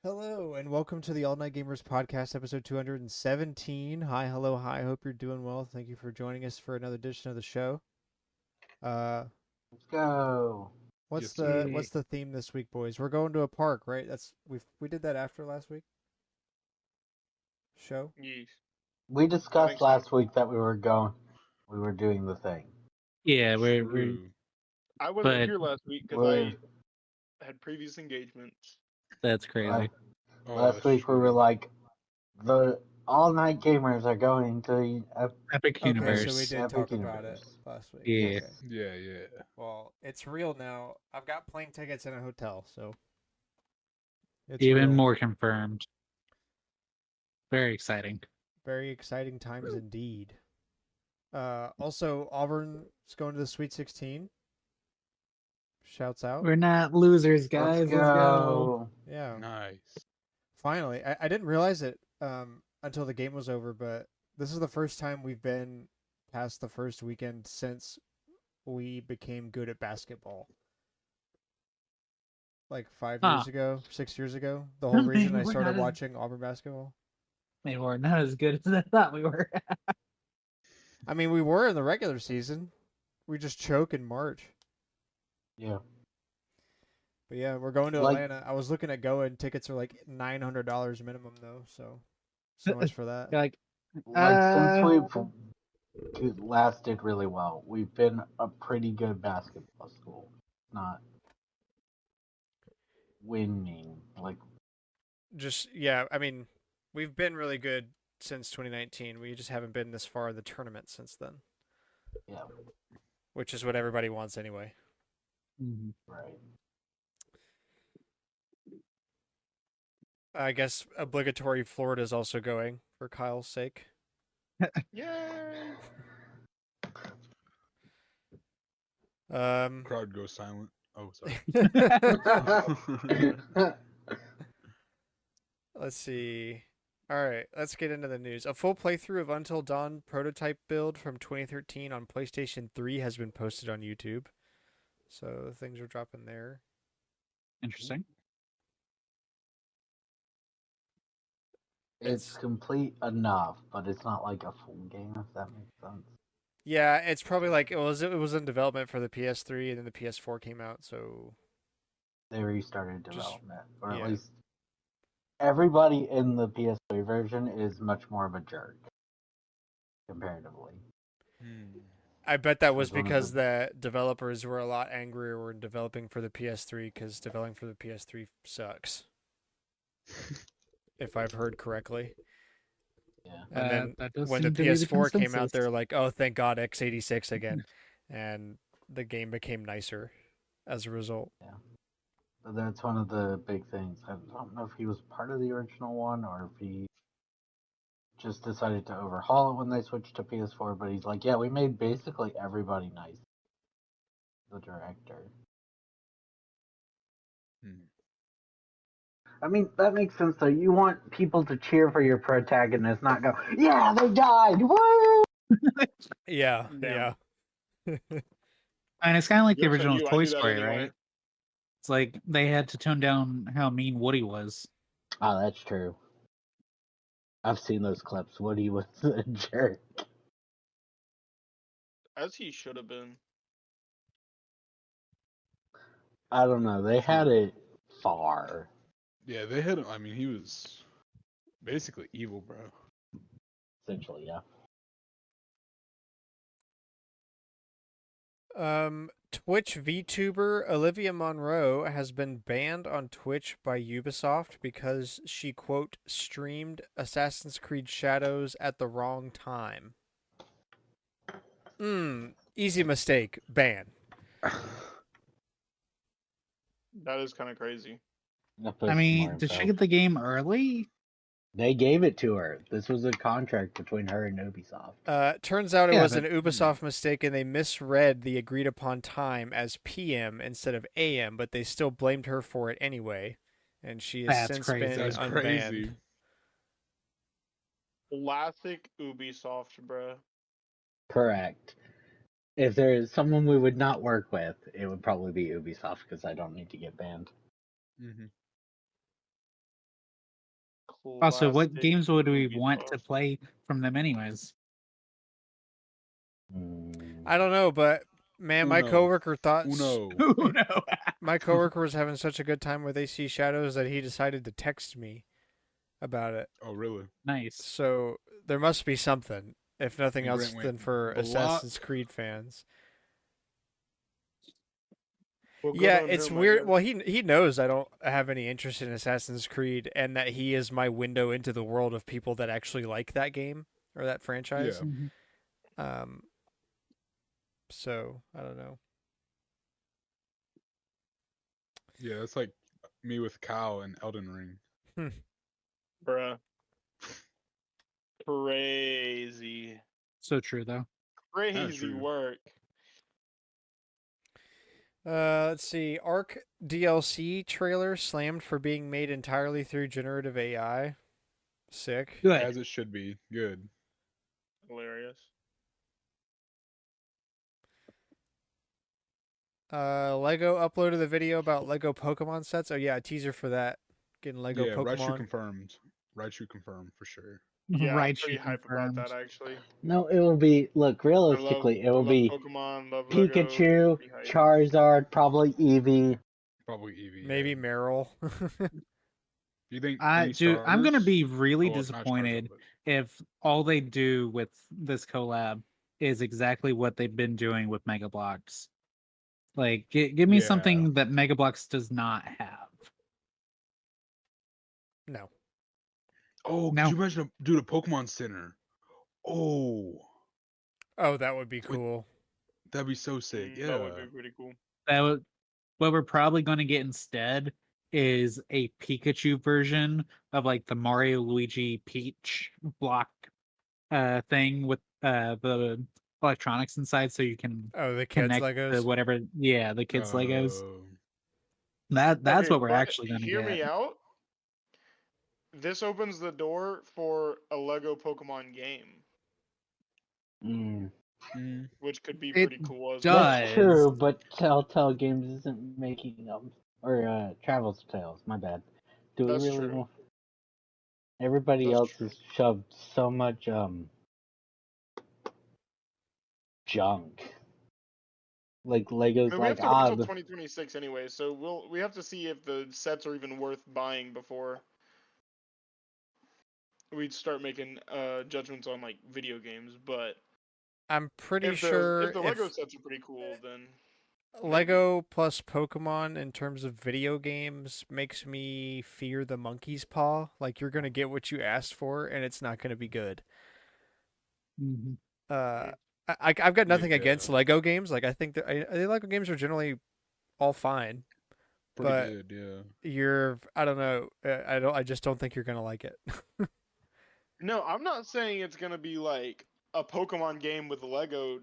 Hello, and welcome to the All Night Gamers Podcast, episode 217. Hi, hello, hi. Hope you're doing well. Thank you for joining us for another edition of the show. Uh, Let's go. what's Yes, the sir. what's the theme this week, boys? We're going to a park, right? We did that after last week show. Yes. We I discussed think so. last week that we were doing the thing. Yeah, we're True. I wasn't but here last week because We're, I had previous engagements. that's crazy. last that's week we were true. like, the all night gamers are going to the Epic Okay, Universe. so we did Epic talk about Universe. it last week. Yeah. Okay. Yeah. Well, it's real now. I've got plane tickets and a hotel, so it's Even real. more confirmed. Very exciting. Very exciting times indeed. Also, Auburn's going to the Sweet 16. Shouts out. We're not losers, guys. Let's Let's go. go. Yeah. Nice. Finally. I didn't realize it until the game was over, but this is the first time we've been past the first weekend since we became good at basketball. Like 5 years ago, 6 years ago. The whole reason I started watching Auburn basketball. Maybe we're not as good as I thought we were. I mean, we were in the regular season. We just choke in March. Yeah. But yeah, we're going to Like- Atlanta. I was looking at going. Tickets are like $900 minimum though, so much for that. You're like, Since we've last did really well, we've been a pretty good basketball school. Not winning. I mean, we've been really good since 2019. We just haven't been this far in the tournament since then. Yeah. Which is what everybody wants anyway. Right. I guess obligatory Florida is also going for Kyle's sake. Yay! Crowd goes silent. Oh, sorry. Let's see. All right, let's get into the news. A full playthrough of Until Dawn prototype build from 2013 on PlayStation 3 has been posted on YouTube. So things are dropping there. interesting. It's complete enough, but it's not like a full game, if that makes sense. Yeah, it's probably like it was in development for the PS3 and then the PS4 came out, so They restarted Just- development, or yeah. at least everybody in the PS3 version is much more of a jerk comparatively. I bet that was That's one of because the developers were a lot angrier when developing for the PS3 because developing for the PS3 sucks. If I've heard correctly. Yeah. And then that does when the seem to be the PS4 came out, consensus. they were like, "Oh, thank God, x86 again," and the game became nicer as a result. But that's one of the big things. I don't know if he was part of the original one or if he just decided to overhaul it when they switched to PS4. But he's like, yeah, we made basically everybody nice. The director. I mean, that makes sense though. You want people to cheer for your protagonist, not go, yeah, they died! Woo! Yeah. And it's kind of like the Jokes on original you, I Toy do that Story, anyway. right? It's like they had to tone down how mean Woody was. Oh, that's true. I've seen those clips. Woody was a jerk. As he should have been. I don't know. They had it far. Yeah, they had him. I mean, he was basically evil, bro. Essentially, yeah. Twitch VTuber Olivia Monroe has been banned on Twitch by Ubisoft because she, quote, streamed Assassin's Creed Shadows at the wrong time. Easy mistake. Ban. That is kind of crazy. I mean, did she get the game early? They gave it to her. This was a contract between her and Ubisoft. Turns out it Yeah, was but- an Ubisoft mistake and they misread the agreed upon time as PM instead of AM, but they still blamed her for it anyway. And she has That's since crazy. been That's unbanned. crazy. Classic Ubisoft, bro. Correct. If there is someone we would not work with, it would probably be Ubisoft because I don't need to get banned. Also, what classic games would we want to Ubisoft. play from them anyways? I don't know, but man, my Uno. coworker thought Uno. No. my coworker was having such a good time with AC Shadows that he decided to text me about it. Oh, really? Nice. So there must be something, if nothing And else, Grant went, than for "Block." Assassin's Creed fans. Well, good Yeah, on it's him, I weird. guess. Well, he knows I don't have any interest in Assassin's Creed, and that he is my window into the world of people that actually like that game or that franchise. Yeah. Mhm. Um. So I don't know. Yeah, that's like me with Kyle and Elden Ring. Bruh. Crazy. So true though. Crazy true. work. Let's see. Arc DLC trailer slammed for being made entirely through generative AI. Sick. Good. As it should be. Good. Hilarious. Lego uploaded the video about Lego Pokemon sets. Oh yeah, a teaser for that. Getting Lego Yeah, Raichu Pokemon. confirmed. Raichu confirmed for sure. Yeah, I'm Right, pretty she hype about that confirmed. actually. No, it will be. Look, realistically, it I will love be Pokemon, love Lego. Pikachu, Pretty hype. Charizard, probably Eevee. Probably Eevee. Maybe Yeah. Meryl. Do you think I any do. I'm gonna starters? be really Oh, well, not Charizard, disappointed but if all they do with this collab is exactly what they've been doing with Mega Bloks. Like, give me Yeah. something that Mega Bloks does not have. No. Oh, No. could you imagine a Pokemon Center? Oh, Oh, that would be Wait. cool. that'd be so sick. Yeah. That would be pretty cool. What we're probably going to get instead is a Pikachu version of like the Mario Luigi Peach block thing with the electronics inside, so you can Oh, the kids connect Legos. the whatever. Yeah, the kids Legos. Oh. That's Okay, what we're but actually going to hear get. me out. This opens the door for a Lego Pokemon game, Mm. which could be It pretty cool as does. well. That's true, but Telltale Games isn't making them. Or Travel's Tales, my bad. Do we That's really true. want? Everybody That's else true. has shoved so much junk. Like I Lego's mean, we have like to wait till the 2026 anyway, so we have to see if the sets are even worth buying before we start making judgments on like video games. But I'm pretty if sure the Lego if sets are pretty cool, then maybe. Lego plus Pokemon in terms of video games makes me fear the monkey's paw. Like you're gonna get what you asked for, and it's not gonna be good. Mhm. I've got nothing against Yeah. Lego games. Like I think that I think Lego games are generally all fine, Pretty but good. Yeah. I don't know. I just don't think you're gonna like it. No, I'm not saying it's gonna be like a Pokemon game with Lego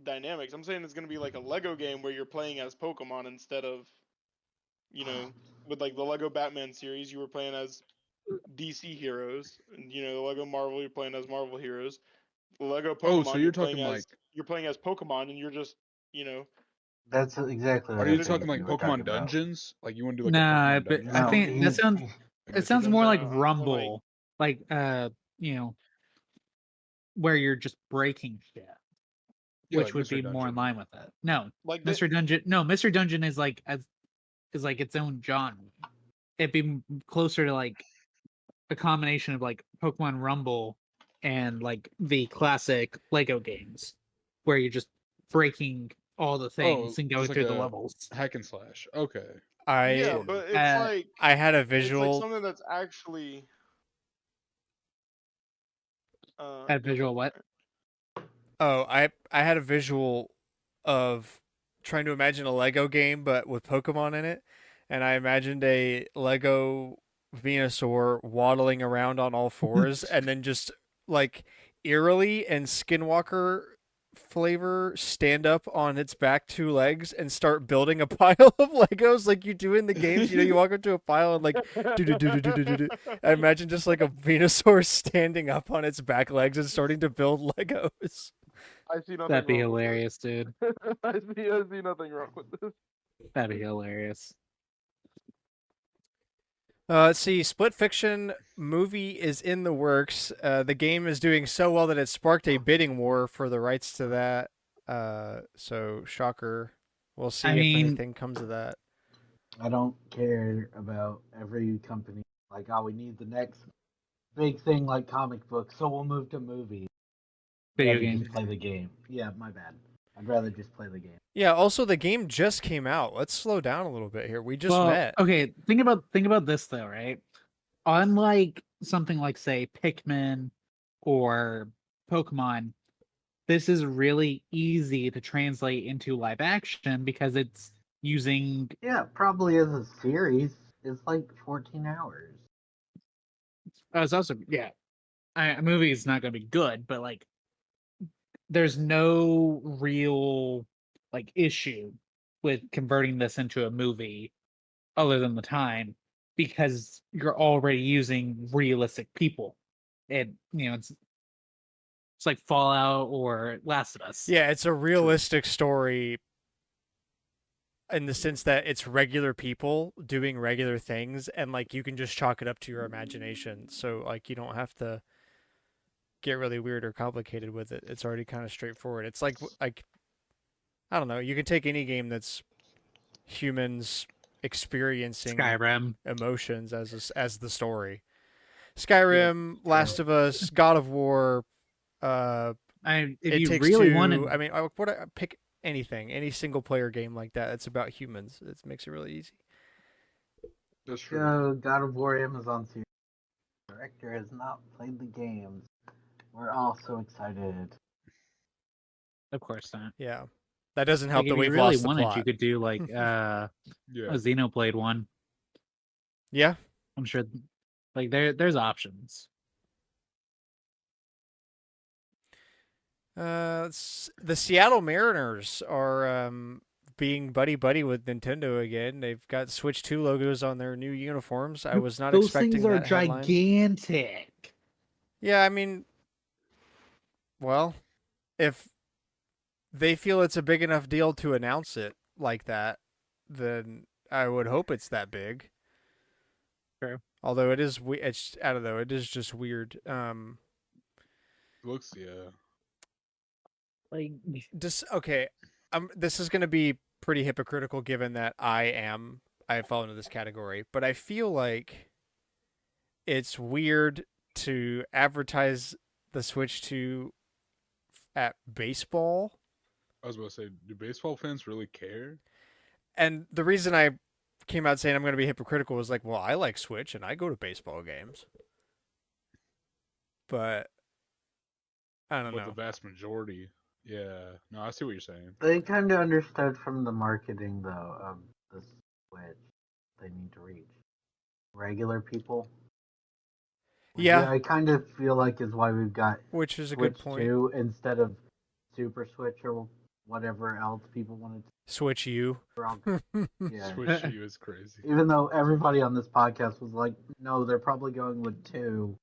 dynamics. I'm saying it's gonna be like a Lego game where you're playing as Pokemon instead of, with like the Lego Batman series, you were playing as DC heroes, and the Lego Marvel, you're playing as Marvel heroes. The Lego Oh, so Pokemon, you're talking like, you're playing as Pokemon, and you're just, you know, That's exactly what are I you and talking figured like you were talking Pokemon about. Dungeons? Like you want to do like a Nah, Pokemon but Dungeons I No, game? think that sounds Like it sounds Mythic more like Dungeons? No, Rumble, like where you're just breaking shit, Yeah, which like would Mystery be more in Dungeon. line with it. No, like Mr. Dungeon. No, Mr. Dungeon is like its own genre. It'd be closer to like a combination of like Pokemon Rumble and like the classic Lego games, where you're just breaking all the Oh, things and going just like through the a levels. hack and slash. Okay. yeah, I Sort of. but it's I had a it's like visual. something that's actually At go ahead. visual what? Oh, I had a visual of trying to imagine a Lego game but with Pokemon in it, and I imagined a Lego Venusaur waddling around on all fours and then just like eerily and Skinwalker flavor stand up on its back two legs and start building a pile of Legos like you do in the games. You know, you walk up to a pile and like do do do do do do do. I imagine just like a Venusaur standing up on its back legs and starting to build Legos. I see nothing That'd be wrong with hilarious, dude. this. I see nothing wrong with this. That'd be hilarious. Let's see. Split Fiction movie is in the works. The game is doing so well that it sparked a bidding war for the rights to that. So shocker. We'll I see if mean, anything comes of that. I don't care about every company. Like, oh, we need the next big thing like comic books, so we'll move to movies. I'd video rather game. just play the game. Yeah, my bad. I'd rather just play the game. Yeah. Also, the game just came out. Let's slow down a little bit here. We just Well, met. okay, think about this though, right? Unlike something like say Pikmin or Pokemon, this is really easy to translate into live action because it's using Yeah, it probably is a series. It's like 14 hours. it's also yeah. A movie is not going to be good, but like there's no real like issue with converting this into a movie other than the time because you're already using realistic people. It's like Fallout or Last of Us. Yeah, it's a realistic story in the sense that it's regular people doing regular things, and like you can just chalk it up to your imagination. So like you don't have to get really weird or complicated with it. It's already kind of straightforward. It's like I don't know. You can take any game that's humans experiencing Skyrim. emotions as the story. Yeah, Skyrim, Last of Us, God of War, uh, If It you Takes really Two. wanted, I mean, pick anything, any single player game like that. It's about humans. It makes it really easy. That's true. God of War Amazon series. The director has not played the games. We're all so excited. of course not. Yeah, that doesn't help Like that if you we've really lost the wanted, plot. you could do like Yeah. a Xenoblade one. Yeah. I'm sure, like there's options. The Seattle Mariners are being buddy buddy with Nintendo again. They've got Switch 2 logos on their new uniforms. I was not Those expecting things are that headline. gigantic. Yeah, I mean, well, if they feel it's a big enough deal to announce it like that, then I would hope it's that big. True. Although it's I don't know, it is just weird. It looks, yeah. Like Okay, this is going to be pretty hypocritical given that I fall into this category, but I feel like it's weird to advertise the Switch 2 at baseball. I was about to say, do baseball fans really care? And the reason I came out saying I'm going to be hypocritical was like, well, I like Switch and I go to baseball games. But I don't But know. the vast majority, yeah. No, I see what you're saying. They kind of understood from the marketing, though, of the Switch they need to reach regular people. Which Yeah. I kind of feel like is why we've got Which is a Switch good point. 2 instead of Super Switch or whatever else people wanted to. Switch U. Yeah. Switch U is crazy. Even though everybody on this podcast was like, no, they're probably going with 2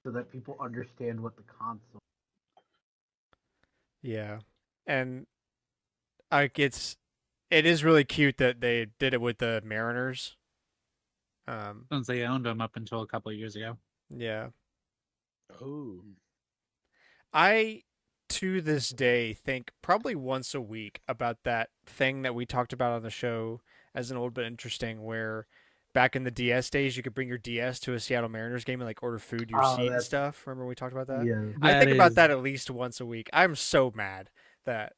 so that people understand what the console. Yeah. And it is really cute that they did it with the Mariners. since they owned them up until a couple of years ago. Yeah. Oh. I to this day think probably once a week about that thing that we talked about on the show as an old but interesting where back in the DS days you could bring your DS to a Seattle Mariners game and like order food, your seat and stuff. Remember we talked about that? Yeah. I think about that at least once a week. I'm so mad that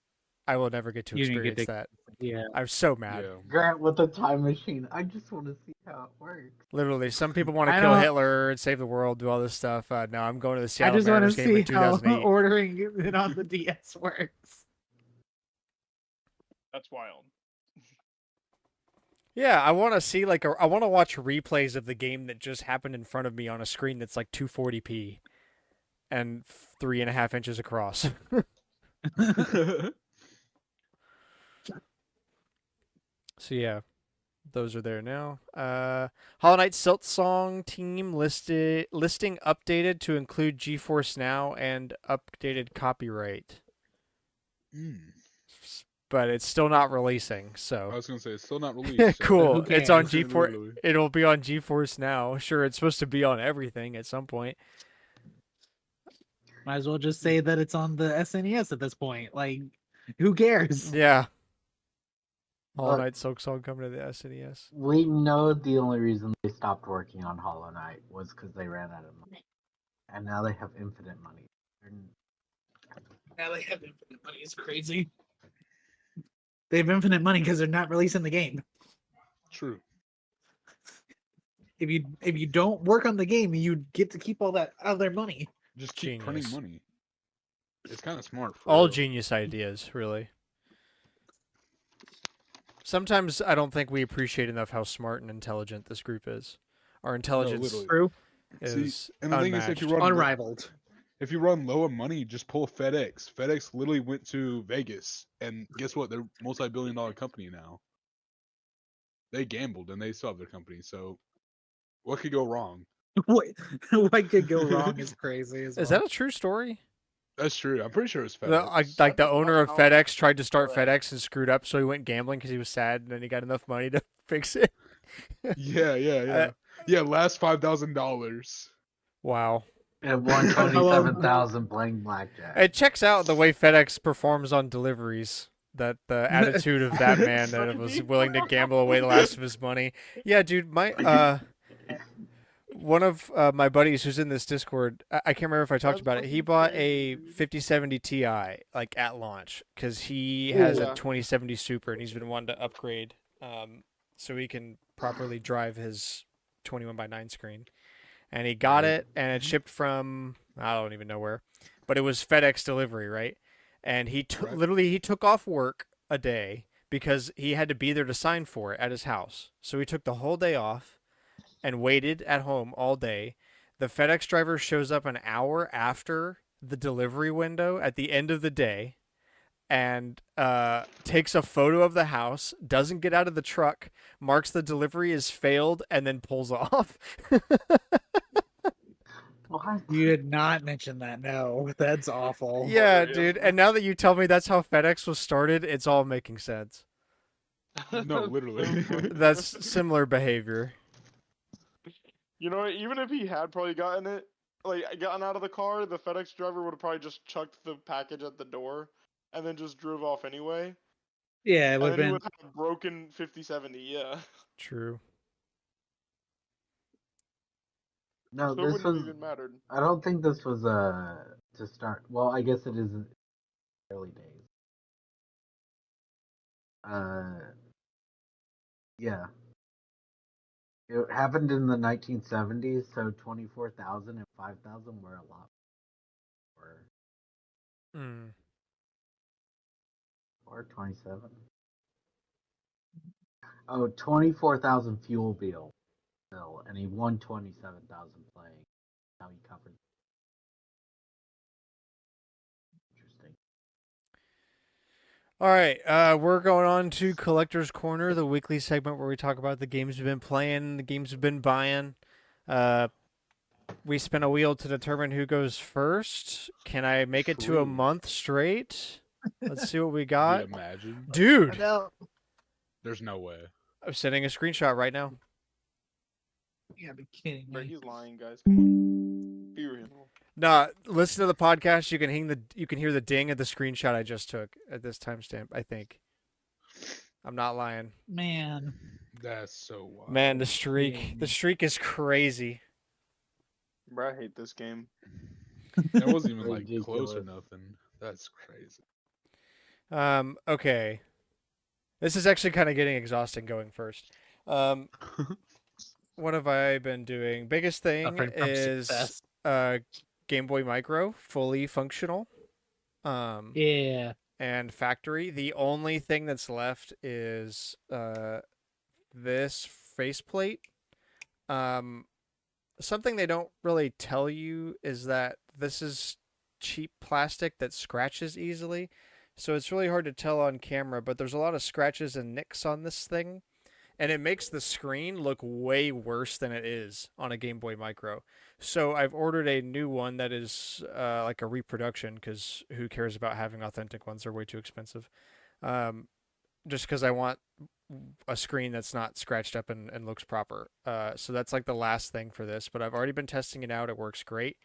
I will never get to You didn't get experience that. Yeah. I'm so mad. Yeah. Grant with the time machine. I just want to see how it works. Literally, some people want to I kill don't- Hitler and save the world, do all this stuff. No, I'm going to the I Seattle just want to Mariners game in see how 2008. ordering it on the DS works. That's wild. Yeah, I want to see I want to watch replays of the game that just happened in front of me on a screen that's like 240p and 3.5 inches across. So yeah, those are there now. Hollow Knight Silksong team listing updated to include GeForce Now and updated copyright. but it's still not releasing. I So was gonna say it's still not released. So cool. who It's on cares? GeForce. Literally. It'll be on GeForce now. Sure, it's supposed to be on everything at some point. Might as well just say that it's on the SNES at this point. Like, who cares? Yeah. Hollow Look, Knight Silksong coming to the SNES. we know the only reason they stopped working on Hollow Knight was because they ran out of money, and now they have infinite money. Now they have infinite money. It's crazy. They have infinite money because they're not releasing the game. True. If you don't work on the game, you get to keep all that other money. Just keep printing Genius. money. It's kind of smart. For All real. genius ideas, really. Sometimes I don't think we appreciate enough how smart and intelligent this group is. Our intelligence literally. True. is and the thing is, unmatched. Unrivaled. if you run low on money, just pull FedEx. FedEx literally went to Vegas, and guess what? They're a multi-billion-dollar company now. They gambled, and they still have their company. So, what could go wrong? What could go wrong is crazy. As well. Is that a true story? That's true. I'm pretty sure it's The, FedEx. like the did owner not of know FedEx tried to start that. FedEx and screwed up, so he went gambling because he was sad, and then he got enough money to fix it. Yeah. Yeah, last $5,000. Wow. And won 27,000 playing blackjack. It checks out the way FedEx performs on deliveries. That the attitude of that man that was willing to gamble away the last of his money. Yeah, dude, my one of my buddies who's in this Discord, I can't remember if I talked about it. He bought a 5070 Ti like at launch because he has Yeah. a 2070 Super and he's been wanting to upgrade so he can properly drive his 21:9 screen. And he got it, and it shipped from I don't even know where, but it was FedEx delivery, right? And he Right. literally he took off work a day because he had to be there to sign for it at his house. So he took the whole day off and waited at home all day. The FedEx driver shows up an hour after the delivery window at the end of the day and takes a photo of the house, doesn't get out of the truck, marks the delivery as failed, and then pulls off. What? You did not mention that. No, that's awful. Yeah, Yeah. dude. And now that you tell me that's how FedEx was started, it's all making sense. No, literally. That's similar behavior. You know, even if he had probably gotten out of the car, the FedEx driver would have probably just chucked the package at the door and then just drove off anyway. Yeah, it And would then he have would been. have a broken 5070, yeah. True. No, So it this wouldn't have was. even mattered. I don't think this was to start. Well, I guess it is early days. Yeah. It happened in the 1970s, so 24,000 and 5,000 were a lot. Mm. Or 27. Oh, 24,000 fuel bill, and he won 27,000 playing. How he covered. Interesting. All right, we're going on to Collector's Corner, the weekly segment where we talk about the games we've been playing, the games we've been buying. We spin a wheel to determine who goes first. Can I make it to a True. month straight? Let's see what we Could got. you imagine? Dude, There's no way. I'm sending a screenshot right now. You gotta be kidding Bro, me. he's lying, guys. Come on. Be real. Nah, listen to the podcast. You can hear the ding of the screenshot I just took at this timestamp, I think. I'm not lying. Man, That's so wild. Man, the streak is crazy. Bro, I hate this game. That wasn't even like close or Ridiculous. nothing. That's crazy. Okay. This is actually kind of getting exhausting going first. What have I been doing? Biggest thing suffering from is success. Game Boy Micro, fully functional. Yeah. And factory. The only thing that's left is this faceplate. Something they don't really tell you is that this is cheap plastic that scratches easily. So it's really hard to tell on camera, but there's a lot of scratches and nicks on this thing. And it makes the screen look way worse than it is on a Game Boy Micro. So I've ordered a new one that is like a reproduction, because who cares about having authentic ones? They're way too expensive. just because I want a screen that's not scratched up and looks proper. So that's like the last thing for this, but I've already been testing it out. It works great.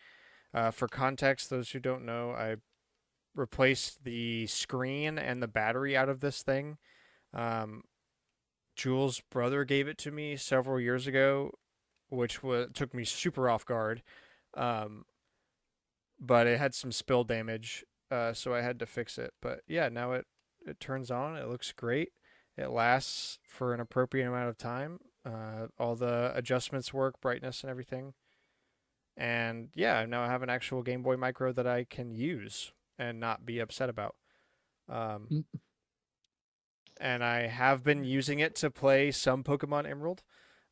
For context, those who don't know, I replaced the screen and the battery out of this thing. Um, Jules' brother gave it to me several years ago, which took me super off guard. Um, but it had some spill damage, so I had to fix it. But yeah, now it turns on. It looks great. It lasts for an appropriate amount of time. All the adjustments work, brightness and everything. And yeah, now I have an actual Game Boy Micro that I can use and not be upset about. Um, Mm. and I have been using it to play some Pokemon Emerald.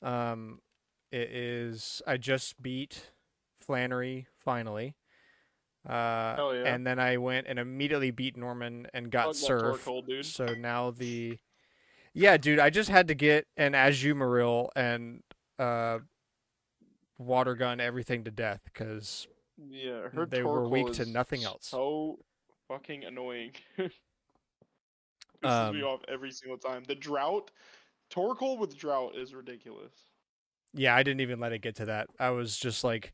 Um, I just beat Flannery finally. Hell yeah. And then I went and immediately beat Norman and got Fuck that Surf. Torkoal, dude. So now yeah, dude, I just had to get an Azumarill and water gun everything to death because Yeah, her they were weak Torkoal to is nothing else. so fucking annoying. Pisses me off every single time. The drought, Torkoal with drought is ridiculous. Yeah, I didn't even let it get to that. I was just like,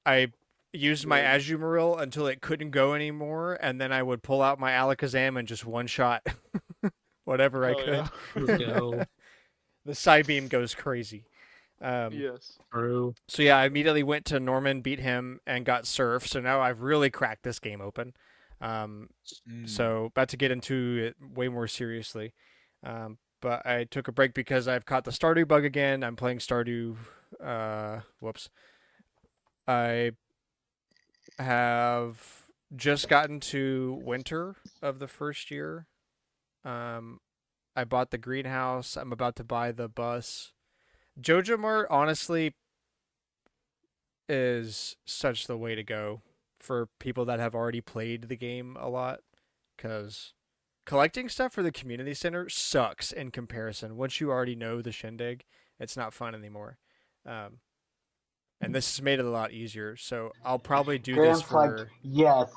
I used my Good. Azumarill until it couldn't go anymore, and then I would pull out my Alakazam and just one shot whatever I Hell could. yeah. Let's go. The Psybeam goes crazy. Yes. True. So yeah, I immediately went to Norman, beat him, and got Surf. So now I've really cracked this game open. So about to get into it way more seriously. But I took a break because I've caught the Stardew bug again. I'm playing Stardew. Whoops. I have just gotten to winter of the first year. I bought the greenhouse. I'm about to buy the bus. Joja Mart, honestly, is such the way to go for people that have already played the game a lot, because collecting stuff for the community center sucks in comparison. Once you already know the shindig, it's not fun anymore. Um, and this has made it a lot easier. So I'll probably do this Grant's like, for yes,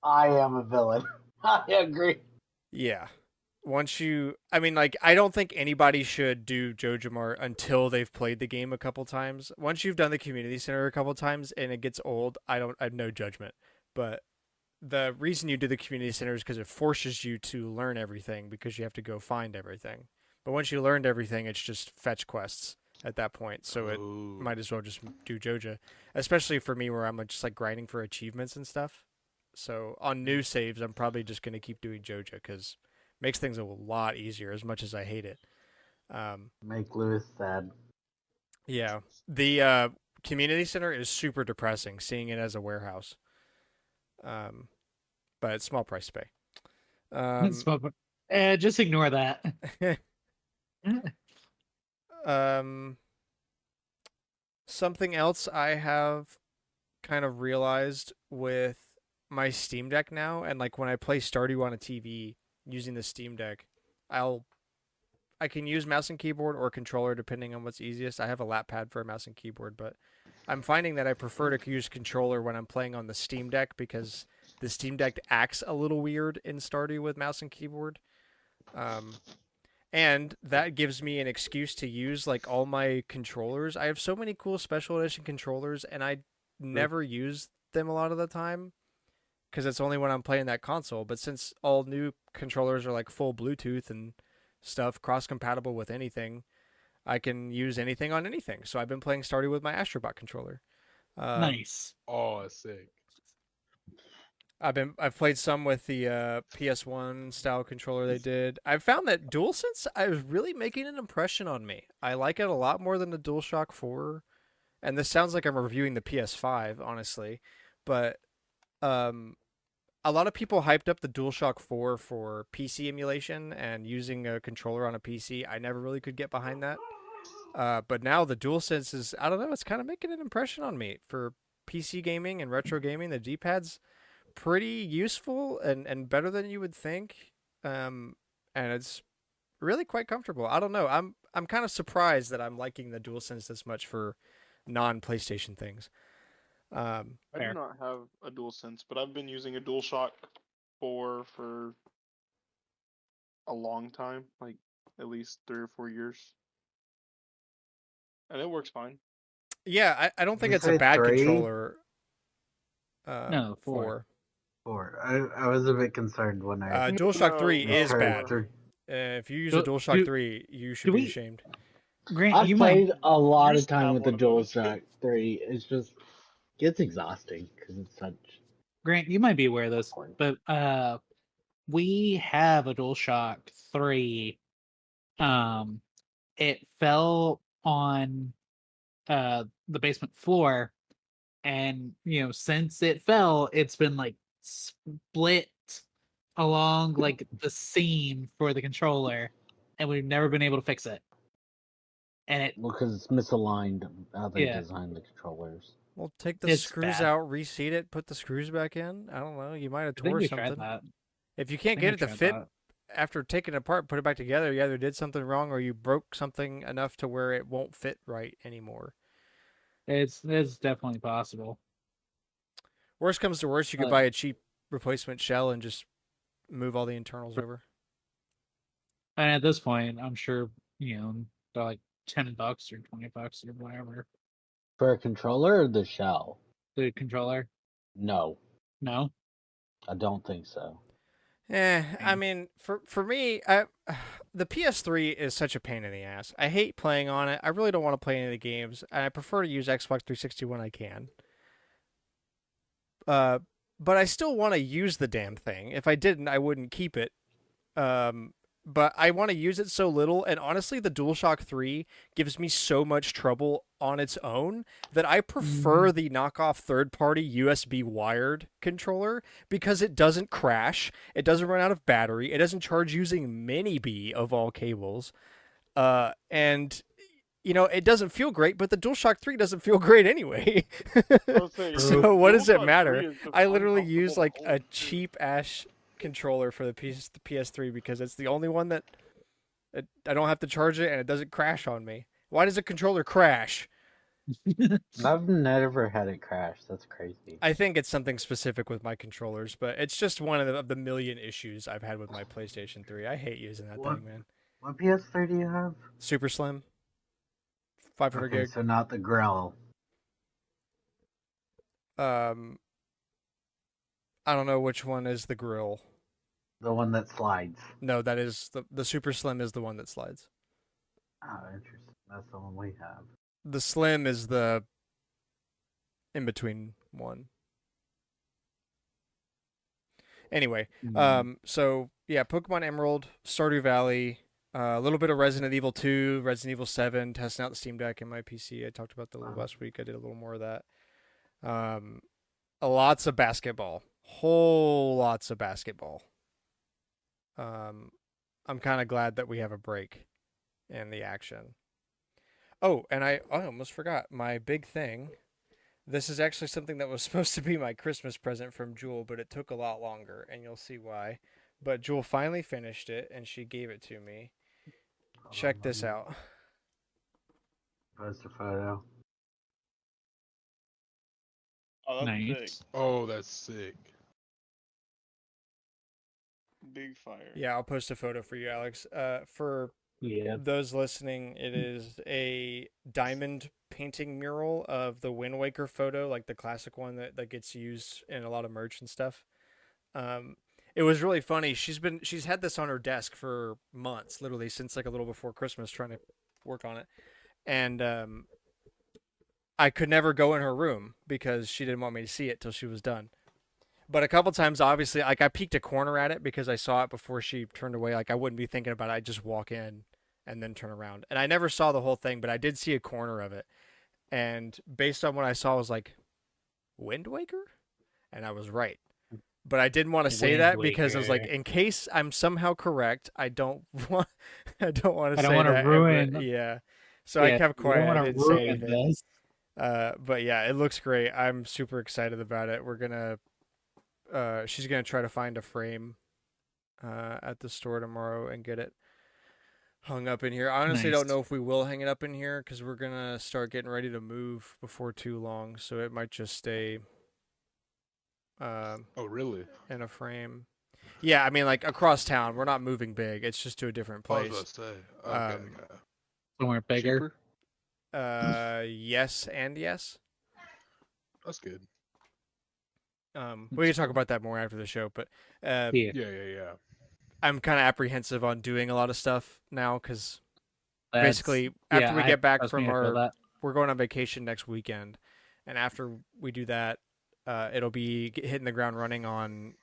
I am a villain. I agree. yeah. I mean, like, I don't think anybody should do JojaMart until they've played the game a couple times. Once you've done the community center a couple times and it gets old, I have no judgment. But the reason you do the community center is because it forces you to learn everything because you have to go find everything. But once you learned everything, it's just fetch quests at that point. So it might as well just do Joja, especially for me where I'm just like grinding for achievements and stuff. So on new saves, I'm probably just going to keep doing Joja because makes things a lot easier as much as I hate it. Make Lewis sad. Yeah. The community center is super depressing seeing it as a warehouse. But it's small price to pay. Just ignore that. Something else I have kind of realized with my Steam Deck now, and like when I play Stardew on a TV using the Steam Deck, I can use mouse and keyboard or controller depending on what's easiest. I have a lap pad for a mouse and keyboard, but I'm finding that I prefer to use controller when I'm playing on the Steam Deck because the Steam Deck acts a little weird in Stardew with mouse and keyboard. And that gives me an excuse to use like all my controllers. I have so many cool special edition controllers and I never use them a lot of the time because it's only when I'm playing that console. But since all new controllers are like full Bluetooth and stuff, cross compatible with anything, I can use anything on anything. So I've been playing Stardew with my Astrobot controller. Nice. Oh, sick. I've played some with the PS1 style controller they did. I've found that DualSense is really making an impression on me. I like it a lot more than the DualShock 4. And this sounds like I'm reviewing the PS5, honestly, but a lot of people hyped up the DualShock 4 for PC emulation and using a controller on a PC. I never really could get behind that. But now the DualSense is, I don't know, it's kind of making an impression on me for PC gaming and retro gaming. The D-pad's pretty useful and better than you would think. And it's really quite comfortable. I don't know. I'm kind of surprised that I'm liking the DualSense this much for non-PlayStation things. I do not have a DualSense, but I've been using a DualShock 4 for a long time, like at least 3 or 4 years, and it works fine. Yeah, I don't Did think you it's a say bad 3? controller. No, 4. 4. I was a bit concerned when I DualShock 3 is misheard bad. 3. If you use a DualShock 3, you should be ashamed. Grant, I've you might played a lot used of to time have with the one of those. DualShock 3. It's just gets exhausting because it's such. Grant, you might be aware of this, but we have a DualShock 3. It fell on the basement floor, and since it fell, it's been like split along like the seam for the controller, and we've never been able to fix it. And it Well, because it's misaligned how they Yeah. designed the controllers. Well, take the It's screws bad. out, reseat it, put the screws back in. I don't know. You might have I think tore we something. tried that. If you can't I get think it to we tried fit that. after taking it apart, put it back together, you either did something wrong or you broke something enough to where it won't fit right anymore. It's definitely possible. Worst comes to worst, you could But- buy a cheap replacement shell and just move all the internals over. And at this point, I'm sure they're like $10 or $20 or whatever. For a controller or the shell? The controller. No, No. I don't think so. I mean, for me, the PS3 is such a pain in the ass. I hate playing on it. I really don't want to play any of the games. And I prefer to use Xbox 360 when I can. But I still want to use the damn thing. If I didn't, I wouldn't keep it. But I want to use it so little, and honestly, the DualShock 3 gives me so much trouble on its own that I prefer the knockoff third-party USB wired controller because it doesn't crash, it doesn't run out of battery, it doesn't charge using mini-B of all cables, and it doesn't feel great, but the DualShock 3 doesn't feel great anyway. So what does it matter? I literally use like a cheap ass controller for the PS3 because it's the only one that I don't have to charge it and it doesn't crash on me. Why does a controller crash? I've never had it crash. That's crazy. I think it's something specific with my controllers, but it's just one of the million issues I've had with my PlayStation 3. I hate using that thing, man. What PS3 do you have? Super slim. 500 Okay, gig. so not the grill. I don't know which one is the grill. The one that slides. No, that is the super slim is the one that slides. Oh, interesting. That's the one we have. The slim is the in between one. Anyway, so yeah, Pokemon Emerald, Stardew Valley, a little bit of Resident Evil 2, Resident Evil 7, testing out the Steam Deck and my PC. I talked about that a little last week. I did a little more of that. Lots of basketball. Whole lots of basketball. I'm kind of glad that we have a break in the action. Oh, and I almost forgot my big thing. This is actually something that was supposed to be my Christmas present from Jewel, but it took a lot longer, and you'll see why. But Jewel finally finished it, and she gave it to me. Check this out. Post a photo. Oh, that's Nice. big. Oh, that's sick. Big fire. Yeah, I'll post a photo for you, Alex. For those listening, it is a diamond painting mural of the Wind Waker photo, like the classic one that gets used in a lot of merch and stuff. It was really funny. She's had this on her desk for months, literally since like a little before Christmas, trying to work on it. And I could never go in her room because she didn't want me to see it till she was done. But a couple times, obviously, like I peeked a corner at it because I saw it before she turned away. Like I wouldn't be thinking about it. I'd just walk in and then turn around. And I never saw the whole thing, but I did see a corner of it. And based on what I saw, I was like, Wind Waker? And I was right. But I didn't want to say Wind that because I was like, Waker. in case I'm somehow correct, I don't want to say I don't that. want to ruin. Yeah. So I kept quiet. I didn't say anything. This. But yeah, it looks great. I'm super excited about it. We're gonna she's gonna try to find a frame at the store tomorrow and get it hung up in here. I honestly don't Nice. know if we will hang it up in here because we're gonna start getting ready to move before too long, so it might just stay Oh, really? in a frame. Yeah, I mean, like across town. We're not moving big. It's just to a different I was place. about to say. Okay. Um, Okay. Somewhere bigger. Cheaper? Yes and yes. That's good. We can talk about that more after the show, but Yeah. Yeah. I'm kind of apprehensive on doing a lot of stuff now because That's, basically after we I- get back trust from me, I feel that. we're going on vacation next weekend, and after we do that, it'll be hitting the ground running on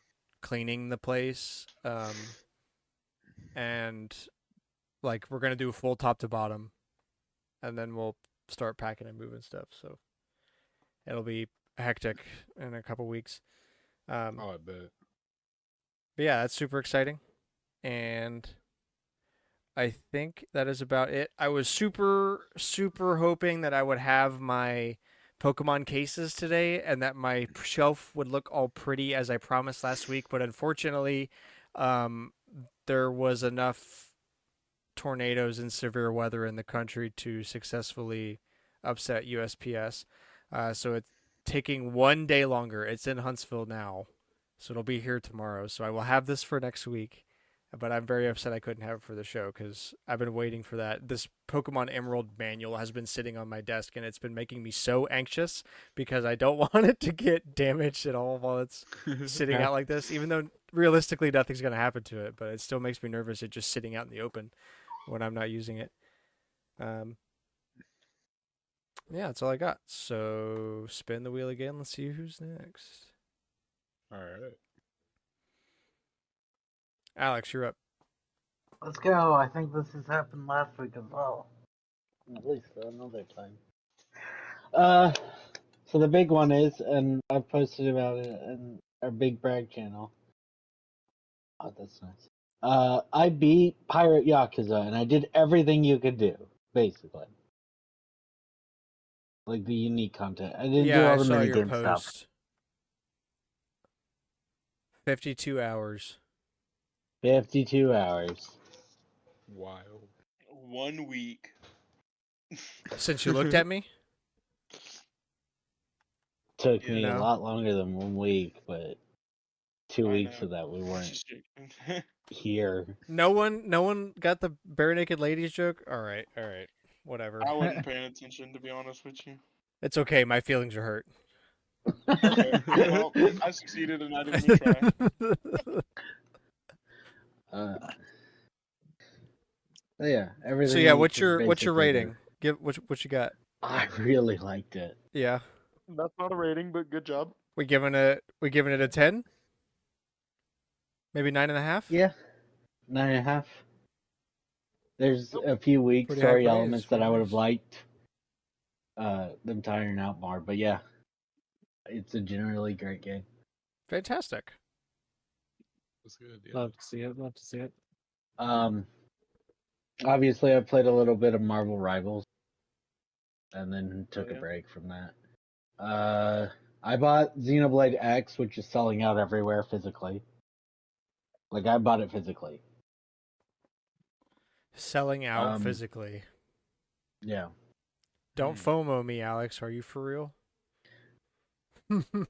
cleaning the place, and like we're gonna do a full top to bottom, and then we'll start packing and moving stuff. So it'll be hectic in a couple weeks. Oh, I bet. But yeah, that's super exciting, and I think that is about it. I was super, super hoping that I would have my Pokemon cases today and that my shelf would look all pretty as I promised last week, but unfortunately, um, there was enough tornadoes and severe weather in the country to successfully upset USPS. So it's taking one day longer. It's in Huntsville now, so it'll be here tomorrow. So I will have this for next week. But I'm very upset I couldn't have it for the show because I've been waiting for that. This Pokemon Emerald manual has been sitting on my desk and it's been making me so anxious because I don't want it to get damaged at all while it's sitting out like this. Even though realistically nothing's going to happen to it, but it still makes me nervous it just sitting out in the open when I'm not using it. Yeah, that's all I got. So spin the wheel again. Let's see who's next. All right. Alex, you're up. Let's go. I think this has happened last week as well. At least another time. So the big one is, and I've posted about it in our Big Brag channel. Oh, that's nice. I beat Pirate Yakuza, and I did everything you could do, basically. Like the unique content. I didn't do Yeah, I all the saw your minigame stuff. post. 52 hours. 52 hours. Wild. 1 week. Since you looked at me? Took Yeah. me a No. lot longer than 1 week, but 2 I weeks know. of that we weren't Just joking. here. No one got the bare naked ladies joke? All right. Whatever. I wasn't paying attention, to be honest with you. It's okay. My feelings are hurt. Okay. Well, I succeeded and I didn't even try. Yeah, everything. So yeah, you what's could your basically rating? do. Give what you got? I really liked it. Yeah. That's not a rating, but good job. We giving it a 10? Maybe 9.5? Yeah, 9.5. There's a few weak Pretty high story praise, elements that very I would have nice. liked them tiring out more, but yeah, it's a generally great game. Fantastic. That's good. Yeah. Love to see it. Love to see it. Obviously, I played a little bit of Marvel Rivals, and then took yeah. a break from that. I bought Xenoblade X, which is selling out everywhere physically. Like I bought it physically. Selling out physically. Yeah. Don't FOMO me, Alex. Are you for real?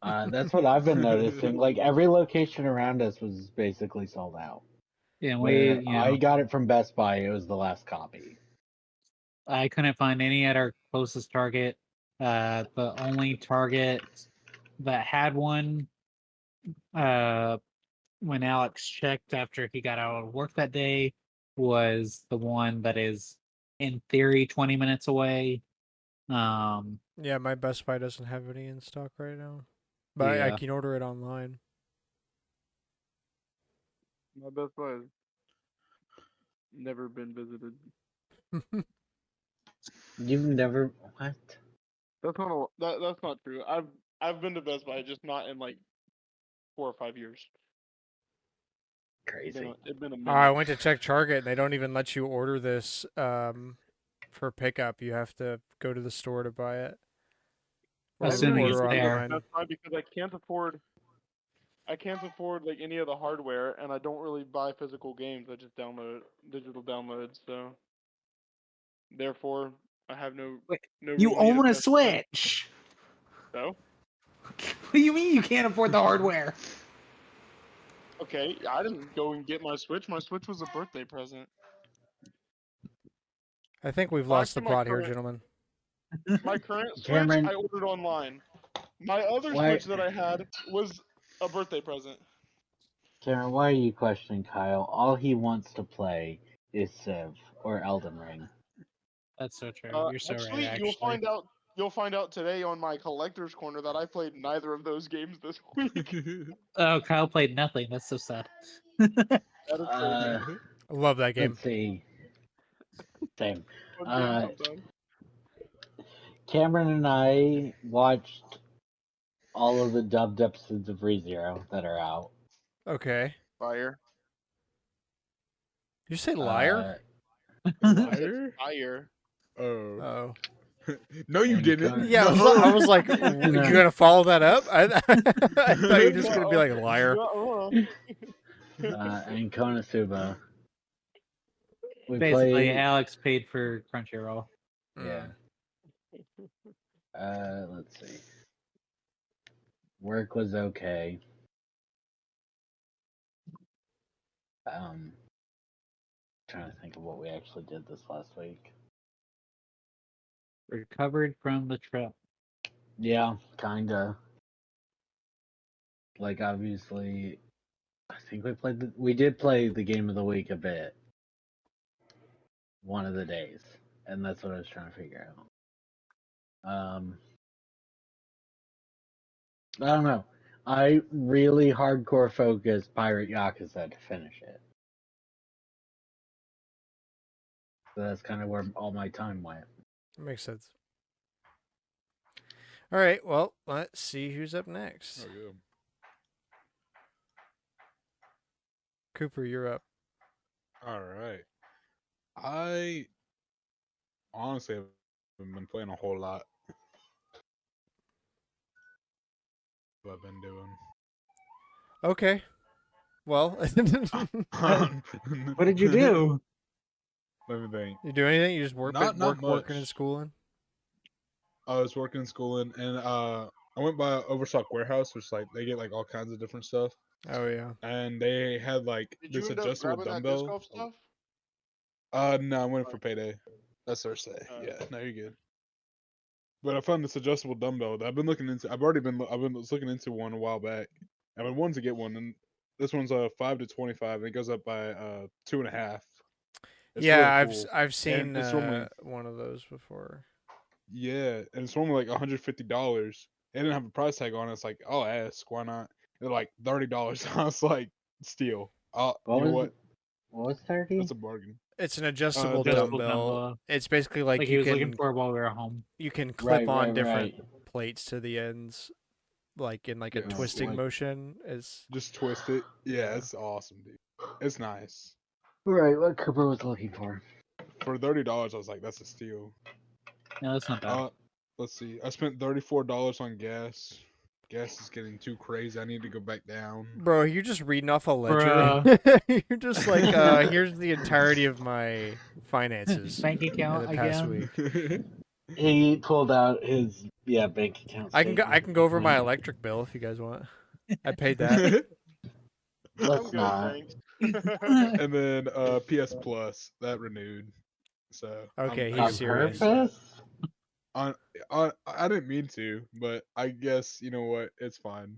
That's what I've been noticing. Like every location around us was basically sold out. Yeah, Where I got it from Best Buy, it was the last copy. I couldn't find any at our closest Target. The only Target that had one, when Alex checked after he got out of work that day, was the one that is in theory 20 minutes away. Yeah, my Best Buy doesn't have any in stock right now, but I Yeah. can order it online. My Best Buy has never been visited. You've never what? That's not true. I've been to Best Buy, just not in like 4 or 5 years. Crazy. It's been a minute. I went to check Target and they don't even let you order this for pickup. You have to go to the store to buy it. Assuming it's there. That's fine because I can't afford like any of the hardware, and I don't really buy physical games. I just download digital downloads. So therefore, I have no. You real need of own a Best Buy. Switch. So What do you mean you can't afford the hardware? Okay, I didn't go and get my Switch. My Switch was a birthday present. I think we've Back lost to the my plot here, current gentlemen. my current Switch Cameron, I ordered online. My other why, Switch that I had was a birthday present. Cameron, why are you questioning Kyle? All he wants to play is Civ or Elden Ring. That's so true. You're so Actually, right. you'll Actually, find out. You'll find out today on my collector's corner that I played neither of those games this week. oh, Kyle played nothing. That's so sad. That is Uh, crazy. I love that game. let's see. Same. Fun game Uh, sometimes. Cameron and I watched all of the dubbed episodes of ReZero that are out. Okay. Fire. Did you say liar? Liar? Fire. Oh. Oh. No, you And didn't. Conan- Yeah, No. I was like, No. you gonna follow that up? I thought you were just gonna be like Uh-oh. liar. Uh-oh. and Konosuba. We Basically, played. Alex paid for Crunchyroll. Yeah. Let's see. Work was okay. Trying to think of what we actually did this last week. Recovered from the trip. Yeah, kinda. Like obviously, I think we did play the game of the week a bit. One of the days, and that's what I was trying to figure out. I don't know. I really hardcore focused Pirate Yakuza to finish it. So that's kind of where all my time went. That makes sense. All right, well, let's see who's up next. Oh, yeah. Cooper, you're up. All right. I honestly haven't been playing a whole lot. What I've been doing. Okay. Well, What did you do? Let me think. you do anything? You just Not working and much. schooling? I was working in school and I went by Overstock Warehouse, which like they get like all kinds of different stuff, Oh yeah. and they had like Did you this end up adjustable grabbing that disc dumbbell. golf stuff? No, I went for payday. That's Thursday. Oh. Yeah, no, you're good. But I found this adjustable dumbbell that I've been looking into. I've been looking into one a while back. I've been wanting to get one, and this one's 5 to 25, and it goes up by 2.5. It's Yeah, really cool. I've seen And it's normally one of those before. yeah, and it's normally like $150. They didn't have a price tag on it. It's like I'll ask, why not? They're like $30. I was like, steal. You know what? What was 30? That's a bargain. It's an adjustable Adjustable dumbbell. dumbbell. It's basically like, Like he you was can looking for while we were home. you can clip on right, different right. plates to the ends, like in like a Yeah, twisting like- motion. Is Just twist it. Yeah, it's awesome, dude. It's nice. Right, what Cooper was looking for. For $30, I was like, that's a steal. No, that's not bad. Let's see. I spent $34 on gas. Gas is getting too crazy. I need to go back down. bro, you're just reading off a ledger. You're just like, here's the entirety of my finances Bank in account the past again. week. He pulled out his bank account. I statement. can go over my electric bill if you guys want. I paid that. Let's I'm good, not. thanks. And then PS Plus that renewed. So Okay, I'm On he's serious. purpose? I didn't mean to, but I guess you know what? It's fine.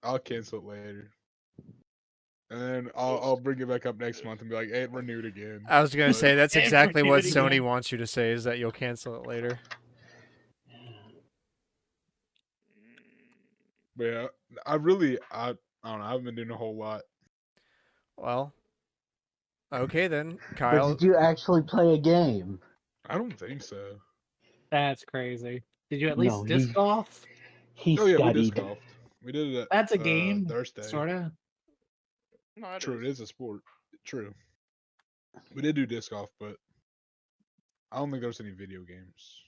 I'll cancel it later, and then I'll bring it back up next month and be like, "Hey, it renewed again." I was gonna But- say that's And exactly renew what it Sony again. wants you to say, is that you'll cancel it later. But yeah, I don't know. I haven't been doing a whole lot. Well, okay then, But Kyle. did you actually play a game? I don't think so. That's crazy. Did you at least No, disc golf? He Oh yeah, we studied. disc golfed. We did it. That's a game, Thursday. sorta. No, it True, is. it is a sport. True. We did do disc golf, but I don't think there was any video games.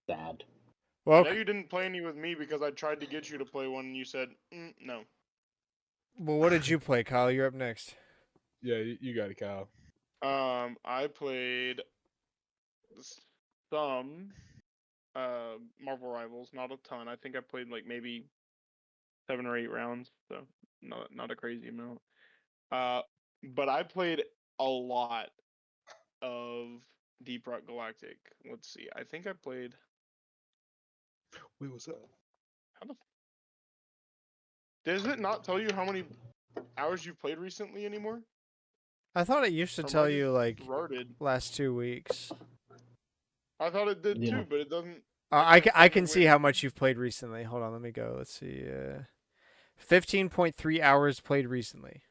Sad. I Well, know you didn't play any with me because I tried to get you to play one and you said no. well, what did you play, Kyle? You're up next. Yeah, you got it, Kyle. I played some Marvel Rivals, not a ton. I think I played like maybe 7 or 8 rounds, so not a crazy amount. But I played a lot of Deep Rock Galactic. Let's see. I think I played. Wait, what's that? How the? Does it not tell you how many hours you've played recently anymore? I thought it used to Or am tell I you just like retarded? last 2 weeks. I thought it did Yeah. too, but it doesn't. I can't can find a see way- how much you've played recently. Hold on, let me go. Let's see. 15.3 hours played recently.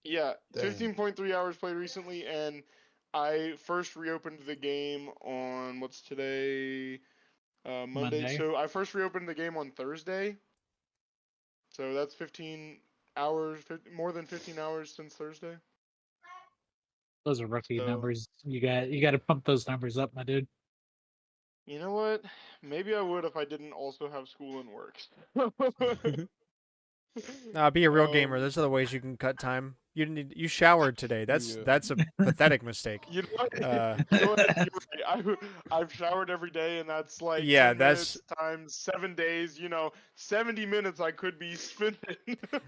Yeah, Dang. 15.3 hours played recently, and I first reopened the game on what's today, Monday. Monday. So I first reopened the game on Thursday. So that's 15 hours, more than 15 hours since Thursday. Those are rookie So- numbers. You got to pump those numbers up, my dude. You know what? Maybe I would if I didn't also have school and work. Be a real gamer. Um, There's other ways you can cut time. You showered today. That's Yeah. that's a pathetic mistake. You know what? Uh, You know what? You're right. I've showered every day, and that's like Yeah, 10 that's- minutes times 7 days. 70 minutes I could be spending.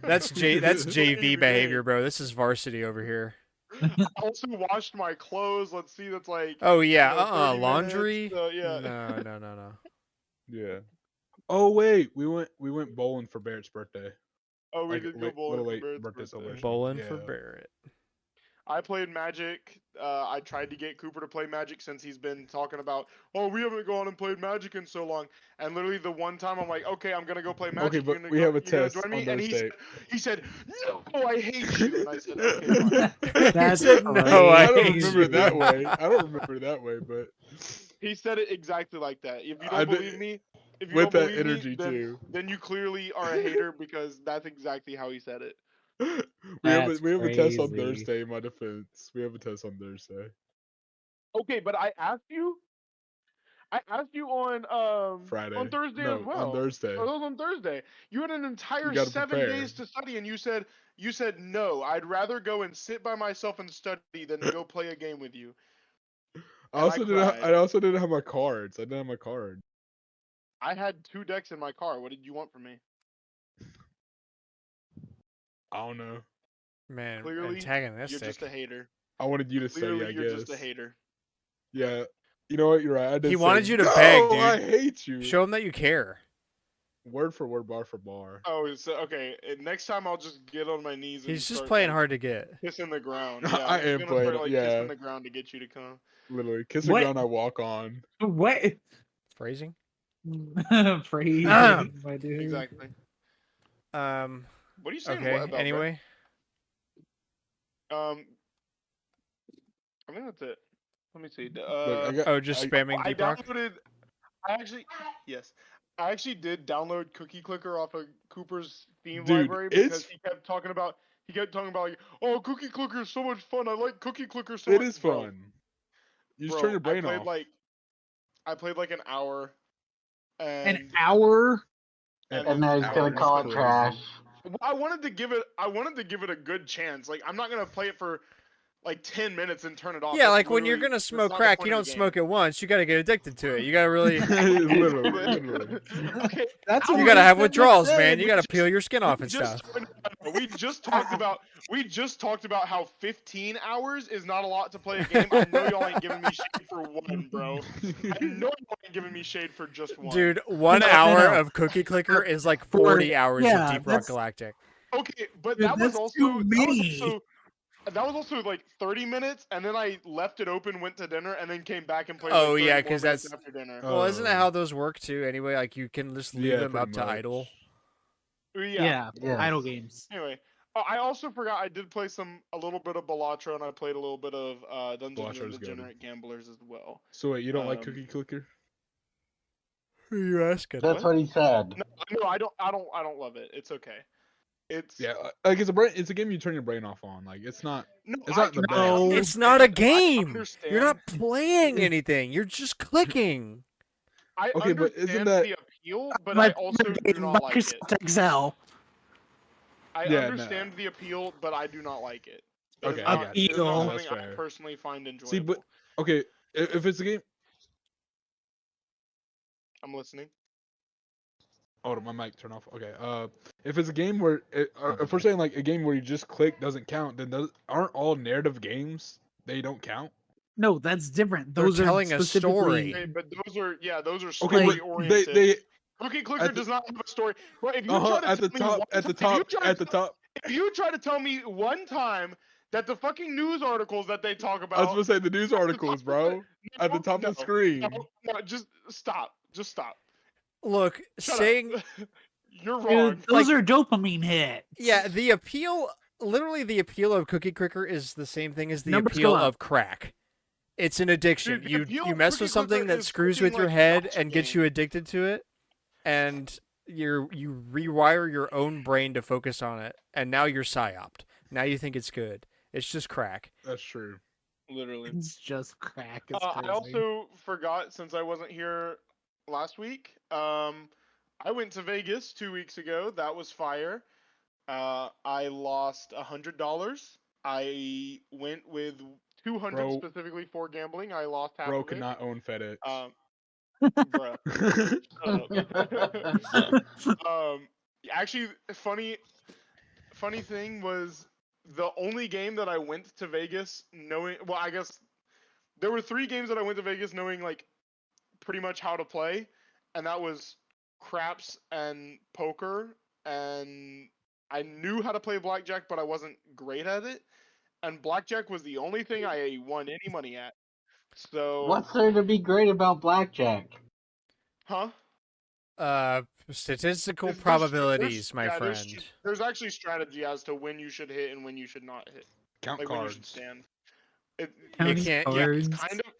That's playing JV the behavior, game. bro. This is varsity over here. I also washed my clothes. Let's see, that's like Oh yeah, 30 laundry. laundry. Yeah. No. Yeah. Oh wait, we went bowling for Barrett's birthday. Oh, we Like did go little bowling for late Barrett's birthday birthday. celebration. Bowling for Yeah. Barrett. I played Magic. I tried to get Cooper to play Magic since he's been talking about, oh, we haven't gone and played Magic in so long. And literally the one time I'm like, okay, I'm gonna go play Magic. Okay, You're but gonna we go, have a you gonna test join me? on And Thursday. he said, no, I hate you. And I said, okay, fine. That's He said, no, crazy. I I don't hate remember you. that way. I don't remember that way, but He said it exactly like that. If you I don't bet- believe me, if you with don't that believe me, energy too. then you clearly are a hater because that's exactly how he said it. we have That's a test on crazy. Thursday. In my defense, we have a test on Thursday. Okay, but I asked you on Friday. on Thursday No, as well. on Thursday. Oh, that was on Thursday. You had an entire gotta 7 prepare. days to study, and you said no. I'd rather go and sit by myself and study than go play a game with you. I And also didn't. cried. I also didn't have my cards. I didn't have my card. I had 2 decks in my car. What did you want from me? I don't know. Man, Clearly, antagonistic. you're just a hater. I wanted you to Clearly, study. I you're guess. just a hater. Yeah. You know what? You're right. I did He say, wanted you to "No, beg, dude. I hate you." Show him that you care. Word for word, bar for bar. Oh, so okay. Next time I'll just get on my knees and He's just start, playing like, hard to get. kissing the ground. I Yeah, I'm just am gonna playing, start like yeah. kissing the ground to get you to come. Literally, kiss the What? ground I walk on. What? Phrasing. Phrasing, Um, my dude. Exactly. What What are you saying? Okay. What about, Anyway, I think that's it. Let me see. Look, just I- spamming I Deep Rock. downloaded. Yes. I actually did download Cookie Clicker off of Cooper's Steam Dude, library because it's- he kept talking about like, oh, Cookie Clicker is so much fun. I like Cookie Clicker so It much. is fun. You just turn your brain off. I played like an hour. An And hour? And now he's Hour gonna is call it crazy. trash. I wanted to give it a good chance. Like, I'm not gonna play it for like 10 minutes and turn it off. Yeah, That's like when you're literally- gonna that's smoke not the crack, point you of don't the smoke game. it once. You gotta get addicted to it. You gotta really. Literally. Okay, That's how You what gotta he have said withdrawals, next man. day. You gotta peel your skin off and just, stuff. we just talked about how 15 hours is not a lot to play a game. I know y'all ain't giving me shade for one, bro. I know y'all ain't giving me shade for just one. Dude, 1 No, hour no. of Cookie Clicker is like For- 40 hours of yeah, Deep Rock that's- Galactic. Okay, but Dude, that was that's also too many. that was also like 30 minutes, and then I left it open, went to dinner, and then came back and played. Oh, like 30 yeah, more 'cause minutes that's- after dinner. Well, isn't that Oh. how those work too? Anyway, like you can just leave Yeah, them pretty up to much. idle. Yeah. Yeah. Idle games. Anyway, I also forgot I did play a little bit of Balatro, and I played a little bit of Dungeons Balatro's and goated. Degenerate Gamblers as well. So wait, you don't like Um, Cookie Clicker? Who are you asking? That's what he said. No, I don't love it. It's okay. It's Yeah, like it's a game you turn your brain off on. Like it's not. no, It's not the I best. understand- It's not a I game. You're not understand- playing anything. You're just clicking. I Okay, but understand isn't that- the appeal, but My I also do favorite not like it. Microsoft Excel. I Yeah, no. understand the appeal, but I do not like it. Okay, It's I not, got you. it's not No, that's something I fair. personally find enjoyable. See, but okay, if it's a game, I'm listening. Oh, did my mic turn off? Okay. If it's a game where, Okay. if we're saying like a game where you just click doesn't count, then aren't all narrative games they don't count? No, that's different. They're Those are telling a specifically. story. Okay, but those are Okay, story but oriented. they Cookie Clicker at the does not have a story. But if you try to at the tell me top one at the time, top at the top. if you try to tell me one time that the fucking news articles that they talk I was about gonna say the news at the articles, top of the, bro, at the top no, of the screen. no, just stop. Just stop. Look, Shut saying up. You're Dude, wrong. those Like- are dopamine hits. yeah, the appeal, literally the appeal of Cookie Clicker is the same thing as the Numbers appeal go up. of crack. It's an addiction. Dude, the you appeal you of mess Cookie with something Clicker that is screws fucking with your like head gotcha and gets game. you addicted to it, and you rewire your own brain to focus on it, and now you're psyoped. Now you think it's good. It's just crack. That's true. Literally. It's just crack. It's I crazy. also forgot, since I wasn't here last week. I went to Vegas 2 weeks ago. That was fire. I lost $100. I went with 200 Bro. specifically for gambling. I lost half Bro of could it. not own FedEx. Bruh. Shut up. Actually, funny thing was, the only game that I went to Vegas knowing, well, I guess there were 3 games that I went to Vegas knowing like pretty much how to play, and that was craps and poker, and I knew how to play blackjack, but I wasn't great at it. And blackjack was the only thing I won any money at. So, What's there to be great about blackjack? huh? Statistical There's- probabilities, my yeah, friend. There's actually strategy as to when you should hit and when you should not hit, Count like when you should cards. stand. It, Counting can't- yeah, cards.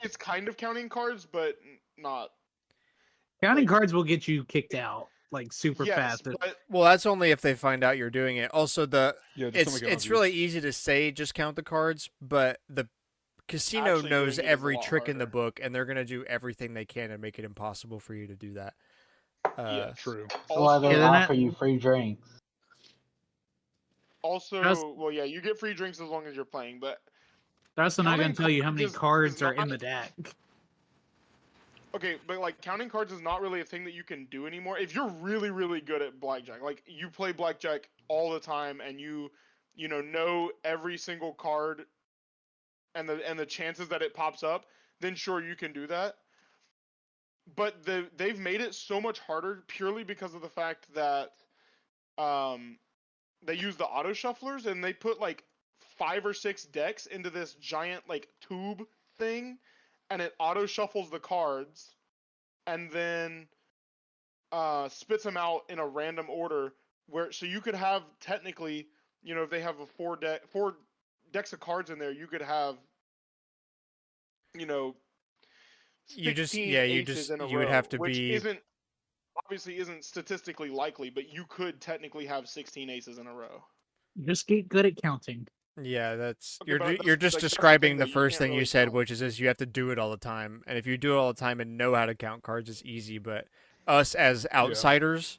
it's kind of counting cards, but not. Counting like- cards will get you kicked out like super Yes, fast. but Well, that's only if they find out you're doing it. Also, Yeah, just it's don't make it it's obvious. really easy to say just count the cards, but the casino Actually knows doing it is a every lot trick in the harder. book, and they're gonna do everything they can to make it impossible for you to do that. yes. True. That's why they Yeah, they're offer not- you free drinks. Also, well, yeah, you get free drinks as long as you're playing, but They're also not going counting to tell you how cards many is cards are in not- the deck. okay, but like counting cards is not really a thing that you can do anymore. If you're really, really good at blackjack, like you play blackjack all the time and you know every single card and the chances that it pops up, then sure you can do that. But they've made it so much harder purely because of the fact that they use the auto shufflers, and they put like 5 or 6 decks into this giant like tube thing, and it auto shuffles the cards and then spits them out in a random order, where so you could have technically, if they have a 4 decks of cards in there, you could have You just 16 yeah, you aces just in a you would row, have to which be obviously isn't statistically likely, but you could technically have 16 aces in a row. Just get good at counting. yeah. That's Okay, you're but you're that's- just like, that's the describing thing, the though, you first can't thing you really said, count. which is you have to do it all the time, and if you do it all the time and know how to count cards, it's easy. But us as outsiders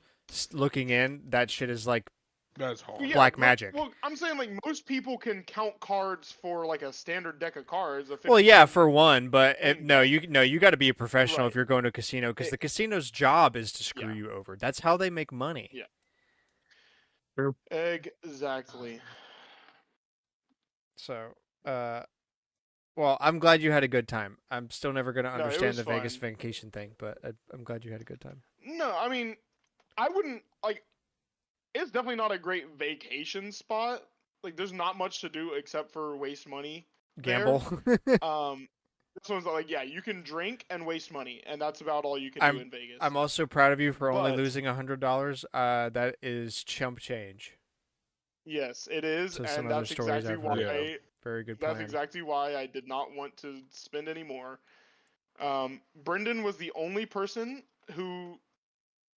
looking in, that shit is like That's hard. Well, black but- magic. Well, I'm saying like most people can count cards for like a standard deck of cards. Well, yeah, for one, but thing, no, but- you got to be a professional if Right. you're going to a casino, because It- the casino's job is to screw Yeah. you over. That's how they make money. Yeah. True. Exactly. So, well, I'm glad you had a good time. I'm still never going to No, it understand was the Vegas fun. vacation thing, but I'm glad you had a good time. No, I mean, I wouldn't like. It's definitely not a great vacation spot. Like, there's not much to do except for waste money. there. Gamble. This one's like, yeah, you can drink and waste money, and that's about all you can I'm- do in Vegas. I'm also proud of you for only But- losing $100. That is chump change. Yes, it is, So some and other that's stories exactly I've why. heard. Yeah. Very good That's plan. exactly why I did not want to spend any more. Brendan was the only person who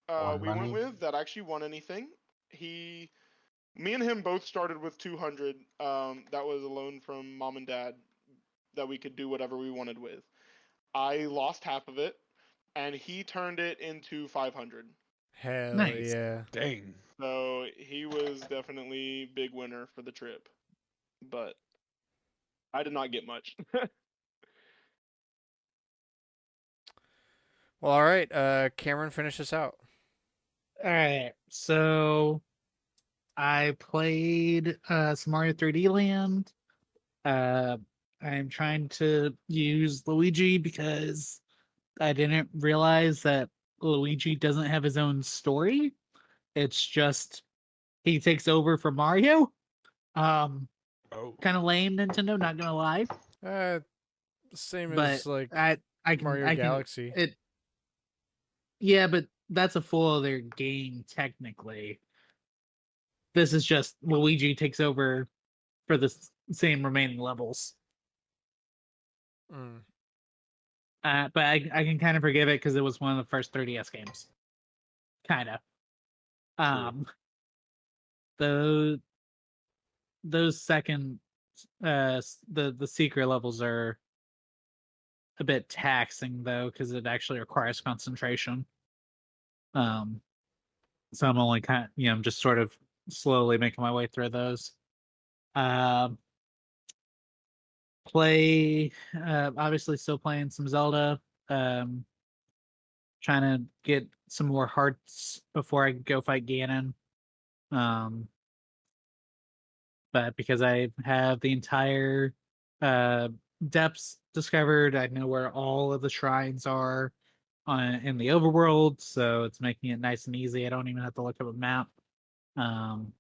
Won we money? went with that actually won anything. Me and him both started with 200. That was a loan from mom and dad that we could do whatever we wanted with. I lost half of it, and he turned it into 500. Hell Nice. yeah. Dang. So he was definitely big winner for the trip, but I did not get much. Well, all right. Cameron, finish us out. All right, so I played some Mario 3D Land. I'm trying to use Luigi because I didn't realize that Luigi doesn't have his own story. It's just he takes over for Mario. Um, Oh, kind of lame, Nintendo. Not gonna lie, Same but as like I Mario can Galaxy. it. Yeah, but that's a full other game technically. This is just Luigi takes over for the same remaining levels. Mm. But I can kind of forgive it because it was one of the first 3DS games. Kind of. Um, the those second the secret levels are a bit taxing though because it actually requires concentration. Um, so I'm only I'm just sort of slowly making my way through those. Um, obviously still playing some Zelda. Um, trying to get some more hearts before I go fight Ganon. Um, but because I have the entire uh depths discovered, I know where all of the shrines are in the overworld, so it's making it nice and easy. I don't even have to look up a map. Um,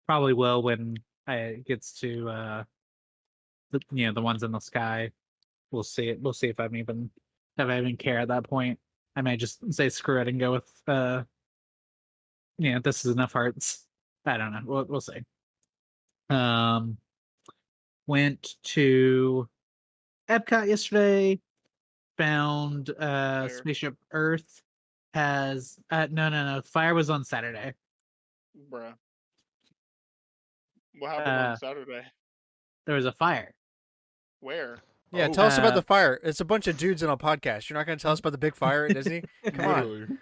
probably will when it gets to the ones in the sky. We'll see it. We'll see if I even care at that point. I may just say screw it and go with this is enough hearts. I don't know. We'll see. Um, went to Epcot yesterday. Found Fire. Spaceship Earth has no. Fire was on Saturday. Bruh. What happened on Uh, Saturday? there was a fire. Where? Yeah, Oh. tell us about the fire. It's a bunch of dudes in a podcast. You're not going to tell us about the big fire at Disney? Come on. literally.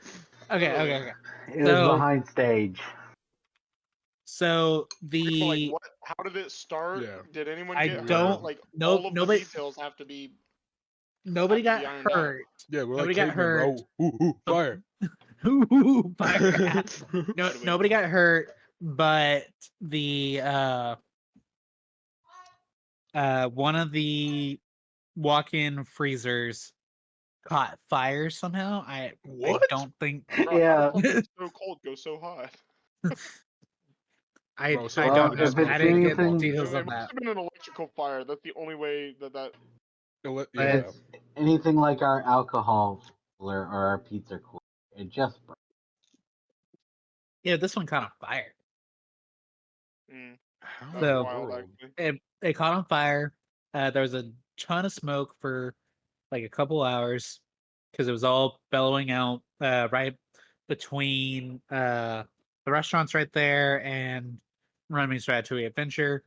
Okay. It was So- behind stage. So Like the what? How did it start? Yeah. Did anyone I get hurt? don't- Like no- all of nobody- the details have to be. nobody have to got be ironed out. hurt. Yeah, we're Nobody like got cavemen, hurt. bro. Ooh, fire. Ooh, fire. No, Good nobody got hurt, but the one of the walk-in freezers caught fire somehow. I What? don't think Bro, how Yeah. did something so cold go so hot? I Bro, so I hot don't it know. has if it's I didn't get anything- details It on must that. have been an electrical fire. That's the only way that. If Yeah. it's anything like our alcohol cooler or our pizza cooler, it just burns. Yeah, this one caught on fire. Mm, How that's in So- the wild, world? actually. It caught on fire. There was a ton of smoke for like a couple hours because it was all bellowing out right between the restaurants right there and Remy's Ratatouille Adventure.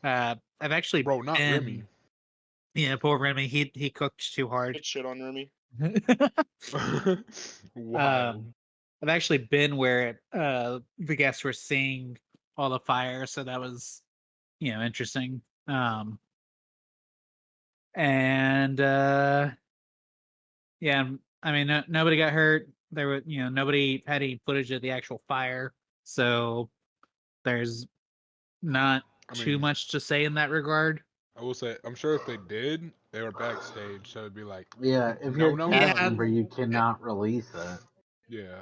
I've actually Bro, not been, Remy. Yeah, poor Remy. He cooked too hard. Good shit on Remy. Wild. I've actually been where the guests were seeing all the fire, so that was interesting. And yeah, I mean nobody got hurt. There were nobody had any footage of the actual fire, so there's not I too mean, much to say in that regard. I will say, I'm sure if they did, they were backstage, so it'd be like, Yeah, if No, you're no, a cast no. member, you cannot release it. yeah.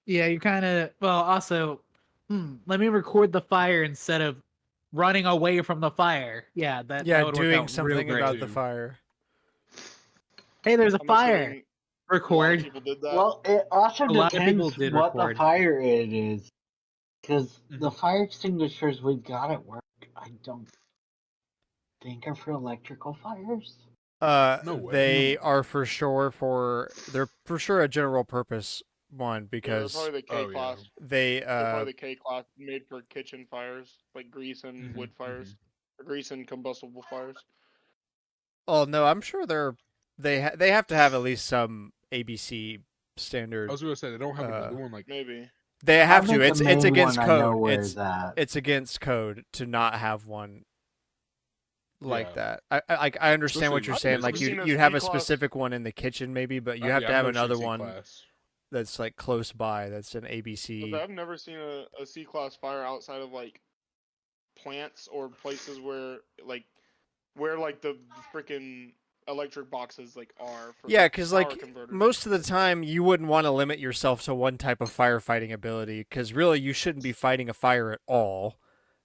Yeah, you kind of also let me record the fire instead of running away from the fire. Yeah, that would work doing out real something great. about the too. fire. Hey, there's a I'm fire. assuming a lot of Record. people did that. Well, it also A lot of people depends did what record. the fire it is. Because the Mhm. fire extinguishers we've got at work, I don't think are for electrical fires. No way. They are for sure they're for sure a general purpose one Yeah, they're because probably the K Oh, yeah. class. they They're probably the K class made for kitchen fires, like grease and Mhm, wood fires, or grease and combustible fires. oh no, I'm sure they have to have at least some ABC standard. I was gonna say they don't have another one like Maybe. They have I to. think It's the main against one I know code. where It's at. it's against code to not have one like Yeah. that. I understand what Especially- you're I've saying. never Like seen you a you'd have a C-class. specific one in the kitchen maybe, but you Oh, have yeah, to I've have never seen another C one. class. that's like close by. That's an But ABC. I've never seen a C-class fire outside of like plants or places where the freaking electric boxes like are for Yeah, the because power like converters. most of the time you wouldn't want to limit yourself to one type of firefighting ability, because really you shouldn't be fighting a fire at all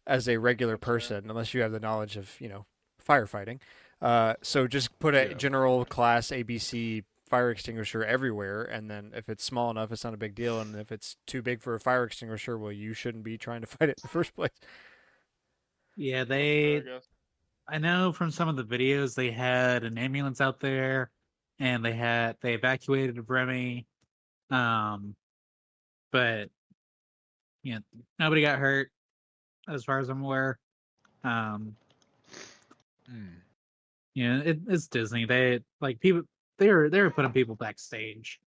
as a regular That's fair. person unless you have the knowledge of firefighting. So just put a Yeah. general class ABC fire extinguisher everywhere, and then if it's small enough, it's not a big deal, and if it's too big for a fire extinguisher, well, you shouldn't be trying to fight it in the first place. Yeah, That's fair, I they. guess. I know from some of the videos they had an ambulance out there, and they evacuated Remy, but nobody got hurt as far as I'm aware. Um, Mm. it's Disney. They like people. They were putting people backstage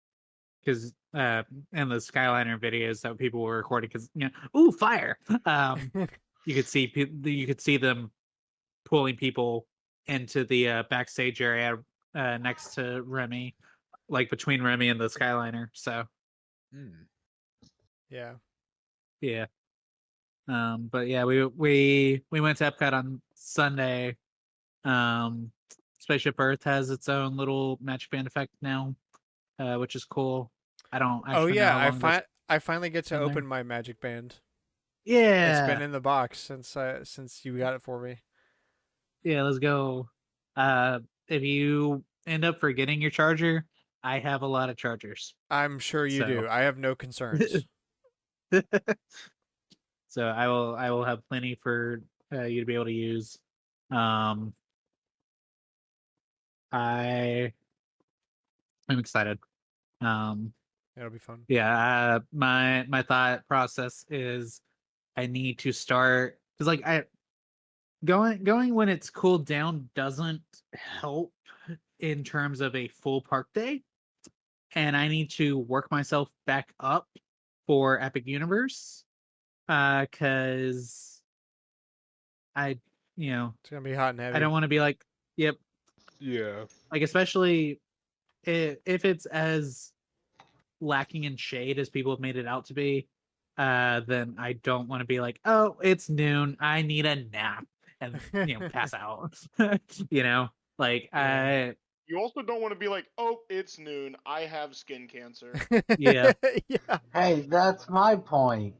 because in the Skyliner videos that people were recording because ooh fire. You could see them pulling people into the backstage area next to Remy, like between Remy and the Skyliner. So Mm. Yeah. yeah. But yeah, we went to Epcot on Sunday. Um, Spaceship Earth has its own little Magic Band effect now, which is cool. I don't Oh actually know yeah, how long this I finally get to in there. open my Magic Band. It's been Yeah, in the box since you got it for me. yeah. Let's go. If you end up forgetting your charger, I have a lot of chargers. I'm sure you So do. I have no concerns. so I will have plenty for you to be able to use. Um, I'm excited. Um, It'll be fun. yeah, my thought process is I need to start because like I going when it's cooled down doesn't help in terms of a full park day, and I need to work myself back up for Epic Universe because I It's gonna be hot and I heavy. don't want to be like yep, Yeah. like especially if it's as lacking in shade as people have made it out to be, then I don't want to be like, oh, it's noon, I need a nap and pass out. Like Yeah. You also don't want to be like, oh, it's noon. I have skin cancer. Yeah. Yeah. Hey, that's my point.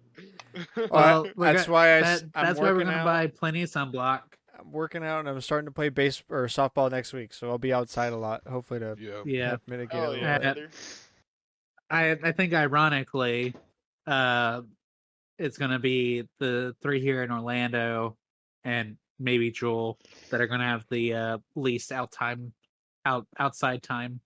Well, we're That's gonna why I'm that's why we're working gonna out. buy plenty of sunblock. I'm working out, and I'm starting to play base or softball next week, so I'll be outside a lot, hopefully to Yeah. Yeah. help mitigate a Hell little yeah, bit. brother. I think ironically, uh it's gonna be the three here in Orlando and maybe Joel that are gonna have the least outside time.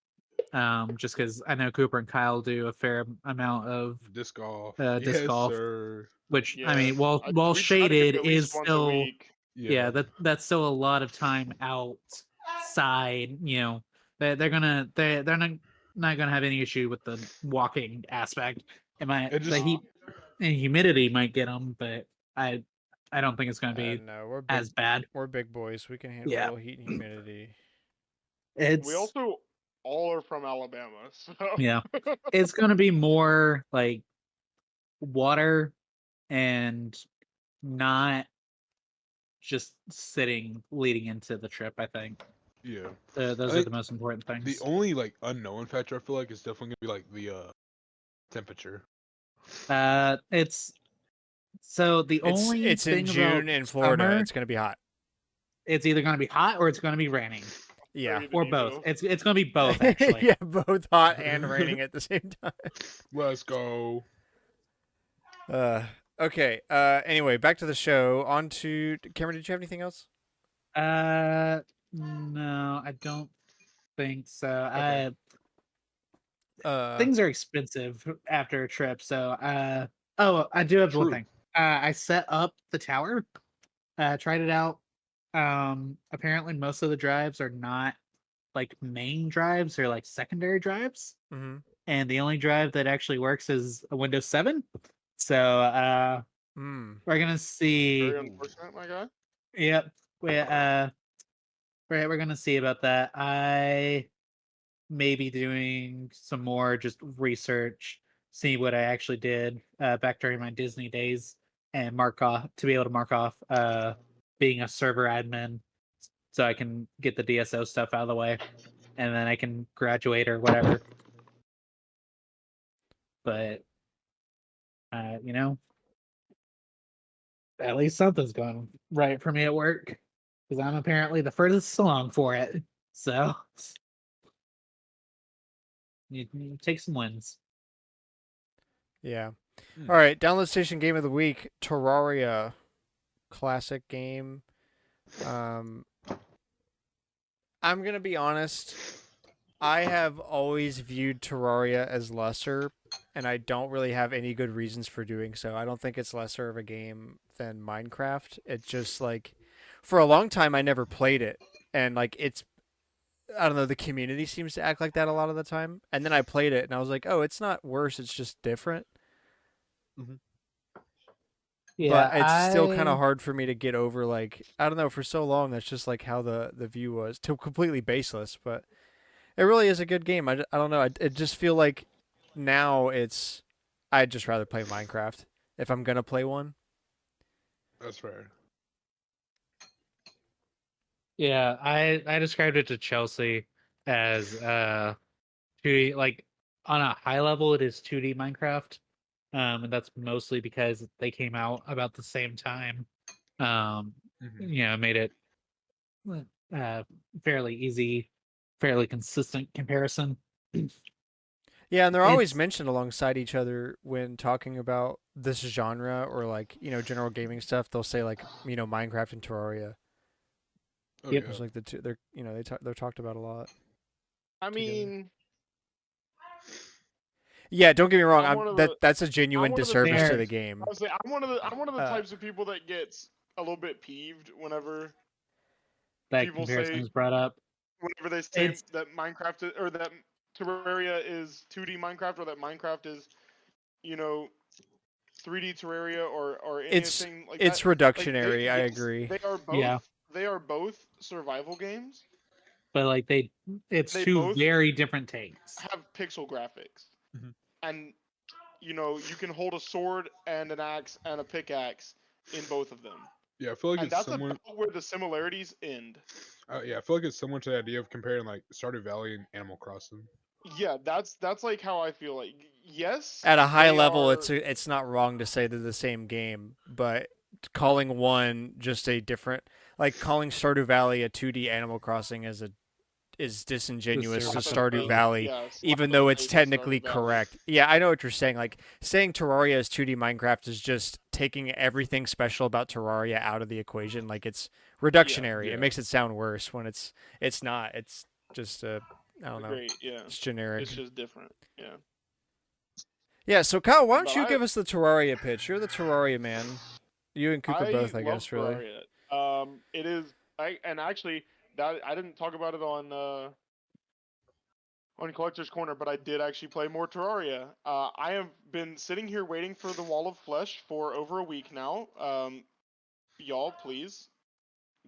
Just because I know Cooper and Kyle do a fair amount of Disc golf. disc Yes, golf, sir. which I Yeah, mean, while we try to get shaded to at least is once a still week. yeah, that's still a lot of time outside. They're not gonna have any issue with the walking aspect. It The just heat and humidity might get them, but I I don't think it's gonna be No, we're big. as bad. We're big boys. We can handle a Yeah, little heat and humidity. We it's also all are from Alabama, so yeah, it's gonna be more like water and not just sitting leading into the trip. I think yeah. I those are think the most important the things. only like unknown factor I feel like is definitely gonna be like the temperature. It's so the only It's in thing about June in Florida. summer, It's gonna be hot. it's either gonna be hot or it's gonna be raining Yeah. you to or be both. both. It's gonna be both actually. Yeah, both hot and raining at the same time. Let's go. Uh, okay. Anyway, back to the show. On to Cameron. Did you have anything else? No, I don't think so. Okay. Things are expensive after a trip, so oh, I do have one True. thing. I set up the tower, tried it out. Apparently most of the drives are not like main drives, they're like secondary drives. Mm-hmm. And the only drive that actually works is a Windows 7. So we're gonna see. Very unfortunate, my guy. Yep. We're gonna see about that. I may be doing some more just research see what I actually did back during my Disney days, and mark off to be able to mark off being a server admin, so I can get the DSO stuff out of the way, and then I can graduate or whatever. But you know, at least something's going right for me at work, because I'm apparently the furthest along for it. So you take some wins. Yeah. Hmm. All right. Download station game of the week: Terraria, classic game. Um, I'm gonna be honest. I have always viewed Terraria as lesser, and I don't really have any good reasons for doing so. I don't think it's lesser of a game than Minecraft. It just like, for a long time, I never played it, and like it's, I don't know, the community seems to act like that a lot of the time. And then I played it, and I was like, oh, it's not worse. It's just different. Yeah, But it's still kind of hard for me to get over. Like, I don't know, for so long that's just like how the view was, to completely baseless. But it really is a good game. I don't know. I just feel like now I'd just rather play Minecraft if I'm gonna play one. That's fair. Yeah, I described it to Chelsea as 2D, like on a high level it is 2D Minecraft. And that's mostly because they came out about the same time. Made it fairly easy, fairly consistent comparison. Yeah, and they're always It's mentioned alongside each other when talking about this genre or like, general gaming stuff. They'll say like, Minecraft and Terraria. Oh Yep. yeah. It's like the two they're they're talked about a lot. I Together. mean, Yeah, don't get me wrong. I'm one of the That's a genuine one of the disservice to Fair. the game. honestly, I'm one of the Uh, types of people that gets a little bit peeved that people comparison say is brought up. whenever they say It's that or that Terraria is 2D Minecraft, or that Minecraft is, you know, 3D Terraria, or it's anything like it's that. Like reductionary. I yes, agree. they are both Yeah, they are both survival games. but like it's They two both very different takes. have pixel graphics, Mhm. and you can hold a sword and an axe and a pickaxe in both of them, Yeah, I feel like and it's that's similar. about where the similarities end. Yeah, I feel like it's similar to the idea of comparing like Stardew Valley and Animal Crossing. Yeah, that's like how I feel. Like, yes, At a high they level, are. it's not wrong to say they're the same game, but calling one just a different, like calling Stardew Valley a 2D Animal Crossing is disingenuous to Disservice to Stardew both. Valley, Yeah, even slap in though the it's face to technically Stardew Valley. correct. Yeah, I know what you're saying. Like saying Terraria is 2D Minecraft is just taking everything special about Terraria out of the equation. Like it's Yeah, reductionary. It Yeah. makes it sound worse when it's not. It's just I don't know. great. Yeah, It's generic. it's just different. Yeah, Yeah, so Kyle, why don't but you give us the Terraria pitch? You're the Terraria man. You and Cooper I both, I love guess, really. Terraria. It is. And actually, that I didn't talk about it on Collector's Corner, but I did actually play more Terraria. I have been sitting here waiting for the Wall of Flesh for over a week now. Y'all, please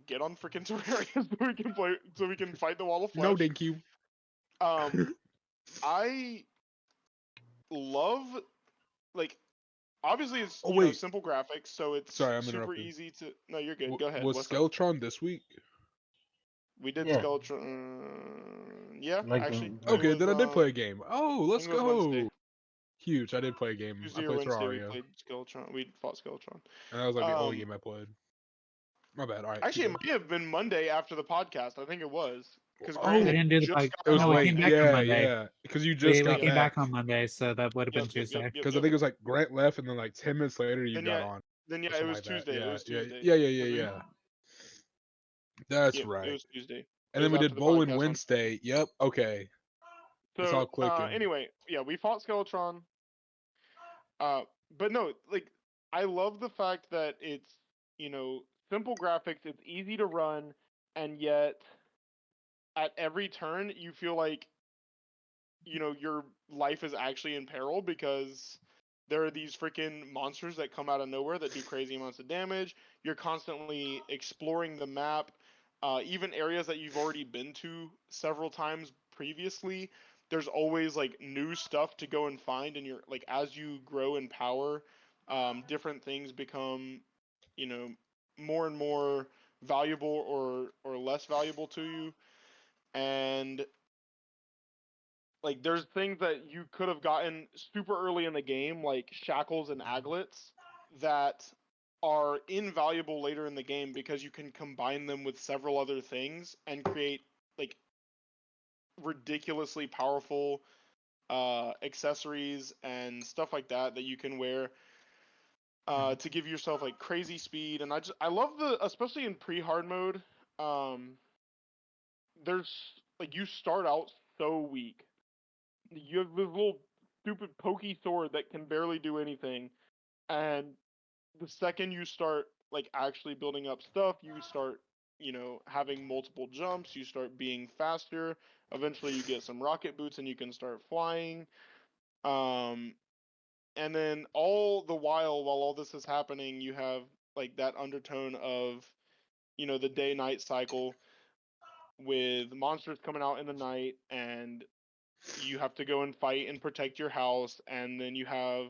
get on freaking Terraria so we can play, so we can fight the Wall of No, Flesh. thank you. Um, I love, like, obviously it's Oh wait, simple graphics, so it's sorry, I'm super interrupting. easy to. No, you're good. Go ahead. Was What's up? Skeletron this week? We did Yeah. Skeletron. Yeah, Like, actually. It Okay, was, then I did play a game. Oh, I let's think it was Wednesday. go. Huge. I did play a game. I Tuesday or played Wednesday we Terraria, played Skeletron. We fought Skeletron. and that was like the only Um, game I played. My bad. All right. actually, keep it might have been Monday after the podcast. I think it was because going. We Grant Oh, didn't do the just like. got it was back No, we on late. came Monday. back on Yeah, Monday. yeah. Because you We just got came back. back on Monday, so that would have been Yep, Tuesday. Because I think it was like Grant left, and then like 10 minutes later you Then got yeah, on then or yeah, it something was like that. Tuesday. It Yeah, was yeah, Tuesday. yeah, yeah, yeah, 'Cause we- yeah. That's Yep, it right. was Tuesday. And It then was we after did the Bowling podcast on. Wednesday. Yep. Okay. It's all So clicking. anyway, yeah, we fought Skeletron. But no, like I love the fact that it's simple graphics. It's easy to run, and yet at every turn you feel like your life is actually in peril because there are these freaking monsters that come out of nowhere that do crazy amounts of damage. You're constantly exploring the map, even areas that you've already been to several times previously. there's always like new stuff to go and find, and you're like as you grow in power, different things become, you know, more and more valuable or less valuable to you, and like there's things that you could have gotten super early in the game, like shackles and aglets, that are invaluable later in the game because you can combine them with several other things and create like ridiculously powerful accessories and stuff like that that you can wear to give yourself like crazy speed. And I love the, especially in pre-hard mode, um, there's like you start out so weak. You have this little stupid pokey sword that can barely do anything, and the second you start like actually building up stuff, you start, you know, having multiple jumps, you start being faster. Eventually you get some rocket boots and you can start flying. Um and then all the while all this is happening, you have like that undertone of, you know, the day night cycle with monsters coming out in the night, and you have to go and fight and protect your house, and then you have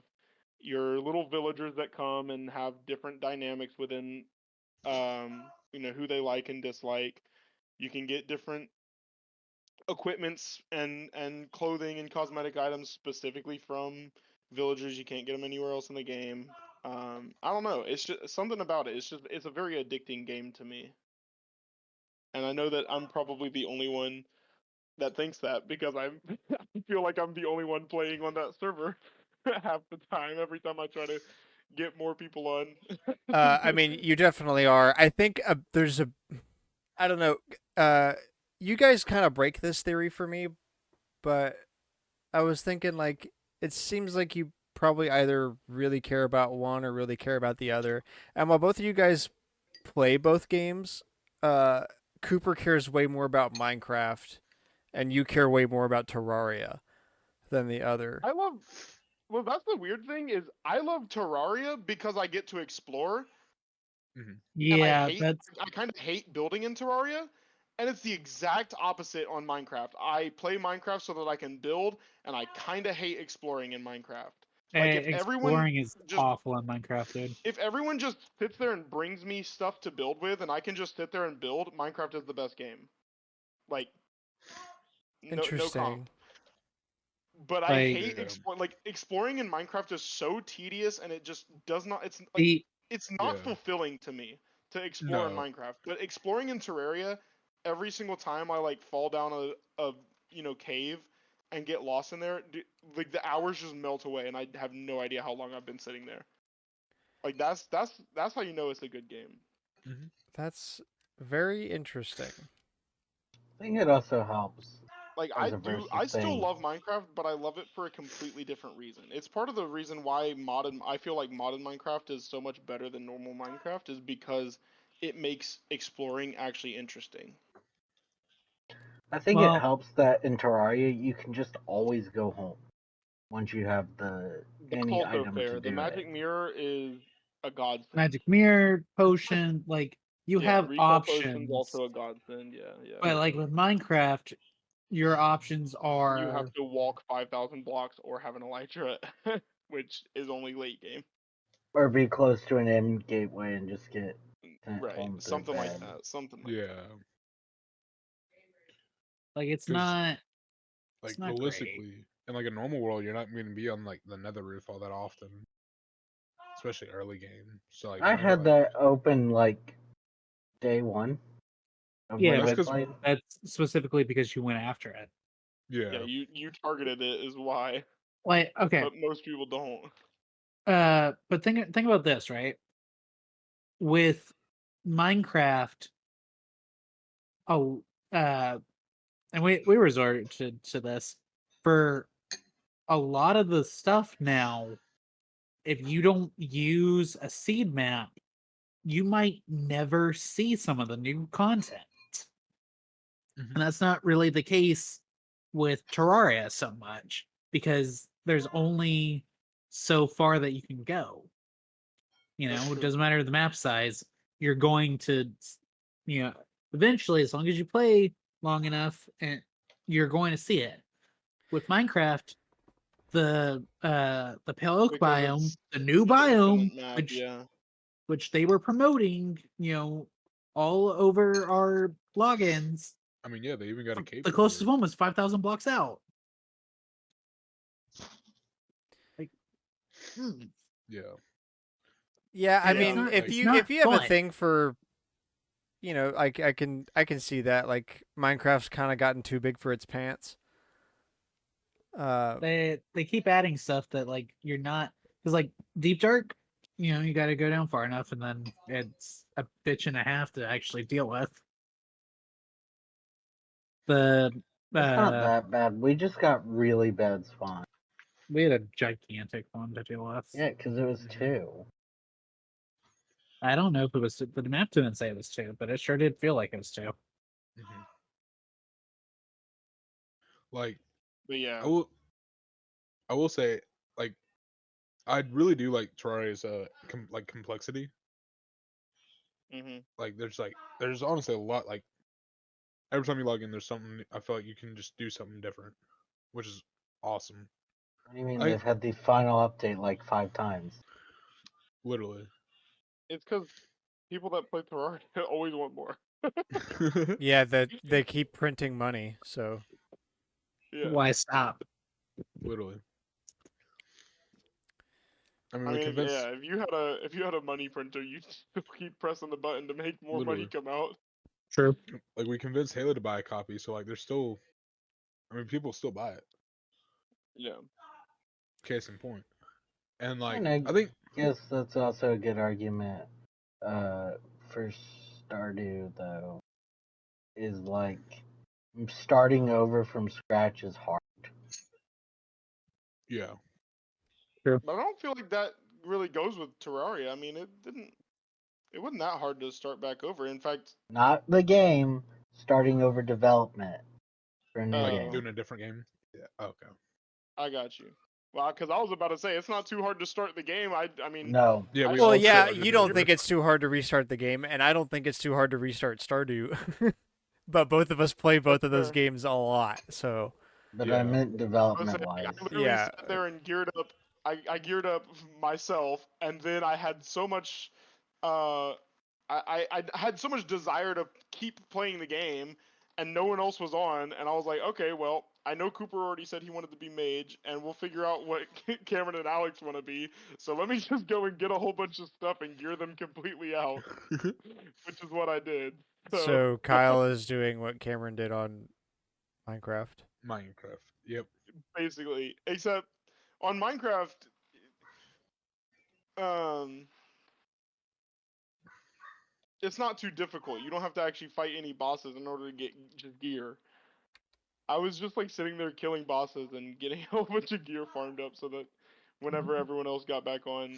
your little villagers that come and have different dynamics within, you know, who they like and dislike. You can get different equipments and clothing and cosmetic items specifically from villagers. You can't get them anywhere else in the game. I don't know, it's just something about it, it's a very addicting game to me, and I know that I'm probably the only one that thinks that because I'm I feel like I'm the only one playing on that server half the time. Every time I try to get more people on. I mean, you definitely are. I think there's a, I don't know. You guys kind of break this theory for me, but I was thinking like it seems like you probably either really care about one or really care about the other. And while both of you guys play both games, uh, Cooper cares way more about Minecraft, and you care way more about Terraria than the other. I love. Well, that's the weird thing is I love Terraria because I get to explore, and Yeah, that's I kind of hate building in Terraria, and it's the exact opposite on Minecraft. I play Minecraft so that I can build, and I kind of hate exploring in Minecraft. Like exploring is just awful on Minecraft, dude. if everyone just sits there and brings me stuff to build with, and I can just sit there and build, Minecraft is the best game. Like no Interesting. comp. But I Like hate exploring in Minecraft is so tedious, and it just does not. It's like the it's not Yeah. fulfilling to me to explore in No. Minecraft. But exploring in Terraria, every single time I like fall down a you know cave and get lost in there, like the hours just melt away, and I have no idea how long I've been sitting there. Like that's how you know it's a good game. Hmm. That's very interesting. I think it also helps Like as a versus I still thing. love Minecraft, but I love it for a completely different reason. It's part of the reason why I feel like modded Minecraft is so much better than normal Minecraft is because it makes exploring actually interesting. I think it well, helps that in Terraria you can just always go home once you have That's any also item to fair. The do it. magic mirror is a godsend. magic mirror, potion, like you Yeah, have recall potion's options. also a godsend. Yeah, yeah. But like with Minecraft, your options You have are to walk 5,000 blocks or have an elytra, which is only late game. Or be close to an end gateway and just get sent Right, home through something like bed. that. Something like Yeah. that. like Because it's like not great. realistically, in like a normal world, you're not going to be on like the Nether roof all that often, especially early game. So like I finding had like that open like day one of Yeah, when that's I but because played. that's specifically because you went after it. Yeah, yeah. you targeted it is why, Like, okay, but most people don't. but think about this, right? With Minecraft, oh, and we resort to this for a lot of the stuff now. If you don't use a seed map, you might never see some of the new content. Hmm. And that's not really the case with Terraria so much because there's only so far that you can go. You That's know, it true. doesn't matter the map size, you're going to, you know, eventually, as long as you play long enough, and you're going to see it. with Minecraft, the Pale Oak Because biome, it's the new an biome, infinite map, yeah. which they were promoting, all over our logins. I mean, yeah, they even got a cape. The for closest it. one was 5,000 blocks out. Like, Yeah. Yeah, I And it's mean, not- if it's you not if you have a fun. thing for, I can see that, like, Minecraft's kind of gotten too big for its pants. They keep adding stuff that like you're not, because like Deep Dark, you got to go down far enough, and then it's a bitch and a half to actually deal with. The It's not that bad. We just got really bad spawn. we had a gigantic one to deal with. Yeah, because it was 2. I don't know if it was, but the map didn't say it was 2, but it sure did feel like it was 2. Mm-hmm. Like, But yeah. I will say, like, I really do like Terraria's complexity. Hmm. Like, there's honestly a lot. Like, every time you log in, there's something. I feel like you can just do something different, which is awesome. What do you mean? I They've had the final update like 5 times. literally. It's because people that play Terraria always want more. yeah, that they keep printing money, so Yeah. Why stop? Literally. I mean, I we mean, convinced. yeah. If you had a money printer, you'd still keep pressing the button to make more money Literally. come out. True. Like, we convinced Halo to buy a copy, so like, there's still. I mean, people still buy it. Yeah. Case in point. And like, And I I think guess that's also a good argument for Stardew, though, is like starting over from scratch is hard. yeah, But I don't feel like that really goes with Terraria. I mean, it wasn't that hard to start back over. In fact, Not the game, starting over development for a new like game. doing a different game. Yeah. Okay. I got you. Well, because I was about to say it's not too hard to start the game. I mean, No. Yeah, we well, all yeah, said you don't think it's too hard to restart the game, and I don't think it's too hard to restart Stardew. But both of us play both of those fair. games a lot, so But Yeah. I meant I was development saying, wise. I literally yeah. sat there and geared up. I geared up myself, and then I had so much. I had so much desire to keep playing the game, and no one else was on, and I was like, okay, well, I know Cooper already said he wanted to be mage, and we'll figure out what Cameron and Alex want to be. So let me just go and get a whole bunch of stuff and gear them completely out, which is what I did. So Kyle is doing what Cameron did on Minecraft. Minecraft. Yep. basically, except on Minecraft, um, it's not too difficult. You don't have to actually fight any bosses in order to get just gear. I was just like sitting there killing bosses and getting a whole bunch of gear farmed up so that whenever everyone else got back on,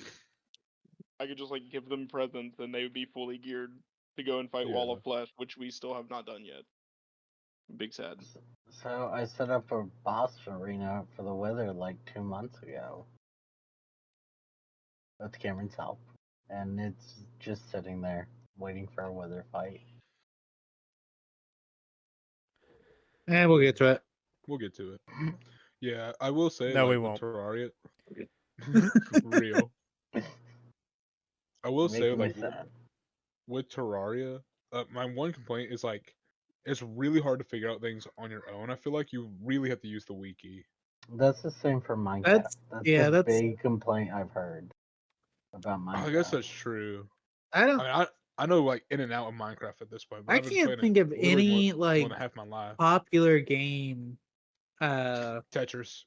I could just like give them presents and they would be fully geared to go and fight Wall Yeah. of Flesh, which we still have not done yet. Big sad. So I set up a boss arena for the Wither like 2 months ago. With Cameron's help. And it's just sitting there, waiting for a Wither fight. We'll get to it. We'll get to it. Yeah, I will say No, like we with won't. Terraria, real. I will say Making me like sad. with Terraria, my one complaint is like it's really hard to figure out things on your own. I feel like you really have to use the wiki. That's the same for Minecraft. That's a big complaint I've heard about Minecraft. I guess that's true. I don't. I mean, I know like in and out of Minecraft at this point, but I I've been can't playing think it of literally any more like than half my life. popular game. Tetris,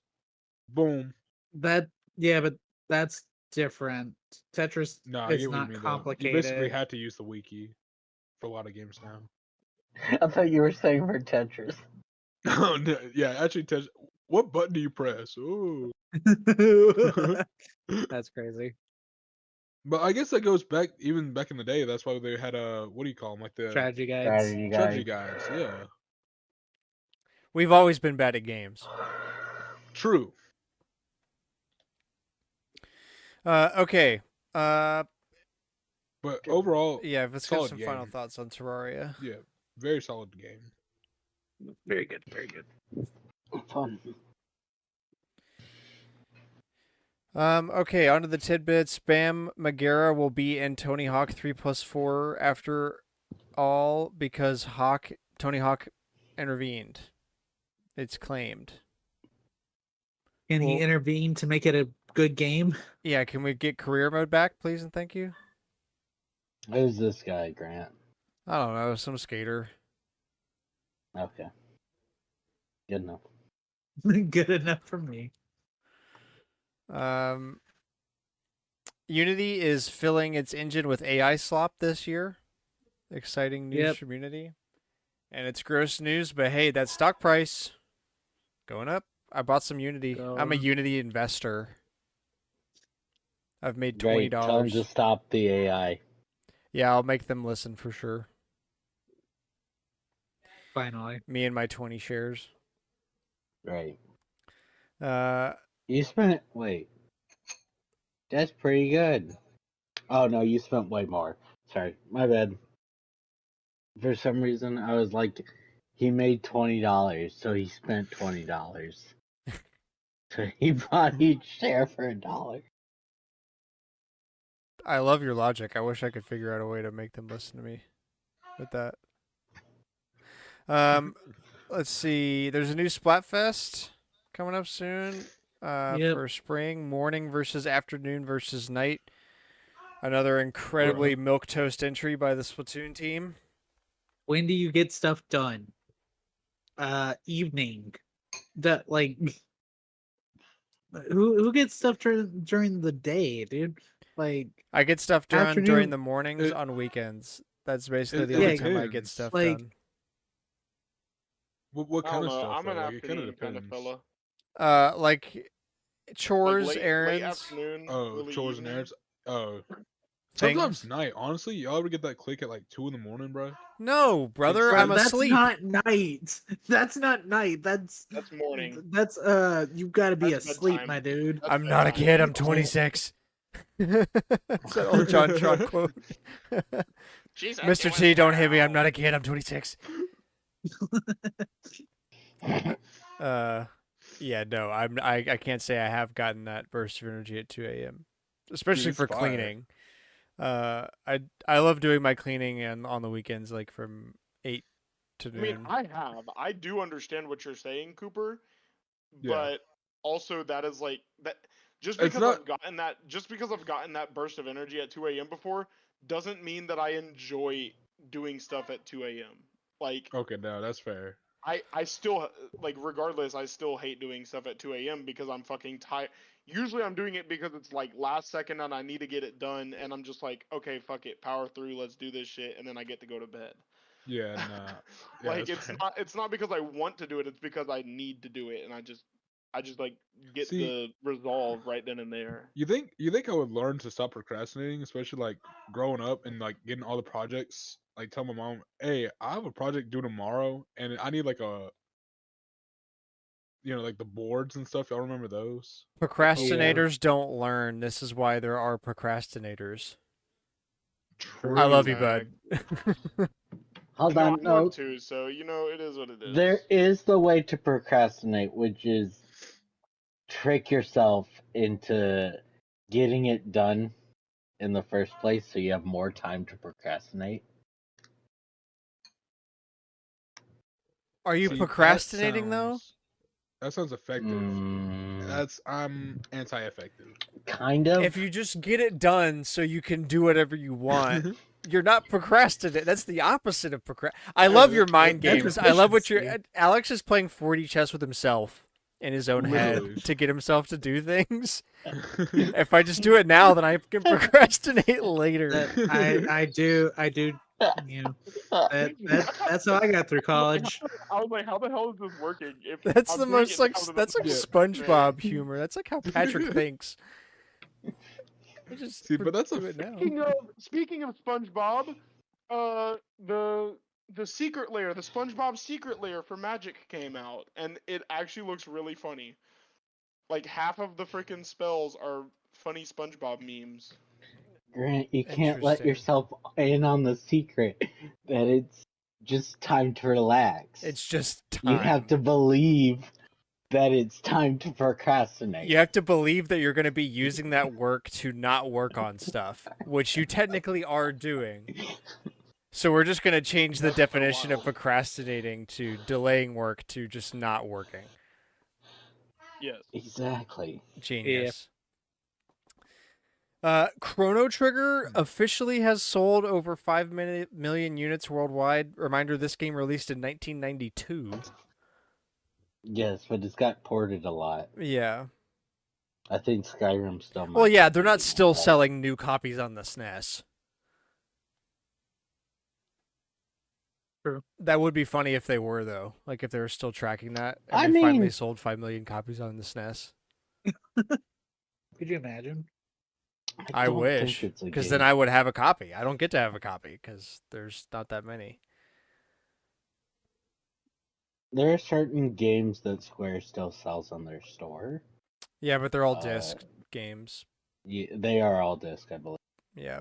boom. That but that's different. Tetris No, I is get what you not mean though. You basically complicated. had to use the wiki for a lot of games now. I thought you were saying for Tetris. Oh no, yeah, actually, what button do you press? Ooh. That's crazy. But I guess that goes back even back in the day. That's why they had what do you call them? Like the Strategy guides. Strategy strategy guide. guides. Yeah, We've always been bad at games. true. Okay. But overall, Yeah, let's get solid some game. final thoughts on Terraria. Yeah, very solid game. Very good. Very good. Fun. Okay, on to the tidbits. Bam Margera will be in Tony Hawk 3+4 after all because Tony Hawk intervened. It's claimed. Can he Well- intervene to make it a good game? Yeah, can we get career mode back, please and thank you? Who's this guy, Grant? I don't know, some skater. Okay. Good enough. Good enough for me. Unity is filling its engine with AI slop this year. Exciting news Yep. from Unity. And it's gross news, but hey, that stock price going up. I bought some Unity. I'm a Going. Unity investor. I've made Great. Tell him to $20. stop the AI. Yeah, I'll make them listen for sure. Finally. Me and my 20 shares. Right. Uh, You spent. Wait. That's pretty good. Oh, no, you spent way more. Sorry. My bad. For some reason, I was like, he made $20, so he spent $20. So he bought each share for $1. I love your logic. I wish I could figure out a way to make them listen to me with that. Let's see. There's a new Splatfest coming up soon. Yep. For spring, morning versus afternoon versus night. Another incredibly milquetoast entry by the Splatoon team. When do you get stuff done? Evening. That like who gets stuff during the day, dude? Like I get stuff done during Afternoon- the mornings It- on weekends. That's basically it the only Yeah, time I get depends. stuff Like- done. What I kind don't of know. stuff? I'm an though? Like, it kind of afternoon kind of depends. fella. Like Like chores, late errands, afternoon. Oh, early chores and evening. errands. Oh, things. sometimes night. Honestly, y'all ever get that click at like 2 in the morning, bro? No, brother, Bro, I'm that's asleep. not night. That's not night. That's morning. That's you've got to be That's asleep, bedtime. my dude. That's I'm not a bedtime. kid. I'm 26. It's that old John Tron quote. Mr. T, don't hit me. I'm not a kid. I'm 26. Yeah, no, I can't say I have gotten that burst of energy at 2 a.m. Especially it's for fire. cleaning. I love doing my cleaning and on the weekends, like from 8 to I mean, noon. I do understand what you're saying, Cooper, Yeah. but also that is like that. Just It's because not- I've gotten that burst of energy at 2 a.m. before, doesn't mean that I enjoy doing stuff at 2 a.m. Like Okay, no, that's fair. I still like regardless, I still hate doing stuff at 2 a.m. because I'm fucking tired. Usually I'm doing it because it's like last second and I need to get it done, and I'm just like, okay, fuck it, power through, let's do this shit, and then I get to go to bed. Yeah, nah. Yeah, Like that's fair. it's not because I want to do it, it's because I need to do it, and I just like get See- the resolve right then and there. You think I would learn to stop procrastinating, especially like growing up and like getting all the projects? Like tell my mom, hey, I have a project due tomorrow, and I need like like the boards and stuff. Y'all remember those? Procrastinators don't learn. This is why there are procrastinators. True. I love you, Zach. bud. Hold No, on, I'm no. one too, so it is what it is. There is the way to procrastinate, which is trick yourself into getting it done in the first place so you have more time to procrastinate. Are you See, procrastinating though? That sounds effective. Mm, I'm anti-effective. kind of. If you just get it done so you can do whatever you want, you're not procrastinating. That's the opposite of I love your mind that's games. I love what efficiency. Alex is playing 4D chess with himself in his own Literally. head to get himself to do things. If I just do it now, then I can procrastinate later. I do you know that's how I got through college. I was like, how the hell is this working? If That's I'm the doing most it like now, then that's like it's SpongeBob humor. That's like how Patrick thinks. I just See, but that's do it now. Speaking of SpongeBob, the secret layer, the SpongeBob secret layer for Magic came out, and it actually looks really funny. Like half of the freaking spells are funny SpongeBob memes. Grant, you can't let Interesting. yourself in on the secret that it's just time to relax. It's just time. You have to believe that it's time to procrastinate. You have to believe that you're going to be using that work to not work on stuff, which you technically are doing. So we're just going to change the That's for a definition of while. procrastinating to delaying work to just not working. Yes. Exactly. Genius. Chrono Trigger officially has sold over 5 million units worldwide. Reminder, this game released in 1992. Yes, but it's got ported a lot. Yeah. I think Skyrim still might Well, yeah, be they're not beating it, still right? selling new copies on the SNES. True. That would be funny if they were, though. Like, if they were still tracking that and I they finally mean- sold 5 million copies on the SNES. Could you imagine? I don't wish, think it's a because game. then I would have a copy. I don't get to have a copy because there's not that many. There are certain games that Square still sells on their store. Yeah, but they're all disc games. Yeah, they are all disc, I believe. Yeah.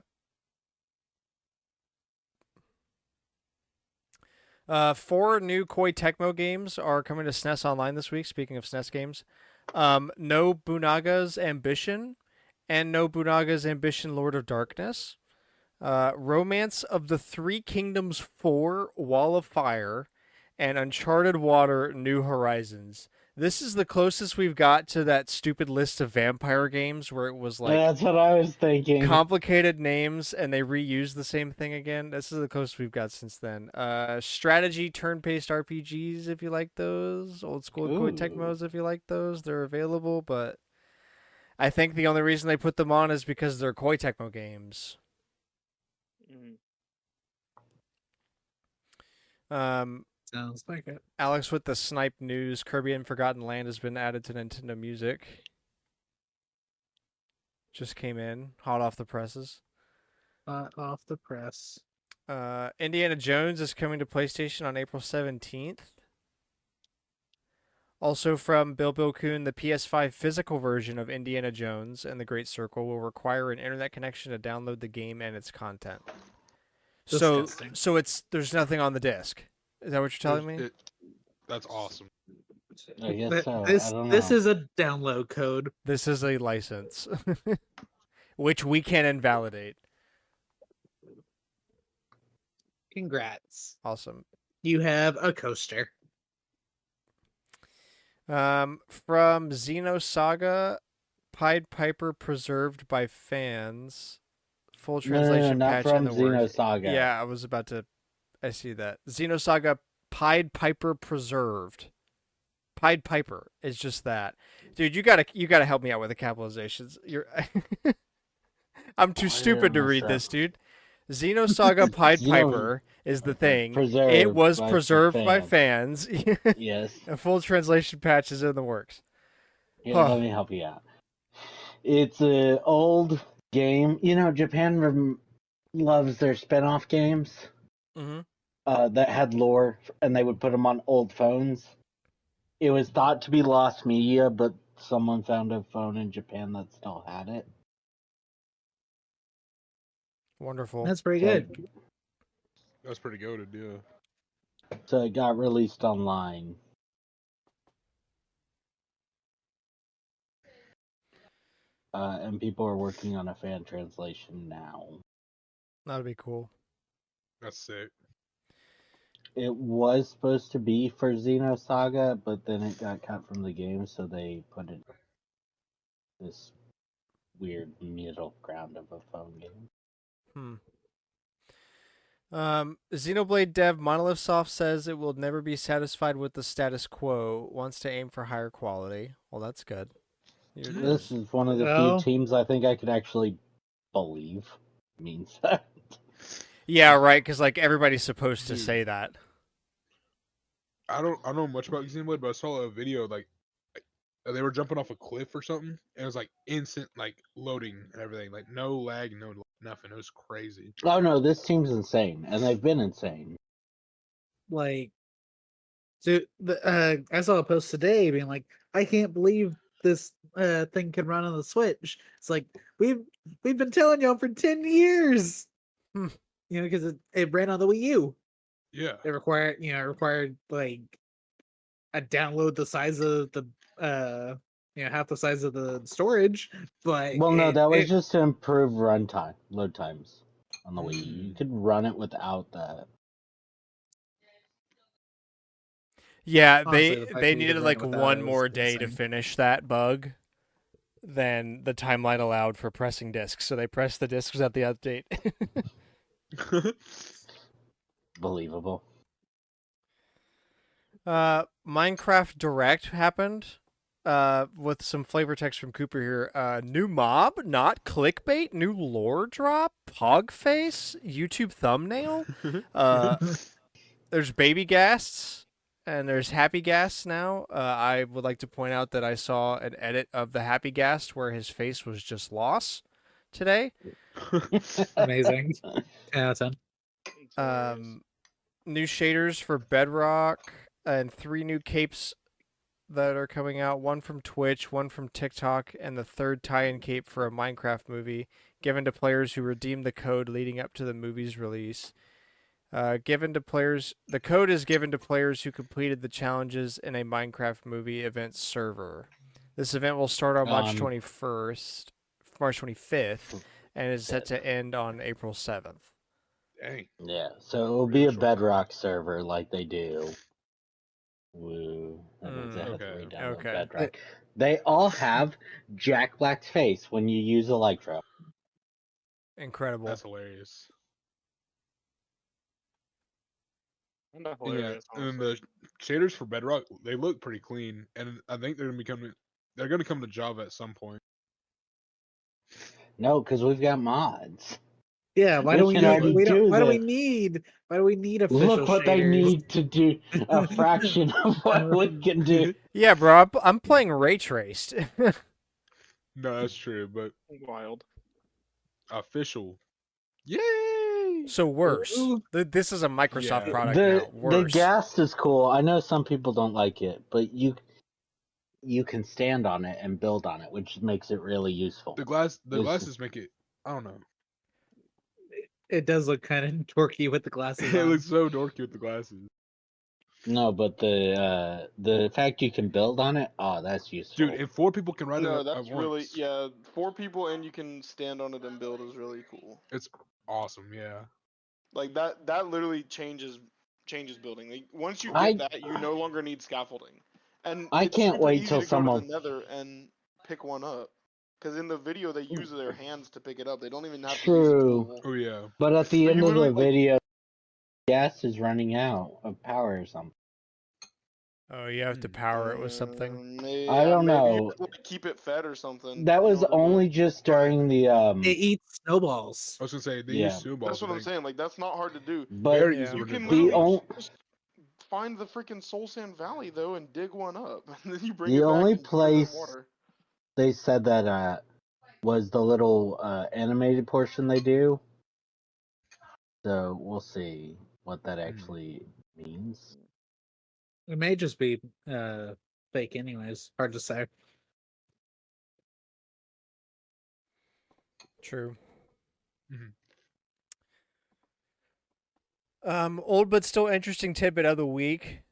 4 new Koei Tecmo games are coming to SNES Online this week. Speaking of SNES games, Nobunaga's Ambition and Nobunaga's Ambition: Lord of Darkness, Romance of the Three Kingdoms 4: Wall of Fire, and Uncharted Water: New Horizons. This is the closest we've got to that stupid list of vampire games where it was like That's what I was thinking. complicated names and they reuse the same thing again. This is the closest we've got since then. Strategy turn-based RPGs if you like those. Old school Koei Tecmos if you like those. They're available, but I think the only reason they put them on is because they're Koei Tecmo games. Sounds like it. Alex with the snipe news. Kirby and Forgotten Land has been added to Nintendo Music. Just came in, hot off the presses. Off the press. Indiana Jones is coming to PlayStation on April 17th. Also from Bill Kuhn, the PS5 physical version of Indiana Jones and the Great Circle will require an internet connection to download the game and its content. Disgusting. So there's nothing on the disc. Is that what you're telling me? That's awesome. I guess so. This I don't this know. is a download code. This is a license, which we can invalidate. Congrats. Awesome. You have a coaster. From Xenosaga, Pied Piper preserved by fans. Full translation not patch from in the works. Xenosaga. Yeah, I see that. Xenosaga Pied Piper preserved. Pied Piper is just that. Dude, you gotta help me out with the capitalizations. I'm too stupid to read this, dude. Xenosaga Pied Piper is the thing. It was preserved by fans. Yes. A full translation patch is in the works. Here, let me help you out. It's an old game. You know, Japan loves their spin-off games that had lore, and they would put them on old phones. It was thought to be lost media, but someone found a phone in Japan that still had it. Wonderful. That's pretty good. That's pretty goated, yeah. So it got released online. And people are working on a fan translation now. That'd be cool. That's sick. It was supposed to be for Xenosaga, but then it got cut from the game, so they put it this weird middle ground of a phone game. Xenoblade dev Monolith Soft says it will never be satisfied with the status quo, wants to aim for higher quality. Well, that's good. This is one of the few teams I think I could actually believe means that. Yeah, right, because like everybody's supposed to say that. I don't know much about Xenoblade, but I saw a video like they were jumping off a cliff or something, and it was like instant like loading and everything, like no lag, no nothing. It was crazy. Oh no, this team's insane, and they've been insane. Like, so I saw a post today being like, I can't believe this thing can run on the Switch. It's like we've been telling y'all for 10 years. You know, because it ran on the Wii U. Yeah. It required like download the size of the half the size of the storage, but Well, no, that was it just to improve runtime, load times on the Wii. You Mm. could run it without that. Yeah, honestly, they the fact they that you could needed run it like without one it was more day to insane. finish that bug than the timeline allowed for pressing discs. So they pressed the discs without the update. Believable. Minecraft Direct happened. With some flavor text from Cooper here. New mob, not clickbait. New lore drop. Pog face. YouTube thumbnail. There's baby ghasts and there's happy ghasts now. I would like to point out that I saw an edit of the happy ghast where his face was just loss today. Amazing. 10 out of 10. It's hilarious. New shaders for Bedrock and 3 new capes that are coming out. One from Twitch, one from TikTok, and the third tie-in cape for a Minecraft movie given to players who redeemed the code leading up to the movie's release. Given to players, the code is given to players who completed the challenges in a Minecraft movie event server. This event will start on March 25th, and is set to end on April 7th. Dang. Yeah, so it will be a Bedrock server like they do. Woo. That means I have to Okay. re-download Okay. Bedrock. They all have Jack Black's face when you use Electro. Incredible. That's hilarious. Kind of And yeah, hilarious, and honestly. the shaders for Bedrock, they look pretty clean, and I think they're gonna come to Java at some point. No, because we've got mods. Yeah, why We do we can need? already do Why do we this. need? Why do we need official Look what they shaders? need to do a fraction of what we can do. Yeah, bro, I'm playing ray traced. No, that's true, but Wild. official. Yay! So worse. Ooh. This is a Microsoft Yeah. product The now. Worse. ghast is cool. I know some people don't like it, but you can stand on it and build on it, which makes it really useful. The This- glasses make it. I don't know. It does look kind of dorky with the glasses It on. looks so dorky with the glasses, No, but the fact you can build on it, oh, that's useful. dude. If 4 people can ride No, it at that's really once, 4 people and you can stand on it and build is really cool. it's awesome. Yeah. Like that literally changes building. Like once you I- get that, you no longer need scaffolding. And I it's can't super wait easy till to someone- go to the Nether and pick one up. Because in the video they use their hands to pick it up. They don't even have to use a True. tool. Oh yeah. But at the So end you of the literally, like- video, gas is running out of power or something. Oh, you have to power it with something. I don't maybe you know. have to, like, keep it fed or something. That in was order to- only just during the It eats snowballs. I was gonna say they Yeah. use snowballs. That's what I I'm think. saying. Like that's not hard to do. but Very Yeah. easy You to can do. The literally on- just find the freaking Soul Sand Valley though and dig one up, and then you bring The it back only and put it in place- water. they said that was the little animated portion they do. So we'll see what that actually means. It may just be fake, anyways. Hard to say. True. Mhm. Old but still interesting tidbit of the week.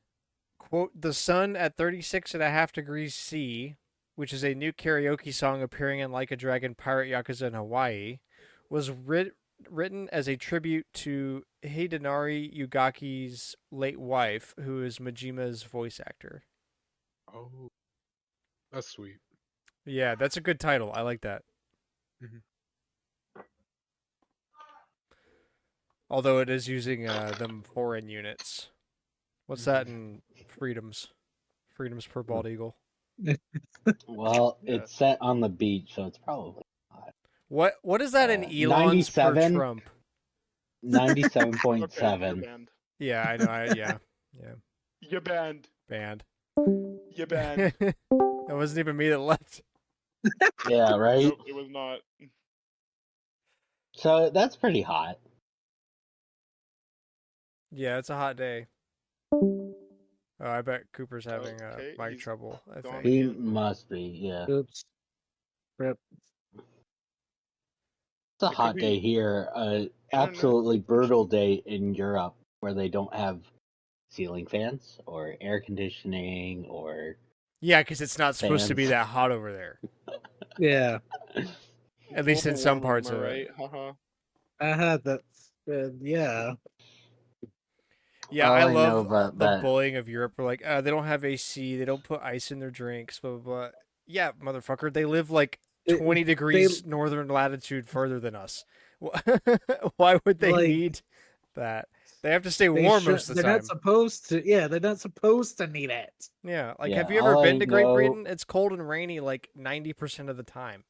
Quote, the sun at 36.5 degrees C, which is a new karaoke song appearing in Like a Dragon Pirate Yakuza in Hawaii, was written as a tribute to Hidenari Yugaki's late wife, who is Majima's voice actor. Oh, that's sweet. Yeah, that's a good title. I like that. Mhm. Although it is using them foreign units. What's that in freedoms? Freedoms per bald eagle. Well, Yeah. it's set on the beach, so it's probably What is that in Elon's per 97? Trump? 97.7. Okay, you're banned. Yeah, I know. Yeah. You're banned. Banned. You're banned. It wasn't even me that left. Yeah, right? Nope, it was not. So that's pretty hot. Yeah, it's a hot day. Oh, I bet Cooper's having Okay, mic he's trouble. I gone think. He again. must be, yeah. Oops. Rip. It's a It could hot be day here. internet Absolutely connection. brutal day in Europe where they don't have ceiling fans or air conditioning or Yeah, because it's not supposed to be fans. that hot over there. Yeah, At It's a least in little some warmer, parts am I of it. right? Haha. I had that. Yeah, Yeah, All I I know love about the that. bullying of Europe. We're like, they don't have AC, they don't put ice in their drinks, blah blah blah. Yeah, motherfucker, they live like 20 they degrees northern latitude further than us. Why would they like need that? They have to stay they warm should. most of the They're not time. supposed to. Yeah, they're not supposed to need it. Yeah, like Yeah, have you ever all been I to Great know. Britain? It's cold and rainy like 90% of the time.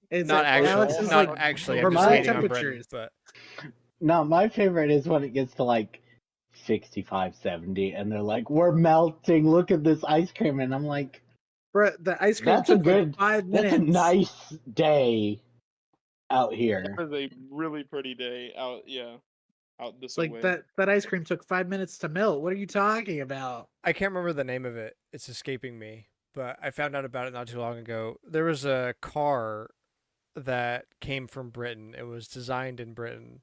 It's Not Alex actually, is not like actually. I'm just Vermont hating on Britain, temperatures. but No, my favorite is when it gets to like 65, 70, and they're like, "We're melting. Look at this ice cream," and I'm like, Bro, the ice cream "That's a took like good. 5 minutes. That's a nice day out here." That is a really pretty day out. Yeah, out this It's like way. that ice cream took 5 minutes to melt. What are you talking about? I can't remember the name of it. It's escaping me. But I found out about it not too long ago. There was a car that came from Britain. It was designed in Britain,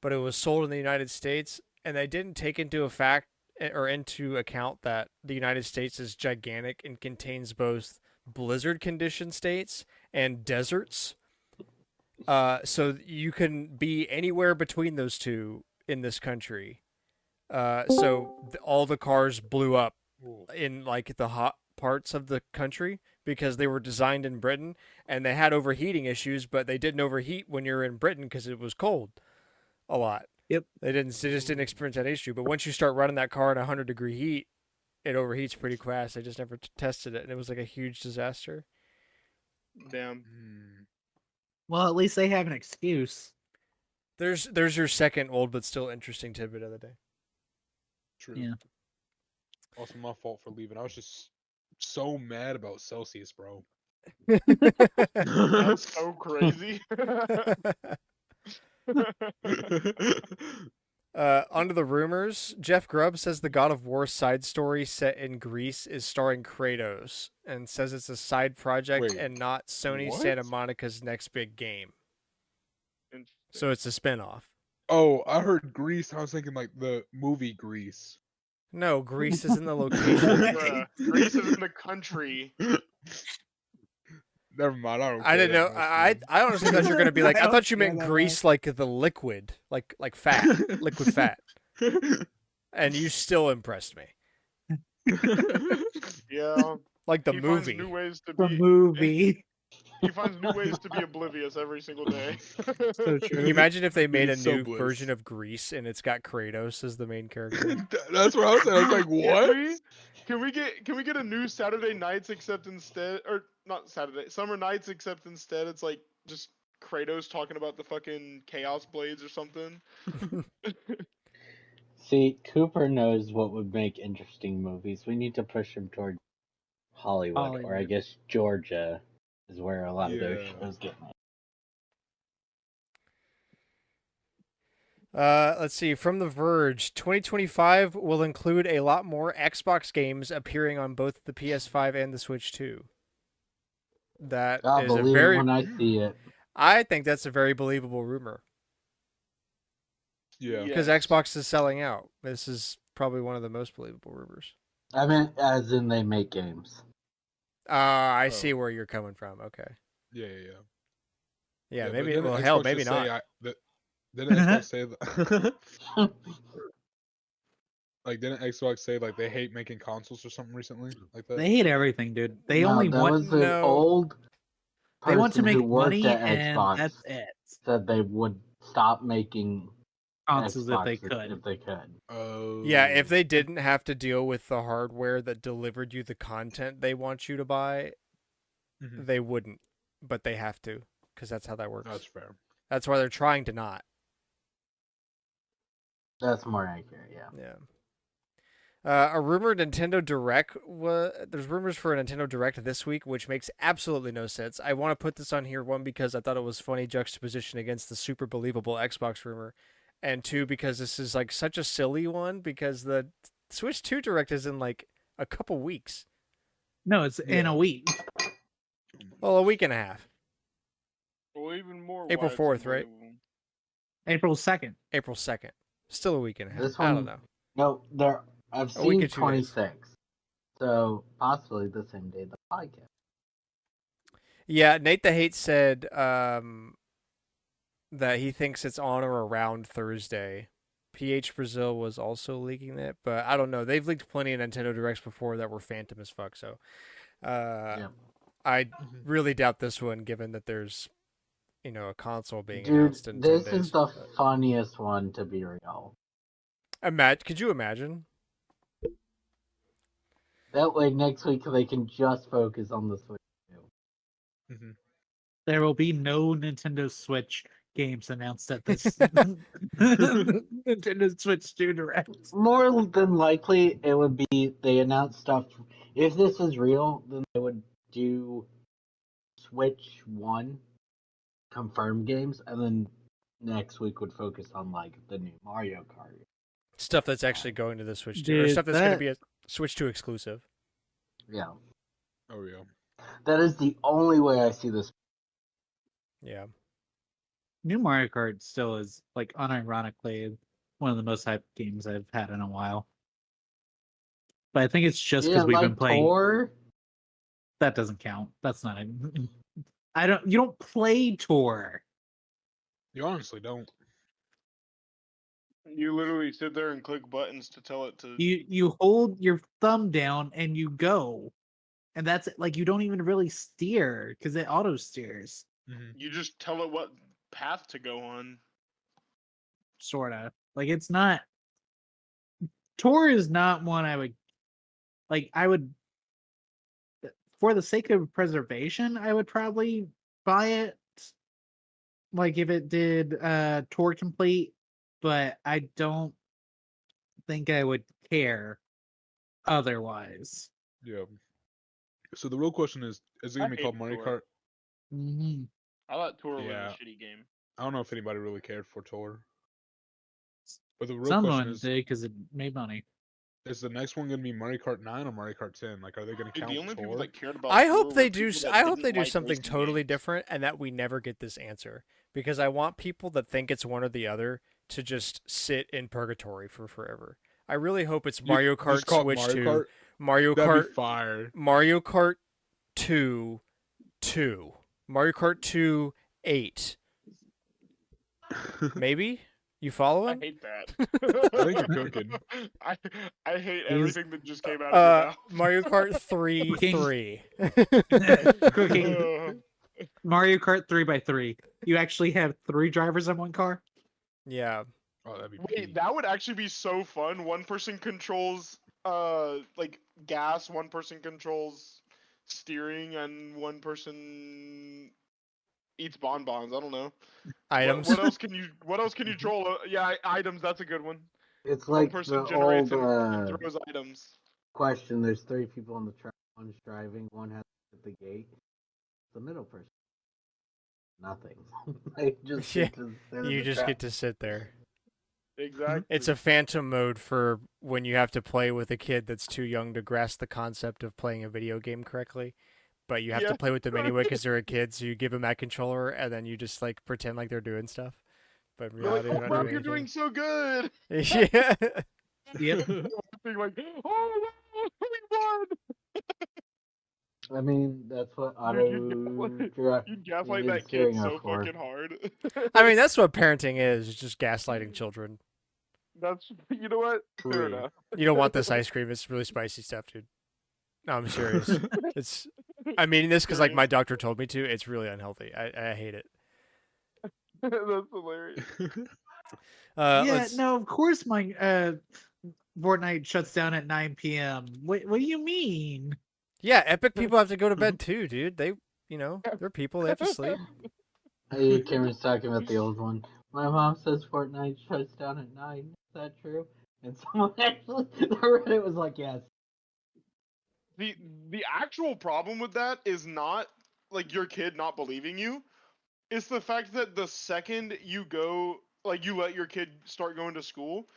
but it was sold in the United States, and they didn't take into account that the United States is gigantic and contains both blizzard condition states and deserts. So you can be anywhere between those two in this country. All the cars blew up in like the hot parts of the country because they were designed in Britain and they had overheating issues, but they didn't overheat when you're in Britain because it was cold a lot. Yep. They just didn't experience that issue. But once you start running that car in 100-degree heat, it overheats pretty fast. I just never tested it, and it was like a huge disaster. Damn. Well, at least they have an excuse. There's your second old but still interesting tidbit of the day. True. Yeah. Also, my fault for leaving. I was just so mad about Celsius, bro. That's so crazy. Onto the rumors. Jeff Grubb says the God of War side story set in Greece is starring Kratos and says it's a side project Wait, and not Sony what? Santa Monica's next big game. So it's a spinoff. Oh, I heard Grease. I was thinking like the movie Grease. No, Greece is in the location. Bruh, Greece is in the country. Never mind. I don't. I care didn't that know. much, I honestly thought you were gonna be like, I I thought you don't meant care that grease like the liquid, like fat, liquid fat, dude. and you still impressed me. Yeah. Like the he movie. Finds new ways to The be, movie. He finds new ways to be oblivious every single day. So Can true. you imagine if they made a Dude, so new bliss. version of Grease and it's got Kratos as the main character? That's what I was saying. I was like, what? Can we get a new Saturday Nights except instead, or not Saturday, Summer Nights except instead it's like just Kratos talking about the fucking Chaos Blades or something? See, Cooper knows what would make interesting movies. We need to push him toward Hollywood, or I Hollywood. guess Georgia is where a lot of those Yeah. shows get made. Let's see. From The Verge, 2025 will include a lot more Xbox games appearing on both the PS5 and the Switch 2. That I'll is a believe very. it when I see it. I think that's a very believable rumor Yeah. because Yes. Xbox is selling out. This is probably one of the most believable rumors. I meant as in they make games. I Oh. see where you're coming from. Okay. Yeah. Yeah, but maybe. didn't Well, hell, Xbox maybe just not. say didn't Xbox say that? Like, didn't Xbox say like they hate making consoles or something recently like that? They hate everything, dude. They No, only that want was an No. old they want to person who make worked money, at and Xbox that's it. said they would stop making Consoles if Xbox they could. if they could. Oh. Yeah, if they didn't have to deal with the hardware that delivered you the content they want you to buy, Mhm. they wouldn't. But they have to, because that's how that works. That's fair. That's why they're trying to not. That's more accurate, yeah. Yeah. A rumored Nintendo Direct there's rumors for a Nintendo Direct this week, which makes absolutely no sense. I want to put this on here, one, because I thought it was funny juxtaposition against the super believable Xbox rumor, and two, because this is like such a silly one, because the Switch 2 Direct is in like a couple weeks. No, it's in Yeah. a week. Well, a week and a half. Well, even more. April why it's 4th, right? unbelievable. April 2nd. April 2nd. Still a week and a half. This I don't one- know. No, I've A week seen or 2 days. 26. So possibly the same day the podcast. Yeah, Nate the Hate said that he thinks it's on or around Thursday. PH Brazil was also leaking it, but I don't know. They've leaked plenty of Nintendo Directs before that were phantom as fuck, so Yeah. I really doubt this one, given that there's a console being Dude, announced in 10 this days. is the funniest one to be real. Could you imagine? That way next week they can just focus on the Switch 2. Mm-hmm. There will be no Nintendo Switch games announced at this Nintendo Switch 2 Direct. More than likely, it would be they announce stuff. If this is real, then they would do Switch 1 confirmed games, and then next week would focus on like the new Mario Kart. Stuff that's actually going to the Switch 2, or Dude, stuff that's going to be a Switch 2 exclusive. Yeah. Oh yeah. That is the only way I see this. Yeah. New Mario Kart still is, like, unironically one of the most hyped games I've had in a while. But I think it's just because we've been playing. Tour? That doesn't count. That's not a... You don't play Tour. You honestly don't. You literally sit there and click buttons to tell it to. You hold your thumb down and you go. And that's it. Like, you don't even really steer because it auto steers. Mm-hmm. You just tell it what path to go on. Sorta. Like, it's not. Tour is not one I would. Like, I would. For the sake of preservation, I would probably buy it. Like, if it did Tour Complete. But I don't think I would care otherwise. Yeah. So the real question is it gonna I be called hate Mario Tour. Kart? Mm-hmm. I thought Tour was Yeah. a shitty game. I don't know if anybody really cared for Tour. But the real Someone question is did because it made money. is the next one gonna be Mario Kart 9 or Mario Kart 10? Like, are they gonna Dude, count the only people Tour? that cared about I Tour hope were they do. people that I hope didn't they do like something racing totally games. different, and that we never get this answer, because I want people that think it's one or the other to just sit in purgatory for forever. I really hope it's Mario Kart Just call it Switch Mario 2, Kart? Mario That'd Kart, be fire. Mario Kart 2, 2, Mario Kart 2, 8. Maybe you I following? hate that. I think you're cooking. I hate everything that just came out of your mouth. Mario Kart 3, Cooking. 3. Cooking. Mario Kart 3x3. You actually have 3 drivers in one car? Yeah. Oh, that'd be Wait, peak. that would actually be so fun. One person controls like gas, one person controls steering, and one person eats bonbons. I don't know. Items. What else can you control? Yeah, items. That's a good one. It's One like person the generates old and throws items. question. There's 3 people on the track. One's driving. One has at the gate. The middle person. Nothing. They just Yeah, get to sit in You the just track. get to sit there. Exactly. It's a phantom mode for when you have to play with a kid that's too young to grasp the concept of playing a video game correctly. But you have Yeah. to play with them anyway because they're a kid, so you give them that controller and then you just like pretend like they're doing stuff. But in You're like, reality, oh they're wow, not you're doing doing so good. anything. Yeah. Yep. Being like, oh wow, we won. I mean, that's what Dude, auto you gaslight is that kid steering so are for. fucking hard. I mean, that's what parenting is. It's just gaslighting children. That's you know what? Fair True. enough. You don't want this ice cream. It's really spicy stuff, dude. No, I'm serious. It's. I mean this because like my doctor told me to. It's really unhealthy. I hate it. That's hilarious. Yeah, Let's- no, of course my Fortnite shuts down at 9 p.m. What do you mean? Yeah, Epic people have to go to bed too, dude. They're people. They have to sleep. Hey, Cameron's talking about the old one. My mom says Fortnite shuts down at 9. Is that true? And someone actually, the Reddit was like, yes. The actual problem with that is not like your kid not believing you. It's the fact that the second you go, like you let your kid start going to school,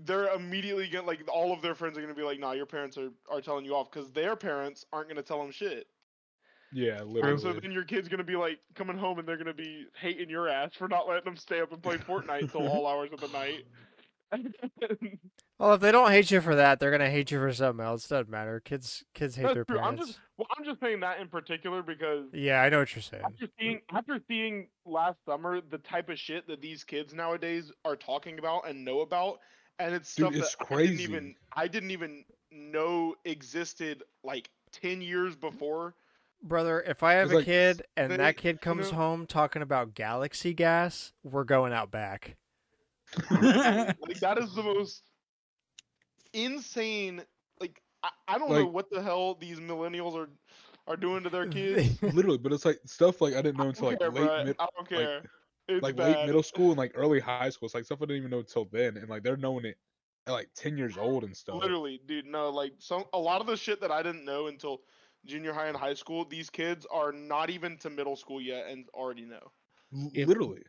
they're immediately gonna like all of their friends are gonna be like, nah, your parents are telling you off because their parents aren't gonna tell them shit. Yeah, And literally. so then your kid's gonna be like coming home and they're gonna be hating your ass for not letting them stay up and play Fortnite till all hours of the night. Well, if they don't hate you for that, they're gonna hate you for something else. Doesn't matter. Kids hate That's their true. parents. I'm just saying that in particular because Yeah, I know what you're saying. after seeing last summer the type of shit that these kids nowadays are talking about and know about, and it's Dude, stuff it's that crazy. I didn't even know existed like 10 years before. Brother, if I have It's a like kid and They, that kid you comes know, home talking about galaxy gas, we're going out back. like that is the most insane. Like I don't know like what the hell these millennials are doing to their kids. literally, but it's like stuff like I didn't know I until don't like care, late bro. mid I don't like care. It's like late bad. middle school and like early high school. It's like stuff I didn't even know until then, and like they're knowing it at like 10 years old and stuff. Literally, dude. No, like a lot of the shit that I didn't know until junior high and high school. These kids are not even to middle school yet and already know. Yep. Literally.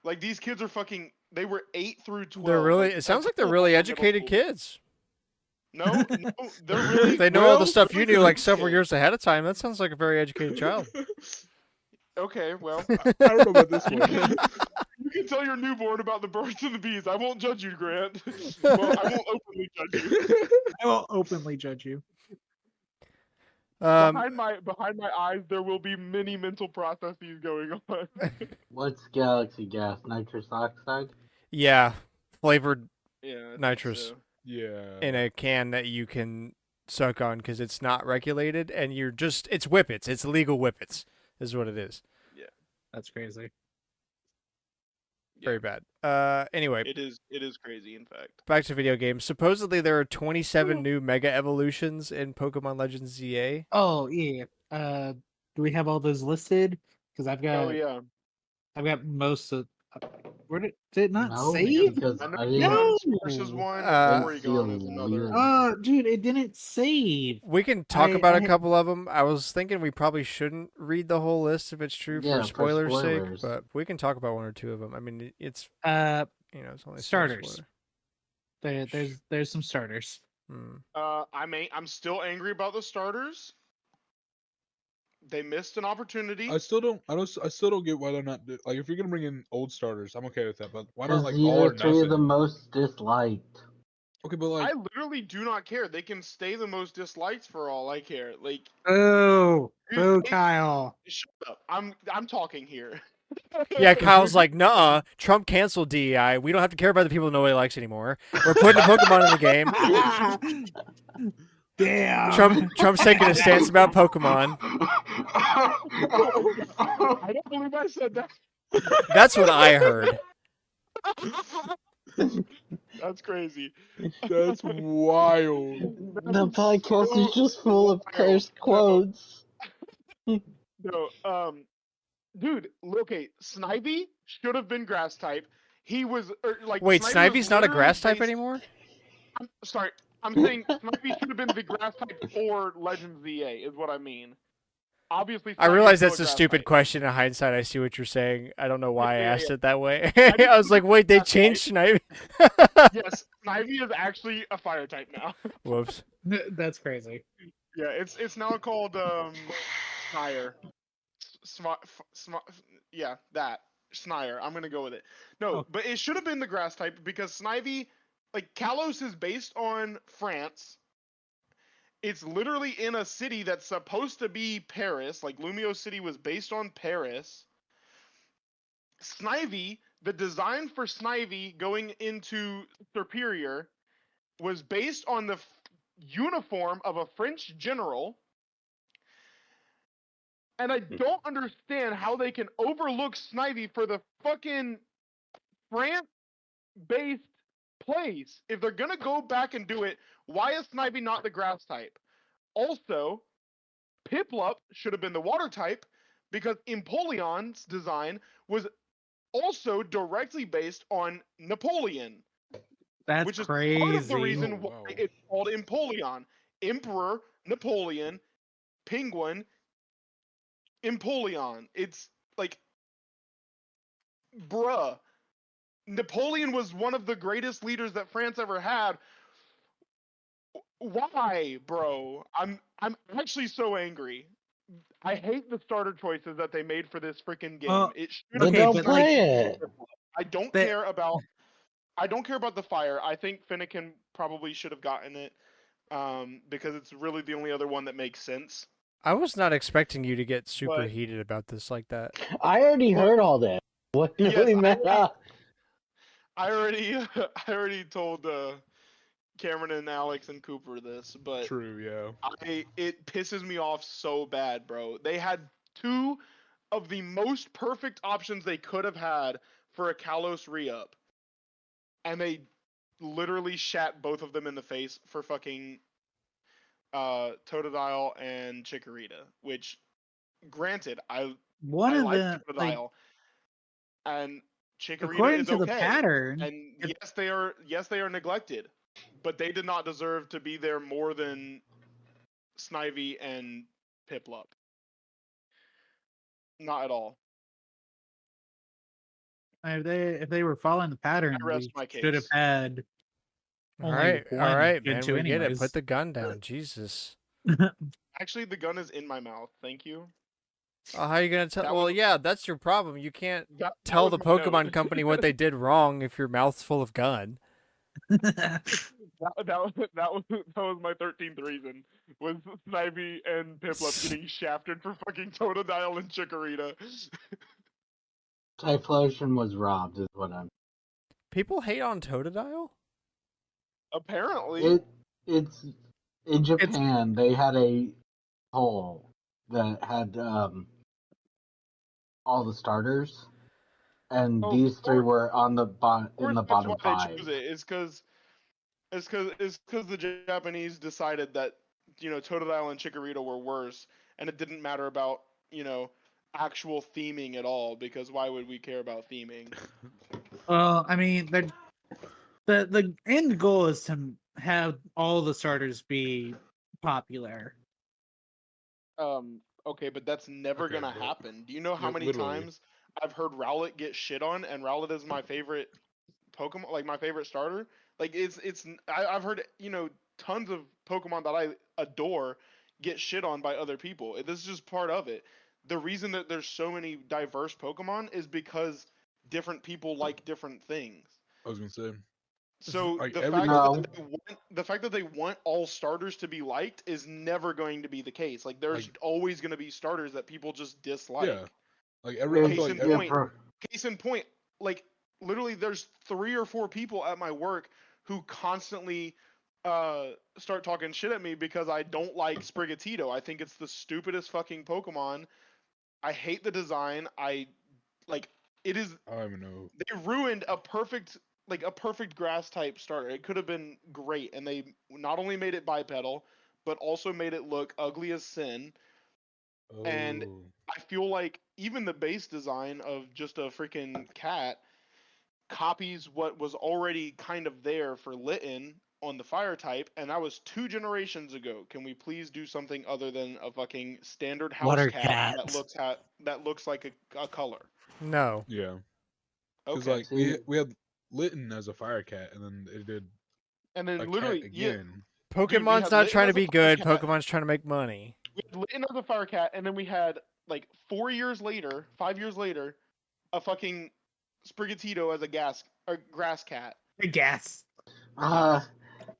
Like these kids are fucking. They were 8 through 12. They're really. like, It sounds like they're full really upper middle educated school. kids. No, they're really. They know all the Well, stuff you knew like several good. years ahead of time. That sounds like a very educated child. Okay, well, I don't know about this one. you can tell your newborn about the birds and the bees. I won't judge you, Grant. Well, I won't openly judge you. I will openly judge you. Behind my eyes, there will be many mental processes going on. What's galaxy gas? Nitrous oxide? Yeah, flavored Yeah, I think nitrous so. Yeah. in a can that you can suck on because it's not regulated and it's whippets. It's legal whippets is what it is. That's crazy. Very bad. Anyway, It is crazy. In fact, back to video games. Supposedly there are 27 new Mega Evolutions in Pokemon Legends ZA. Oh yeah. Do we have all those listed? Because I've got oh yeah. I've got most of. Where did it not No, save? because I know I No. didn't. Sparks is one, Uh, and Porygon is another. weird- Dude, it didn't save. We can talk I- about I a had- couple of them. I was thinking we probably shouldn't read the whole list if it's true Yeah, for for spoilers' sake, spoilers. but we can talk about one or two of them. I mean, it's it's only a Starters. spoiler. There's some starters. Hmm. I'm still angry about the starters. They missed an opportunity. I still don't get why they're not like if you're gonna bring in old starters, I'm okay with that. But why not Because like the all or other three are the nothing? most disliked. Okay, but like I literally do not care. They can stay the most disliked for all I care. Like, Oh, boo, Hey, Kyle. shut up. I'm talking here. Yeah, Kyle's like, nuh-uh, Trump canceled DEI. We don't have to care about the people nobody likes anymore. We're putting Pokemon in the game. Damn. Trump's taking a stance about Pokemon. I don't believe I said that. That's what I heard. That's crazy. that's wild. The podcast so is just full of cursed quotes. No, dude, okay, Snivy should have been grass type. He was like. Wait, Snivy was Snivy's not a literally grass type based- anymore? I'm sorry, I'm saying Snivy should have been the grass type for Legends ZA, is what I mean. Obviously, I Snivy realize is still that's a grass stupid type. question. In hindsight, I see what you're saying. I don't know why I Yeah, asked yeah. it that way. just I was like, wait, they grass changed Snivy? Yes, Snivy is actually a fire type now. Whoops. That's crazy. Yeah, it's now called Snire. Yeah, that Snire. I'm gonna go with it. No, Oh. but it should have been the grass type because Snivy, like Kalos, is based on France. It's literally in a city that's supposed to be Paris. Like Lumio City was based on Paris. Snivy, the design for Snivy going into Superior was based on the uniform of a French general. And I don't understand how they can overlook Snivy for the fucking France-based place. If they're gonna go back and do it, why is Snivy not the grass type? Also, Piplup should have been the water type because Empoleon's design was also directly based on Napoleon. That's which is crazy. part of the reason Oh, why wow. it's called Empoleon. Emperor, Napoleon, Penguin, Empoleon. It's like, bruh. Napoleon was one of the greatest leaders that France ever had. Why, bro? I'm actually so angry. I hate the starter choices that they made for this freaking game. It should Then have Okay, don't been but, like, play it. I don't that- care about I don't care about the fire. I think Finnegan probably should have gotten it, because it's really the only other one that makes sense. I was not expecting you to get super But heated about this like that. I already But- heard all this. What Yes, we met up? I already I already told Cameron and Alex and Cooper this, but True, yeah. it pisses me off so bad, bro. They had two of the most perfect options they could have had for a Kalos re-up, and they literally shat both of them in the face for fucking Totodile and Chikorita, which granted, One I of like the like Totodile and Chikorita according is to the okay. pattern, And yes they are neglected, but they did not deserve to be there more than Snivy and Piplup. Not at all. if they were following the pattern, I rest we my should have case. had All only right, one Gen man, 2 we get it. anyways. Put the gun down, Jesus. Actually, the gun is in my mouth. Thank you. How are you gonna tell? That Well, was- yeah, that's your problem. You can't That tell was the my note. Pokemon Company what they did wrong if your mouth's full of gun. that was my 13th reason. Was Snivy and Piplup getting shafted for fucking Totodile and Chikorita. Typhlosion was robbed, is what I'm. People hate on Totodile. Apparently. It's in Japan. They had a poll that had all the starters, and Oh, these three of were on the in the that's bottom why they 5. chose it. It's because the Japanese decided that Totodile and Chikorita were worse, and it didn't matter about actual theming at all, because why would we care about theming? Well, I mean, the end goal is to have all the starters be popular. Okay, but that's never Okay, gonna but- happen. Do you know how Yeah, many literally. times I've heard Rowlet get shit on, and Rowlet is my favorite Pokemon, like my favorite starter? Like I've heard tons of Pokemon that I adore get shit on by other people. This is just part of it. The reason that there's so many diverse Pokemon is because different people like different things. I was gonna say. So Like, the every- fact No. that the fact that they want all starters to be liked is never going to be the case. Like there's Like- always going to be starters that people just dislike. Yeah. Like every I feel Case like in every, point, Case in point, like literally there's 3 or 4 people at my work who constantly start talking shit at me because I don't like Sprigatito. I think it's the stupidest fucking Pokemon. I hate the design. It is I don't even know. they ruined a perfect grass type starter. It could have been great, and they not only made it bipedal, but also made it look ugly as sin. Oh. And I feel like even the base design of just a freaking cat copies what was already kind of there for Litten on the fire type, and that was 2 generations ago. Can we please do something other than a fucking standard house Water cat cat. that looks like a color? No. Yeah. Because Okay. like See- we had Litten as a fire cat, and then it did And then a literally, cat yeah, again. Pokemon's had not Litten trying to as a be fire good. cat. Pokemon's trying to make money. We had Litten as a fire cat, and then we had like 4 years later, 5 years later, a fucking Sprigatito as a grass cat. Gas.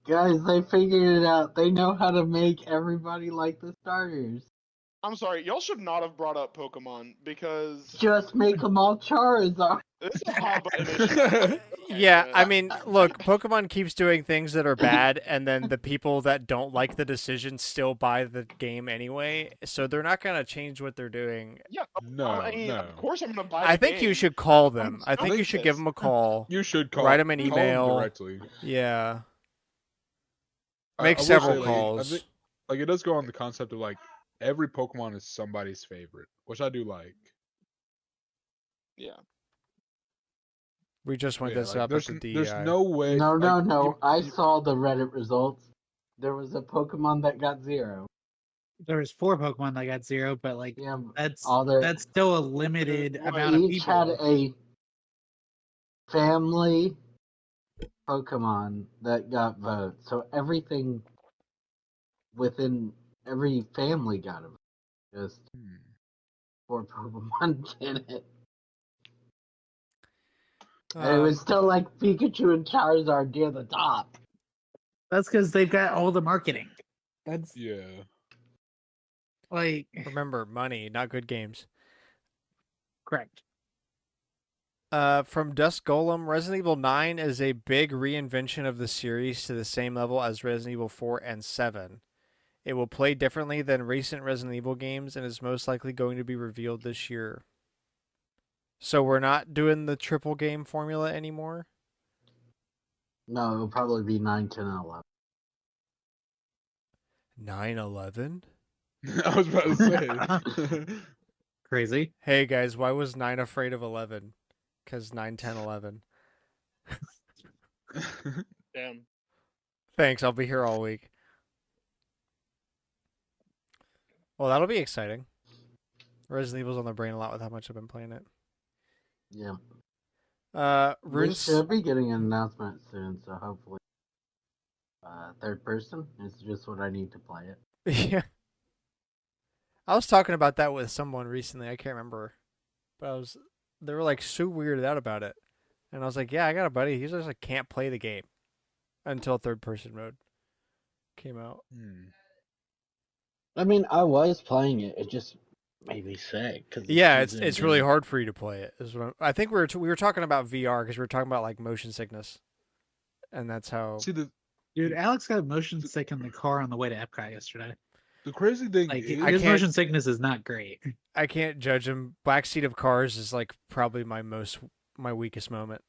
Guys, they figured it out. They know how to make everybody like the starters. I'm sorry, y'all should not have brought up Pokemon because Just make them all Charizard. this is a hot button issue. Okay, Yeah, good. I mean, look, Pokemon keeps doing things that are bad, and then the people that don't like the decision still buy the game anyway. So they're not gonna change what they're doing. Yeah, No, I mean, no. of course I'm gonna buy. I the think you game. should call them. I I'm think you should give pissed. them a call. You should Write 'em an call 'em email. directly. Yeah. I Make will several say, like, calls. I think, like it does go on the concept of like every Pokemon is somebody's favorite, which I do like. Yeah. We just went Yeah, this like, up at the DEI. there's no way. No, no, like, no. I you- saw the Reddit results. There was a Pokemon that got 0. There was 4 Pokemon that got 0, but like Yeah, that's all their that's still a limited Right. amount of each people. had a family Pokemon that got votes. So everything within every family got a vote. Just Hmm. 4 Pokemon did it. And it was still like Pikachu and Charizard near the top. That's because they've got all the marketing. That's Yeah. like remember, money, not good games. correct. From Dust Golem, Resident Evil 9 is a big reinvention of the series to the same level as Resident Evil 4 and 7. It will play differently than recent Resident Evil games and is most likely going to be revealed this year. So we're not doing the triple game formula anymore? No, it'll probably be 9, 10, and 11. 9/11? I was about to say. Crazy. Hey guys, why was 9 afraid of 11? Because 9, 10, 11. Damn. Thanks, I'll be here all week. Well, that'll be exciting. Resident Evil's on the brain a lot with how much I've been playing it. Yeah. We Runes. should be getting an announcement soon, so hopefully. Third person is just what I need to play it. Yeah. I was talking about that with someone recently. I can't remember, but they were like so weirded out about it, and I was like, "Yeah, I got a buddy. He's just like can't play the game until third person mode came out." I mean, I was playing it. It just made me sick. Cause Yeah, it's really hard for you to play it. Is what I think we were talking about VR because we were talking about like motion sickness, and that's how. See, Dude, Alex got motion sick in the car on the way to Epcot yesterday. the crazy thing Like is, his motion sickness is not great. I can't judge him. Backseat of cars is like probably my weakest moment,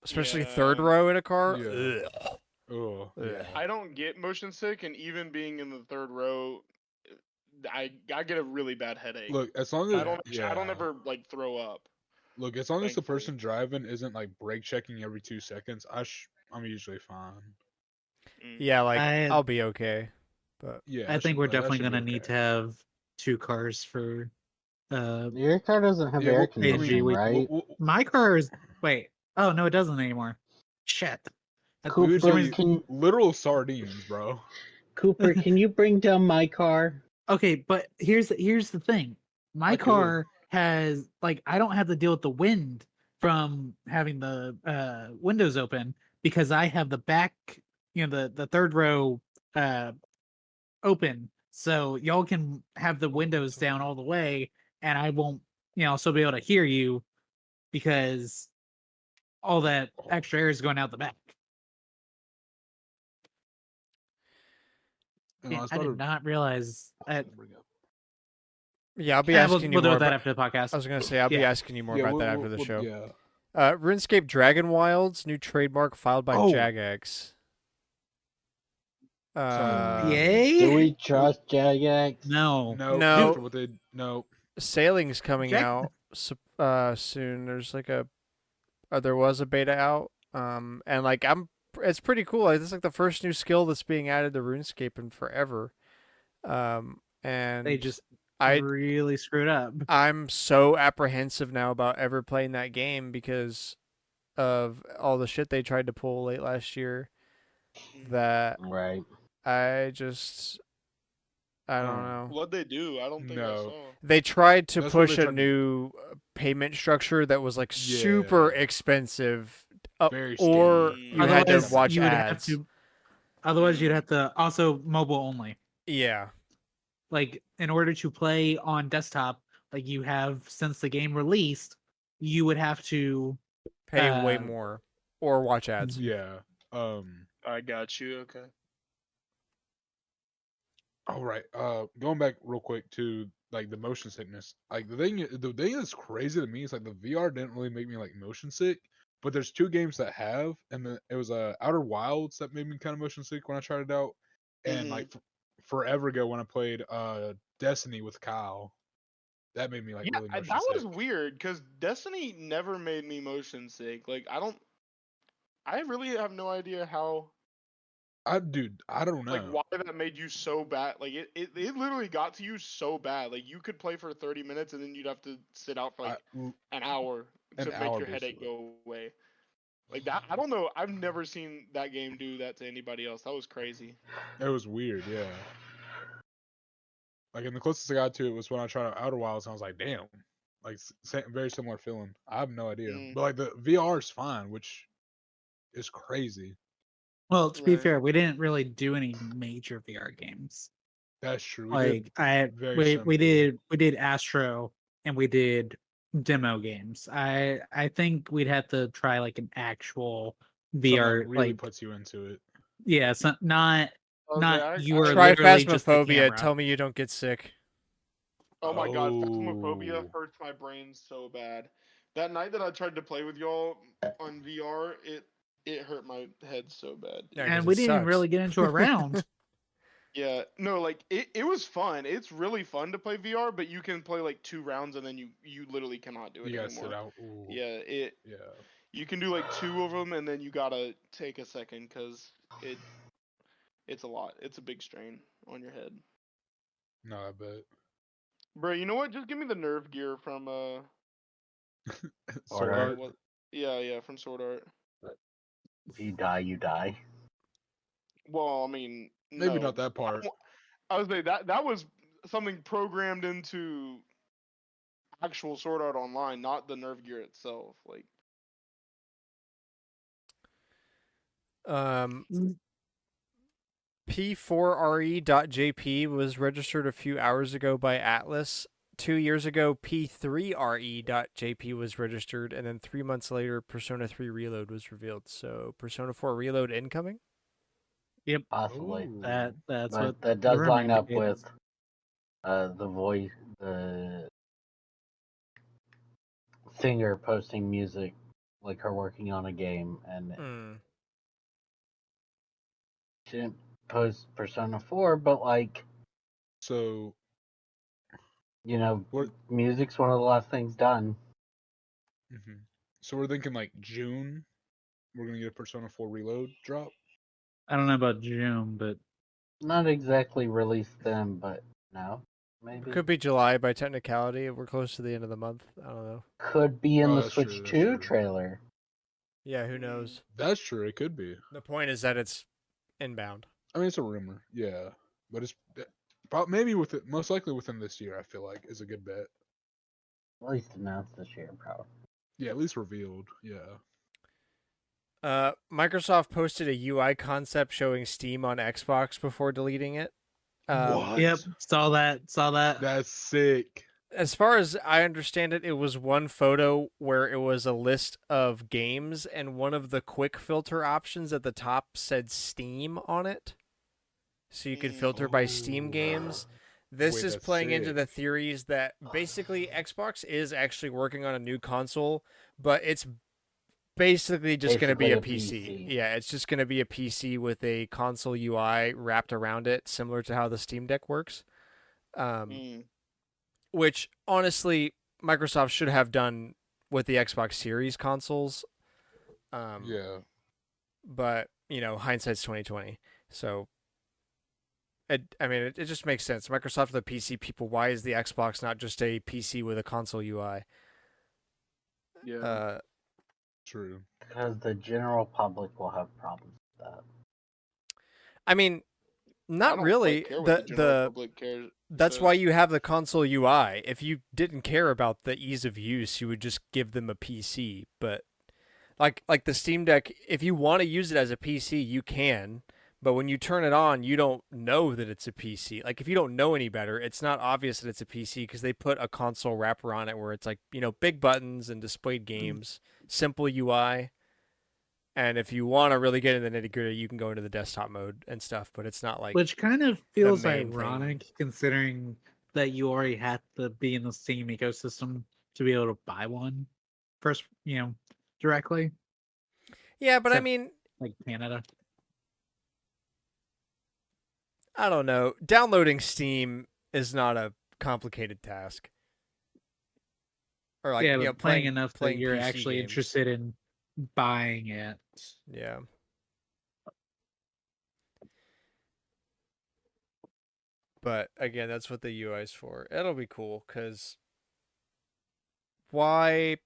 especially third Yeah. row in a car. Yeah. Ugh. oh, Ugh. yeah. I don't get motion sick, and even being in the third row, I get a really bad headache. Look, as long as I don't ever like throw up. Look, as long as the thankfully. person driving isn't like brake checking every 2 seconds, I'm usually fine. Yeah, like I- I'll be okay. But Yeah, I that think should- we're that definitely should be gonna need to okay. have 2 cars for Your car doesn't have Yeah, air well, conditioning, we- right? my car is wait. Oh no, it doesn't anymore. Shit. That's we Cooper, would for some reason- can literal sardines, bro. Cooper, can you bring down my car? Okay, but here's the thing. My I could. car has like I don't have to deal with the wind from having the windows open because I have the back, the third row open. So y'all can have the windows down all the way and I won't, still be able to hear you because all that extra air is going out the back. And Man, was I about did to- not realize that. bring up- yeah, I'll be We'll asking you deal more. with that about, after the podcast. I was gonna say I'll be Yeah. asking you more Yeah, about that we'll- after the we'll- show. Yeah. RuneScape Dragon Wilds new trademark filed by Oh. Jagex. Yay? Do we trust Jagex? No. No, No. after what they no. Sailing's coming Jag- out soon. There's like there was a beta out. And like it's pretty cool. Like, it's like the first new skill that's being added to RuneScape in forever. And They just I really screwed up. I'm so apprehensive now about ever playing that game because of all the shit they tried to pull late last year that Right. I don't Um, know. What'd they do? I don't think I No. saw. They tried to That's what push they a tried to- new payment structure that was like super Yeah. expensive, Very or steep. you had to Otherwise, watch you would ads. have to. Otherwise, you'd have to also mobile only. Yeah, Like in order to play on desktop, like you have since the game released, you would have to. pay way Uh, more or watch ads. Yeah. I got you. Okay. All right. Going back real quick to like the motion sickness. Like the thing that's crazy to me is like the VR didn't really make me like motion sick, but there's 2 games that have, and it was Outer Wilds that made me kind of motion sick when I tried it out, and Mhm. like forever ago when I played Destiny with Kyle, that made me like Yeah, really motion that sick. was weird because Destiny never made me motion sick. Like I really have no idea how. I don't know. Like why that made you so bad. Like it literally got to you so bad. Like you could play for 30 minutes and then you'd have to sit out for like an hour an to make hour, your headache basically. go away. Like that, I don't know. I've never seen that game do that to anybody else. That was crazy. It was weird, yeah. Like, and the closest I got to it was when I tried out Outer Wilds, and I was like, damn, Like very similar feeling. I have no idea, Mm. but like the VR is fine, which is crazy. Well, to be Right. fair, we didn't really do any major VR games. That's true. We Like did very we simple. did Astro and we did demo games. I think we'd have to try like an actual Something VR that really like puts you into it. yeah, so not I was not like, you are Try literally just the Phasmophobia. camera. Tell me you don't get sick. Oh my god, Phasmophobia Oh. hurts my brain so bad. That night that I tried to play with y'all on VR, it hurt my head so bad. Yeah, And 'cause we it didn't even sucks. really get into a round. Yeah, no, like it was fun. It's really fun to play VR, but you can play like 2 rounds and then you literally cannot do it You gotta anymore. sit out. Ooh. Yeah, Yeah. you can do like 2 of them and then you gotta take a second because it's a lot. It's a big strain on your head. No, I bet. Bro, you know what? Just give me the nerve gear from Sword Art. art. yeah, from Sword Art. If you die, you die. Well, I mean, Maybe no. not that part. I would say that was something programmed into actual Sword Art Online, not the nerve gear itself. Like, Um, P4RE.jp was registered a few hours ago by Atlas. 2 years ago, P3RE.jp was registered, and then 3 months later, Persona 3 Reload was revealed. So, Persona 4 Reload incoming? Yep, Possibly. Ooh. that's But what that the does rumor line up indicates. with the singer posting music, like her working on a game, and Hmm. she didn't post Persona 4, but like, So you know, what? music's one of the last things done. Mm-hmm. So we're thinking like June. We're gonna get a Persona 4 Reload drop. I don't know about June, but Not exactly released then, but no, It maybe. could be July by technicality. We're close to the end of the month. I don't know. Could be in Oh, the that's Switch true. That's 2 true. trailer. Yeah, who knows? That's true. It could be. The point is that it's inbound. I mean, it's a rumor. Yeah, but it's maybe with it. Most likely within this year. I feel like is a good bet. At least announced this year, probably. Yeah, at least revealed. Yeah. Microsoft posted a UI concept showing Steam on Xbox before deleting it. What? yep, saw that. That's sick. As far as I understand it, it was one photo where it was a list of games, and one of the quick filter options at the top said Steam on it. So you could filter by Steam Ooh. games. This Wait, is that's playing into sick. the theories that basically Xbox is actually working on a new console, but it's basically just going to be Basically a a PC. PC. Yeah, it's just going to be a PC with a console UI wrapped around it, similar to how the Steam Deck works. Which honestly, Microsoft should have done with the Xbox Series consoles. Yeah. But hindsight's 2020. So, it just makes sense. Microsoft are the PC people. Why is the Xbox not just a PC with a console UI? yeah. True. Because the general public will have problems with that. I mean, I not don't really. quite care what the general public cares. That's why says. you have the console UI. If you didn't care about the ease of use, you would just give them a PC. But like the Steam Deck, if you want to use it as a PC, you can. But when you turn it on, you don't know that it's a PC. Like if you don't know any better, it's not obvious that it's a PC because they put a console wrapper on it where it's like, big buttons and displayed games, simple UI. And if you want to really get into the nitty gritty, you can go into the desktop mode and stuff. But it's not like Which kind of feels main thing. ironic considering that you already had to be in the Steam ecosystem to be able to buy one first, directly. Yeah, but I Except- mean, Like Canada. I don't know. Downloading Steam is not a complicated task. Or like, Yeah, but playing enough that playing you're PC actually games. interested in buying it. Yeah. But again, that's what the UI is for. It'll be cool because why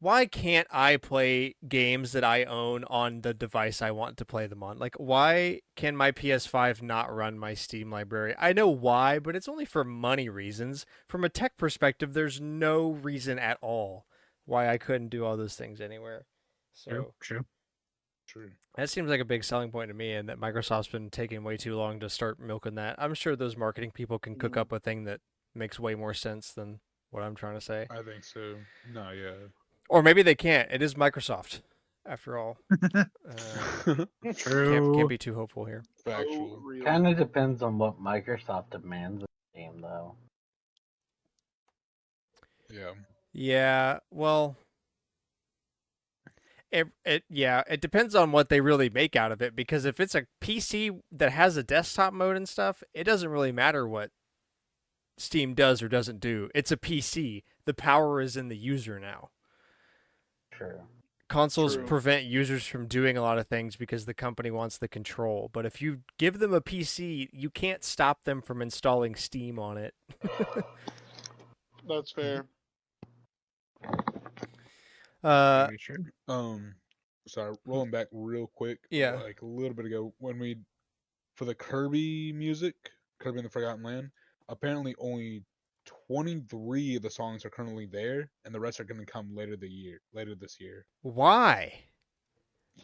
why can't I play games that I own on the device I want to play them on? Like, why can my PS5 not run my Steam library? I know why, but it's only for money reasons. From a tech perspective, there's no reason at all why I couldn't do all those things anywhere. So True. that seems like a big selling point to me, and that Microsoft's been taking way too long to start milking that. I'm sure those marketing people can cook up a thing that makes way more sense than what I'm trying to say. I think so. No, yeah. Or maybe they can't. It is Microsoft, after all. True. Can't be too hopeful here. Factual. Kind of depends on what Microsoft demands of the game, though. Yeah. Yeah, well, it depends on what they really make out of it, because if it's a PC that has a desktop mode and stuff, it doesn't really matter what Steam does or doesn't do. It's a PC. The power is in the user now. True. Consoles True. prevent users from doing a lot of things because the company wants the control. But if you give them a PC, you can't stop them from installing Steam on it. That's fair. Very true. Sorry, rolling back real quick. Yeah. Like a little bit ago, when we for the Kirby music, Kirby and the Forgotten Land, apparently only 23 of the songs are currently there, and the rest are going to come later this year. Why?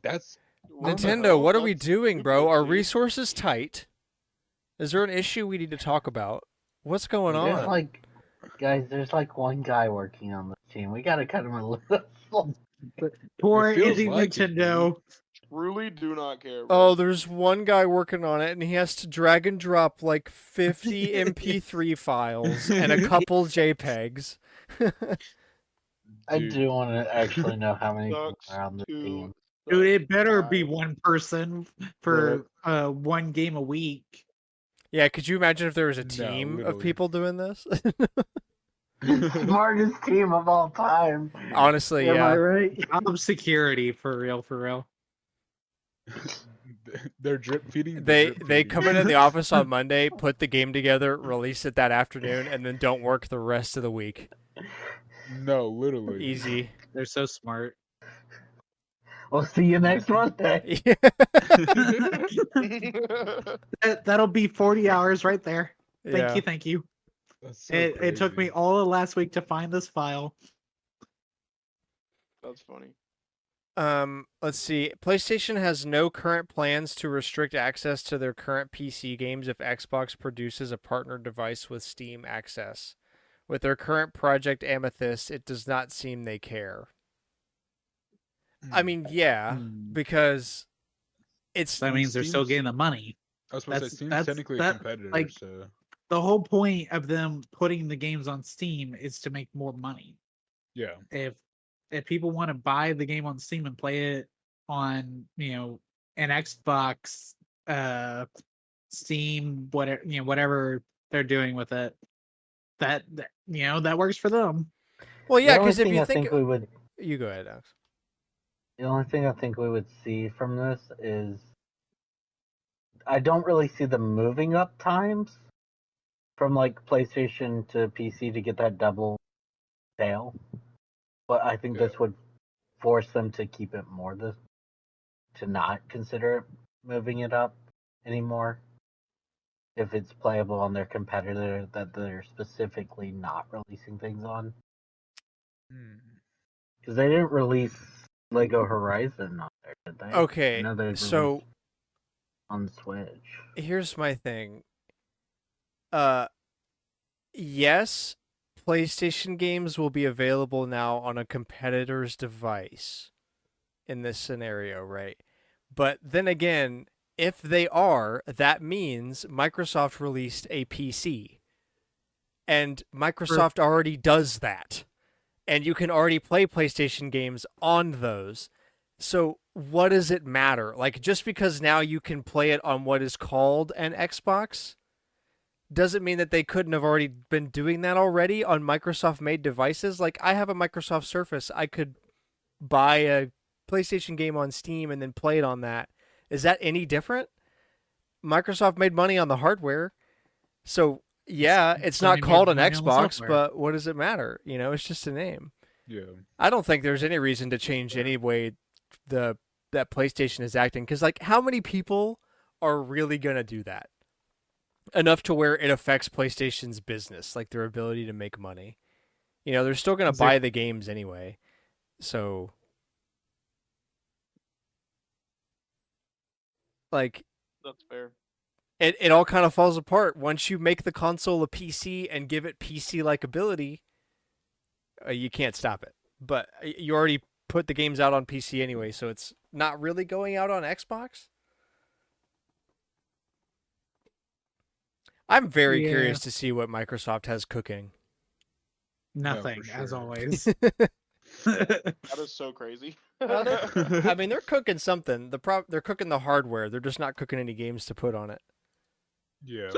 That's What the Nintendo, hell? what are we That's doing, bro? stupid, Are dude. resources tight? Is there an issue we need to talk about? What's going There's on? there's like one guy working on the team. We gotta cut him a little. Poor It feels indie like it, Nintendo. Truly do not care. Oh, Bro. there's one guy working on it, and he has to drag and drop like 50 MP3 files and a couple JPEGs. I Dude. do want to actually know how many people Sucks are on the to team. Dude, it better be suck. one person for one game a week. Yeah, could you imagine if there was a No, team of literally. people doing this? Smartest team of all time. Honestly, Am I yeah. right? Job security, for real. They're drip feeding. They come into the office on Monday, put the game together, release it that afternoon, and then don't work the rest of the week. No, literally. Easy. They're so smart. We'll see you next Monday. That'll be 40 hours right there. Yeah. Thank you. That's so It took me crazy. all of last week to find this file. That's funny. Let's see. PlayStation has no current plans to restrict access to their current PC games if Xbox produces a partner device with Steam access. With their current project Amethyst, it does not seem they care. I mean, yeah, because it's That means they're still Steam's- getting the money. I was supposed to say, Steam's that's- technically a that- competitor, like- so The whole point of them putting the games on Steam is to make more money. yeah. If people want to buy the game on Steam and play it on, an Xbox, Steam, whatever they're doing with it, that works for them. well, yeah, The only because if thing you I think, we would, you go ahead, Alex. the only thing I think we would see from this is, I don't really see them moving up times from like PlayStation to PC to get that double sale. But I think this would force them to keep it more to not consider moving it up anymore. If it's playable on their competitor that they're specifically not releasing things on. Because they didn't release Lego Horizon on there, did they? Okay, I know they so released on the Switch. here's my thing. Yes, PlayStation games will be available now on a competitor's device in this scenario, right? But then again, if they are, that means Microsoft released a PC. And Microsoft already does that. And you can already play PlayStation games on those. So what does it matter? Like, just because now you can play it on what is called an Xbox doesn't mean that they couldn't have already been doing that already on Microsoft-made devices. Like, I have a Microsoft Surface. I could buy a PlayStation game on Steam and then play it on that. Is that any different? Microsoft made money on the hardware. So, yeah, it's not called an Xbox, but what does it matter? It's just a name. Yeah. I don't think there's any reason to change any way that PlayStation is acting, because like, how many people are really gonna do that? Enough to where it affects PlayStation's business, like their ability to make money. You know, they're still gonna buy the games anyway. So, like, That's fair. it all kind of falls apart once you make the console a PC and give it PC-like ability. You can't stop it. But you already put the games out on PC anyway, so it's not really going out on Xbox. I'm very curious to see what Microsoft has cooking. Nothing, for as sure. always. That is so crazy. I mean, they're cooking something. They're cooking the hardware. They're just not cooking any games to put on it. Yeah.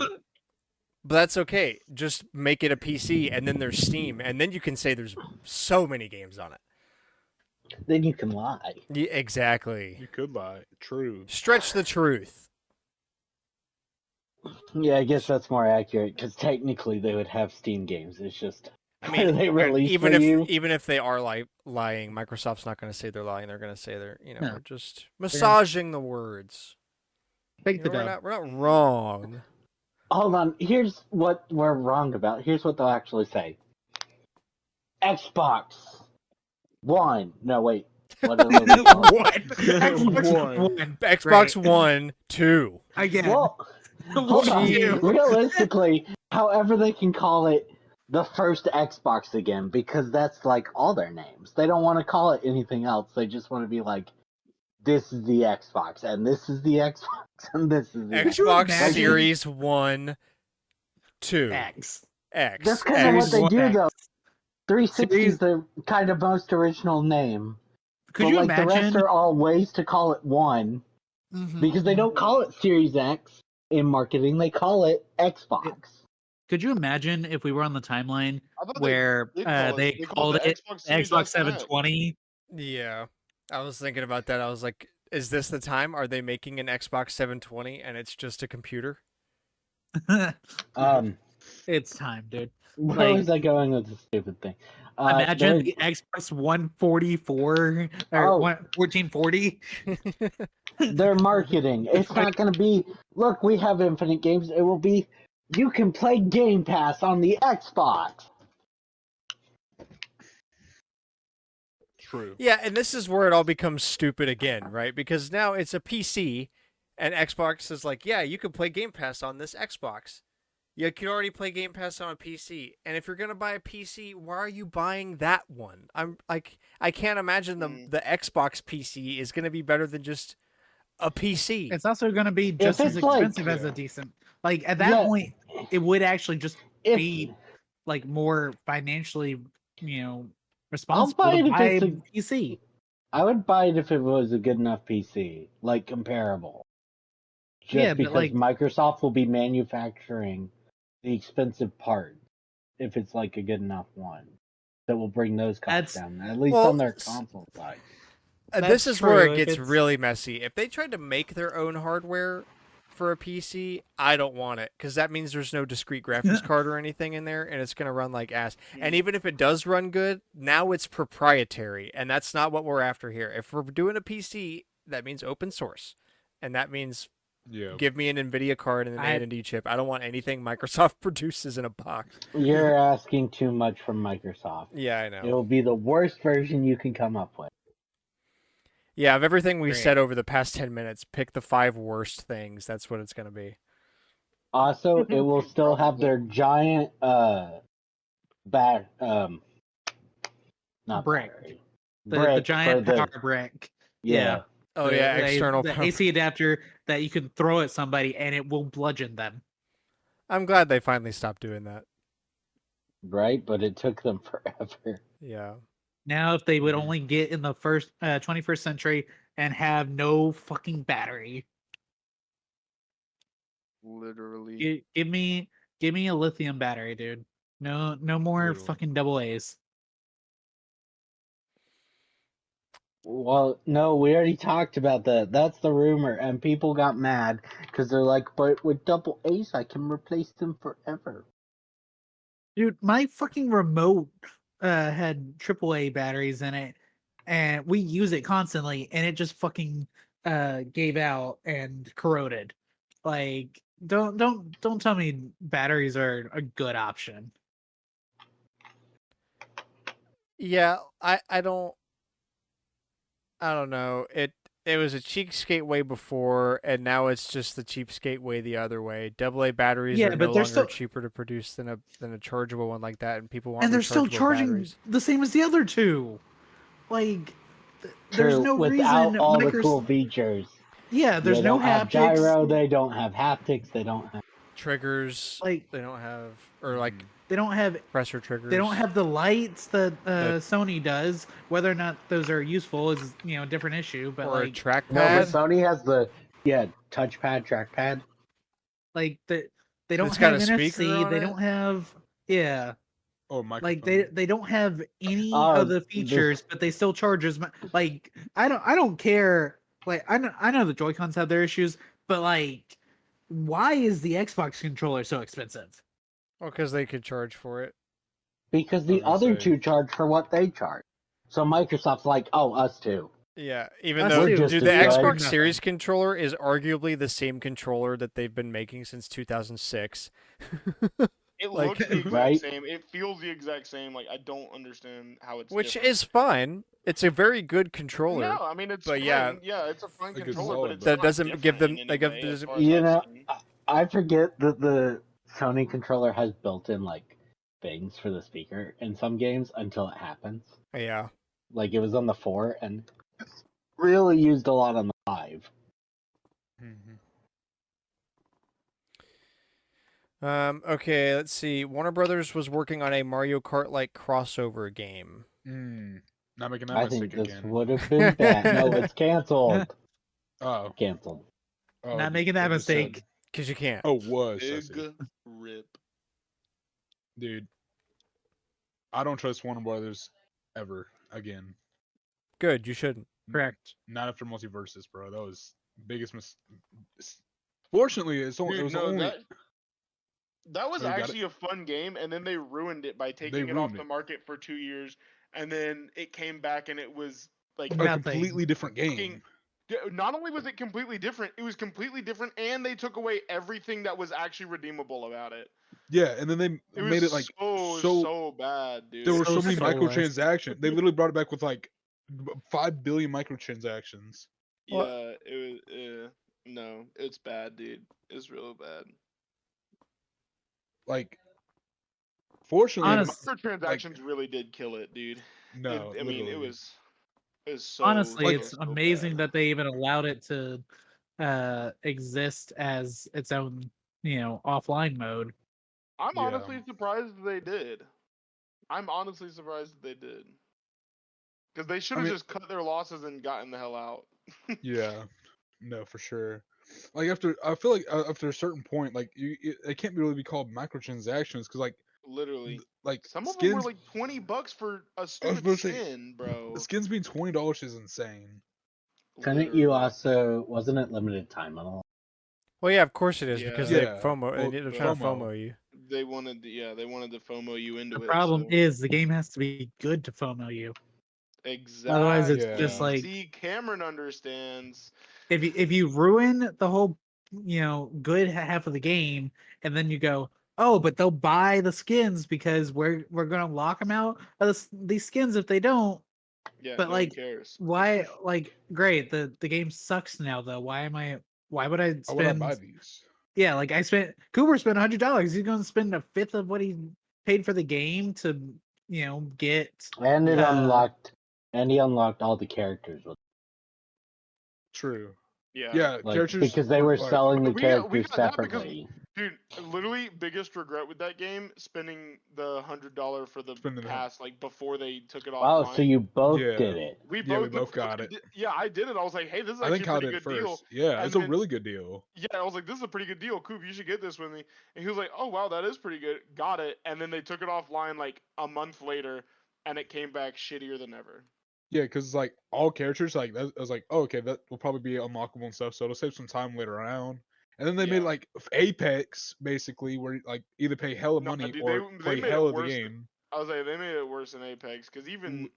But that's okay. Just make it a PC, and then there's Steam, and then you can say there's so many games on it. Then you can lie. Yeah, exactly. You could lie. True. Stretch the truth. Yeah, I guess that's more accurate because technically they would have Steam games. It's just I mean, are they released even for if you? even if they are lying, Microsoft's not going to say they're lying. They're going to say No. we're just massaging the words. Take the we're dub. not wrong. Hold on. Here's what we're wrong about. Here's what they'll actually say. Xbox One. No, wait. What are they called? Xbox One, 2. Again. Well, hold on. Gee. Realistically, however they can call it the first Xbox again, because that's like all their names. They don't want to call it anything else. They just want to be like, this is the Xbox, and this is the Xbox, and this is the Xbox imagine- Series 1, 2. X. X. That's kind of what X. they do, X. though. 360 is Series- the kind of most original name. Could but you like the rest imagine? are all ways to call it one, because they don't call it Series X in marketing. They call it Xbox. Could you imagine if we were on the timeline I thought where did call they called it Xbox Series Xbox X and X. 720? Yeah. I was thinking about that. I was like, is this the time? Are they making an Xbox 720 and it's just a computer? It's time, dude. Where was I going with this stupid thing? Imagine the Xbox 144 or Oh. 1440. Their marketing. It's not going to be, look, we have infinite games. It will be, you can play Game Pass on the Xbox. True. Yeah, and this is where it all becomes stupid again, right? Because now it's a PC, and Xbox is like, yeah, you can play Game Pass on this Xbox. You can already play Game Pass on a PC, and if you're gonna buy a PC, why are you buying that one? I'm like, I can't imagine the Xbox PC is gonna be better than just a PC. It's also going to be just as it's like- expensive as a decent. Like at that point, it would actually just be like more financially, responsible buy to it if buy it's a a- PC. I would buy it if it was a good enough PC, like comparable. Just Yeah, but, because like- Microsoft will be manufacturing the expensive part if it's like a good enough one that will bring those costs down, at least on their console side. This That's is where true, it if gets it's- really messy. If they tried to make their own hardware for a PC, I don't want it, because that means there's no discrete graphics card or anything in there, and it's going to run like ass. And even if it does run good, now it's proprietary, and that's not what we're after here. If we're doing a PC, that means open source, and that means give me an NVIDIA card and an AMD chip. I don't want anything Microsoft produces in a box. You're asking too much from Microsoft. Yeah, I know. It will be the worst version you can come up with. Yeah, of everything we Great. said over the past 10 minutes, pick the 5 worst things. That's what it's going to be. Also, it will still have their giant not Brick. battery. The Brick giant for the- power brick. Yeah. Oh, The- yeah, the- external the power. AC adapter that you can throw at somebody and it will bludgeon them. I'm glad they finally stopped doing that. Right, but it took them forever. Yeah. Now, if they would only get in the 21st century and have no fucking battery, Literally. give me a lithium battery, dude. No more Literally. fucking double A's. Well, no, we already talked about that. That's the rumor, and people got mad because they're like, but with double A's, I can replace them forever. Dude, my fucking remote had AAA batteries in it, and we use it constantly, and it just fucking gave out and corroded. Like, don't tell me batteries are a good option. Yeah, I don't know. It was a cheapskate way before, and now it's just the cheapskate way the other way. AA batteries Yeah, are no but they're longer still cheaper to produce than a chargeable one like that, and people want and they're still rechargeable charging batteries. the same as the other two. Like, there's True, no without reason all the cool features. Yeah, there's They no don't have haptics. gyro, they don't have haptics, they don't have... Triggers, Like, they don't have, or like they don't have pressure triggers. they don't have the lights that Sony does. Whether or not those are useful is a different issue. But or a like, trackpad. No, but Sony has the touchpad, trackpad. like they don't It's got have a speaker NFC. on They it? don't have Oh, like microphone. they don't have any Oh, of the features, but they still charge as much. Like, I don't care. Like, I know the Joy Cons have their issues, but like, why is the Xbox controller so expensive? Well, because they could charge for it. Because I the was gonna other say. two charge for what they charge. So Microsoft's like, oh, us too. Yeah, even Us though too. just dude, as the good. Xbox Nothing. Series controller is arguably the same controller that they've been making since 2006. It Like- looks the exact Right? same. It feels the exact same. Like I don't understand how it's Which different. is fine. It's a very good controller. No, I mean it's but fine. yeah, Yeah, it's a fine Like, it's controller, but solid, it's though. that not doesn't give different them in like any way, doesn't- as far as You I've know, seen. I forget that the Sony controller has built-in like things for the speaker in some games until it happens. yeah. Like it was on the 4 and really used a lot on the 5. Mhm. Okay, let's see. Warner Brothers was working on a Mario Kart-like crossover game. Not making that I mistake think this again. would have been bad. No, it's canceled. Oh, Canceled. Not making that they just said- mistake. Because you can't. Oh, was Big Sussy. rip. Dude. I don't trust Warner Brothers ever again. Good, you shouldn't. Correct. Not after Multiverses, bro. That was biggest Fortunately, it Dude, was no, only. that was Oh, you got actually a fun game, and then they ruined it by taking it off ruined the it. market for 2 years, and then it came back and it was like A Nothing. completely different game. fucking- not only was it completely different, it was completely different, and they took away everything that was actually redeemable about it. Yeah, and then they It made was it like so bad, dude. there were so so many soulless. microtransactions. They literally brought it back with like 5 billion microtransactions. Yeah, it was. No, it's bad, dude. It's real bad. Like, fortunately, Honest- Microtransactions really did kill it, dude. no. I mean, it literally. was so. Honestly, Like- it's so amazing bad. that they even allowed it to exist as its own, offline mode. I'm Yeah. honestly surprised they did. I'm honestly surprised that they did. Because they should have mean- just cut their losses and gotten the hell out. Yeah, no, for sure. Like I feel like after a certain point, like it can't really be called microtransactions because Literally. like Some of them skins, were like $20 for a about stupid to say, skin, bro. skins being $20 is insane. Couldn't you Literally. also... Wasn't it limited time on all? Well, yeah, of course it is Yeah. because Yeah, they FOMO. well, They're trying to FOMO. FOMO you. They wanted to FOMO you into The it. problem so- is the game has to be good to FOMO you. Exactly. Otherwise, it's Yeah. just like See, Cameron understands. if you ruin the whole good half of the game, and then you go, oh, but they'll buy the skins because we're gonna lock them out of these skins if they don't. Yeah, But, no one like, cares. Why? Like, great, the game sucks now though. Why would I Why would I spend? buy these? Yeah, like Cooper spent $100. He's gonna spend a fifth of what he paid for the game to get. And it Uh, he unlocked all the characters with... True. Yeah. Like, characters because they were like- selling the We got characters that because- separately. Dude, literally biggest regret with that game, spending the $100 for the Spending the- pass like before they took it Oh, offline. so you both Yeah. did it. we Yeah, both, we both got it. Yeah, I did it. I was like, hey, this is I actually think a Kyle pretty did good it deal. first. Yeah, And it's a then- really good deal. Yeah, I was like, this is a pretty good deal. Coop, you should get this with me. And he was like, oh wow, that is pretty good. Got it. And then they took it offline like a month later, and it came back shittier than ever. Yeah, because like all characters, like I was like, oh, okay, that will probably be unlockable and stuff, so it'll save some time later on. And then they made Yeah. like Apex basically, where like either pay hella No, money dude, or they play made it hella the worse. game. I was like, they made it worse than Apex because even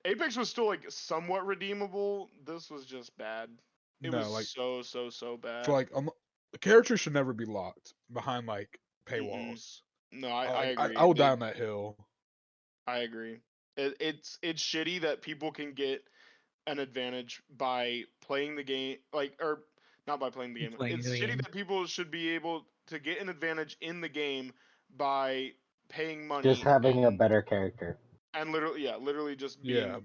Apex was still like somewhat redeemable. This was just bad. It No, was like so bad. so like the characters should never be locked behind like Mm-mm. paywalls. No, I agree. I will die on that hill. I agree. It's shitty that people can get an advantage by playing the game, like, or not by playing the game. Playing It's the shitty game. that people should be able to get an advantage in the game by paying money. Just having a better character. And literally just being Yeah.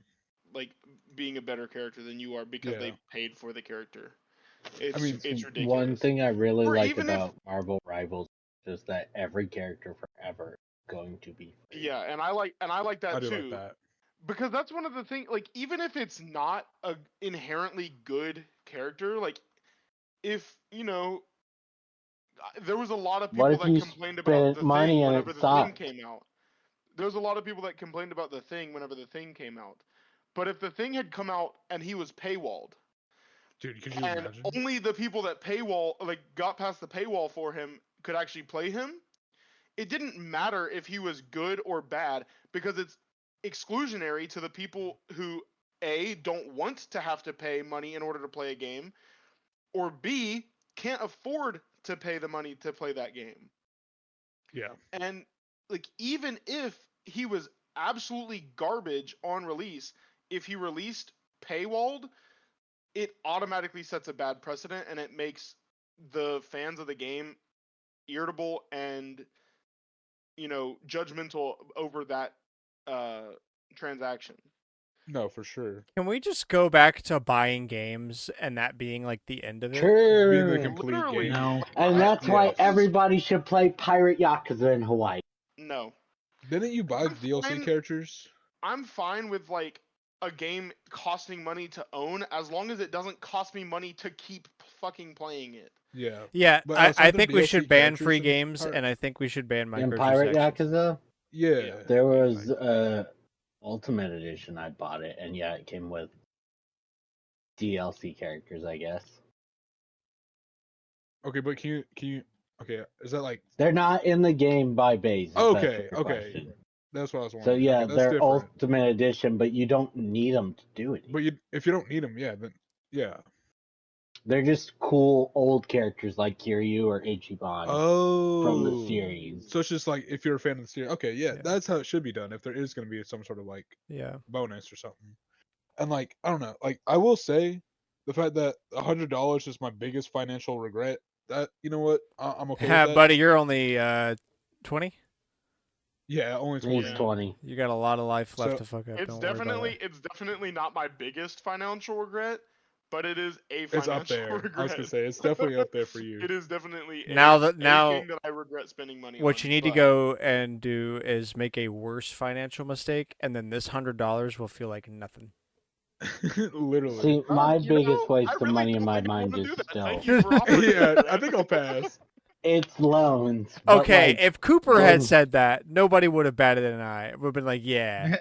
like being a better character than you are because Yeah. they paid for the character. It's mean, it's ridiculous. One thing I really Or like even about Marvel Rivals is that every character forever is going to be free. Yeah, and I like that I do too. like that. Because that's one of the things, like, even if it's not a inherently good character, like, if, there was a lot of What people if that you complained about spent the money thing and whenever it the thing sucked? came out. There was a lot of people that complained about the thing whenever the thing came out. But if the thing had come out and he was paywalled, Dude, could you and imagine? only the people that got past the paywall for him could actually play him, it didn't matter if he was good or bad because it's exclusionary to the people who A, don't want to have to pay money in order to play a game, or B, can't afford to pay the money to play that game. Yeah. And like, even if he was absolutely garbage on release, if he released paywalled, it automatically sets a bad precedent and it makes the fans of the game irritable and judgmental over that transaction. No, for sure. Can we just go back to buying games and that being like the end of it? Being the True. complete Literally, game. No. And that's why Yes. everybody should play Pirate Yakuza in Hawaii. No, Didn't you buy I'm DLC fine- characters? I'm fine with like a game costing money to own as long as it doesn't cost me money to keep fucking playing it. Yeah. Yeah, But I aside from think we DLC should ban characters free in games, Pirate- and I think we should ban In Pirate microtransactions. Yakuza, Yeah. there was Ultimate Edition. I bought it, and yeah, it came with DLC characters, I guess. Okay, but can you okay, is that like They're not in the game by base. If that's okay, your okay. question. That's what I was So wondering. yeah, Okay, that's they're different. Ultimate Edition, but you don't need them to do it. But if you don't need them, yeah, then yeah. They're just cool old characters like Kiryu or Ichiban from the Oh. series. So it's just like if you're a fan of the series, okay, yeah, Yeah. that's how it should be done. If there is going to be some sort of like Yeah. bonus or something, and like I don't know, like I will say, the fact that $100 is my biggest financial regret. That you know what, I'm okay with that. Buddy, you're only 20. Yeah, only He's 20. 20. You got a lot of life left So- to fuck up. It's Don't worry about it. definitely not my biggest financial regret, but it is a It's financial up there. regret. I was gonna say it's definitely up there for you. It is definitely Now a now- thing that I regret spending money on. What you need to but- go and do is make a worse financial mistake, and then this $100 will feel like nothing. Literally. See, my You know, biggest waste I of really money in don't my think I mind wanna is do that. still Thank you for offering Yeah, that. I think I'll pass. it's loans. but, Okay, like, if Cooper had then- said that, nobody would have batted an eye. Would have been like, yeah.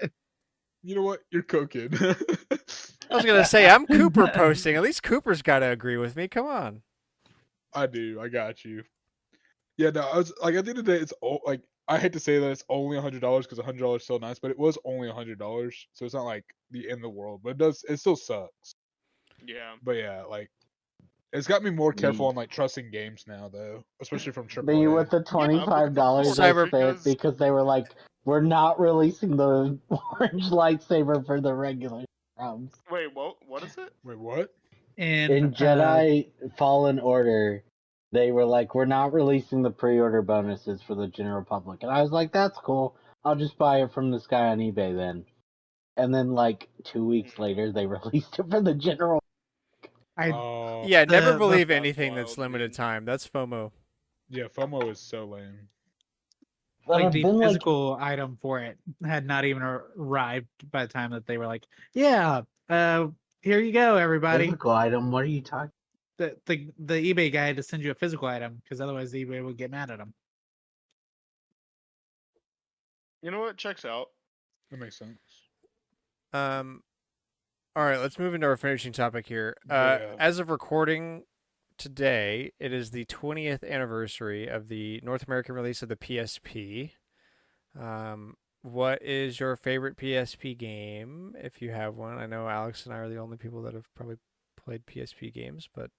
You know what? You're cooking. I was gonna say I'm Cooper posting. At least Cooper's got to agree with me. Come on. I do. I got you. Yeah, no, I was like at the end of the day, it's like I hate to say that it's only $100 because $100 is still nice, but it was only $100, so it's not like the end of the world. But it still sucks. Yeah. But yeah, like it's got me more careful Mm. on like trusting games now, though, especially from But AAA. with the $25 course, they Cyber- spent because they were like, we're not releasing the orange lightsaber for the regular ROMs. Wait, what is it? Wait, what? In Jedi Fallen Order, they were like, we're not releasing the pre-order bonuses for the general public. And I was like, that's cool. I'll just buy it from this guy on eBay then. And then like 2 weeks later, they released it for the general. Oh, Yeah, never the- believe That's anything that's wild, limited dude. time. That's FOMO. yeah, FOMO is so lame. But like I've the been like, physical item for it had not even arrived by the time that they were like, yeah, here you go, everybody. physical item, what are you talking The eBay guy had to send you a physical item because otherwise eBay would get mad at him. You know what? Checks out. That makes sense. All right, let's move into our finishing topic here. Yeah. As of recording today, it is the 20th anniversary of the North American release of the PSP, what is your favorite PSP game, if you have one? I know Alex and I are the only people that have probably played PSP games, but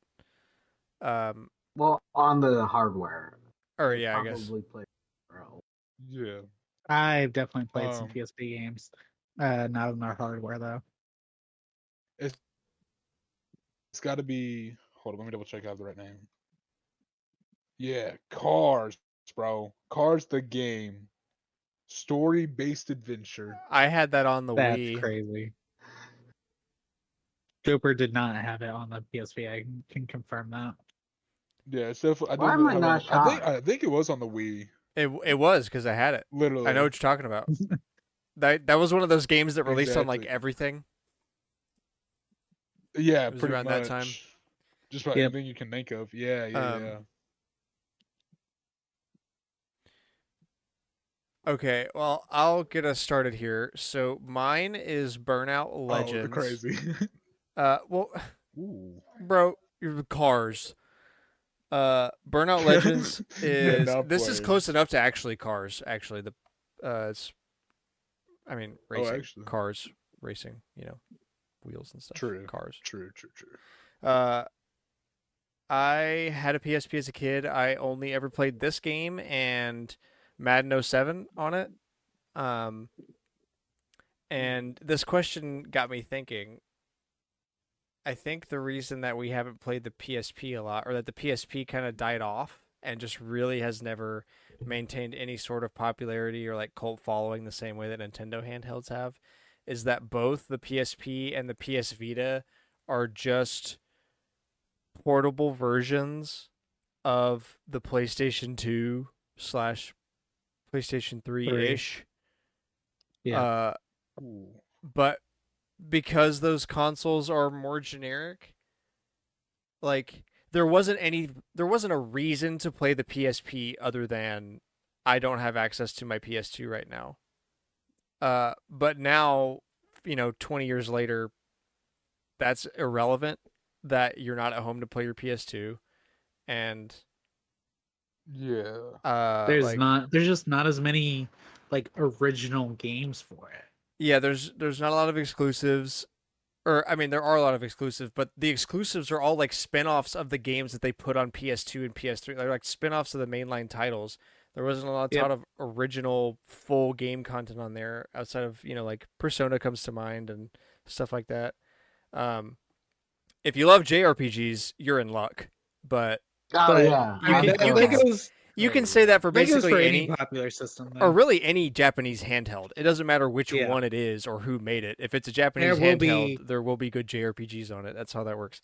Well, on the hardware. or I yeah, I guess. probably played Pro. Yeah. I've definitely played some Um, PSP games. Not on our hardware though. It's got to be. Hold on, let me double check. I have the right name. Yeah, Cars, bro. Cars the game. Story-based adventure. I had that on the That's Wii. crazy. Joper did not have it on the PSP. I can confirm that. Yeah, it's definitely. I Why didn't am I have not it. shocked? I think it was on the Wii. It was because I had it. Literally. I know what you're talking about. That was one of those games that released on like Exactly. everything. Yeah, It was pretty around much. that time. Just about Yep. anything you can think of. Yeah, yeah. Okay, well, I'll get us started here. So mine is Burnout Oh, Legends. the crazy. Well, Ooh. bro, Cars. Burnout Legends is now this is playing. close enough to actually Cars. Actually, it's, I mean, racing actually. cars, racing. You know, wheels and stuff. True. Cars. True. I had a PSP as a kid. I only ever played this game and Madden 07 on it. And this question got me thinking. I think the reason that we haven't played the PSP a lot, or that the PSP kind of died off and just really has never maintained any sort of popularity or like cult following the same way that Nintendo handhelds have, is that both the PSP and the PS Vita are just portable versions of the PlayStation 2 slash PlayStation 3 ish. Yeah. Ooh. But because those consoles are more generic, like there wasn't a reason to play the PSP other than I don't have access to my PS2 right now. But now, 20 years later, that's irrelevant that you're not at home to play your PS2, and Yeah. There's just not as many like original games for it. Yeah, there's not a lot of exclusives. Or I mean, there are a lot of exclusives, but the exclusives are all like spin-offs of the games that they put on PS2 and PS3. They're like spin-offs of the mainline titles. There wasn't a lot of original full game content on there outside of, like Persona comes to mind and stuff like that. If you love JRPGs, you're in luck. But Oh yeah, you can say that for basically for any popular system, or really any Japanese handheld. It doesn't matter which Yeah. one it is or who made it. If it's a Japanese There will handheld, be- there will be good JRPGs on it. That's how that works.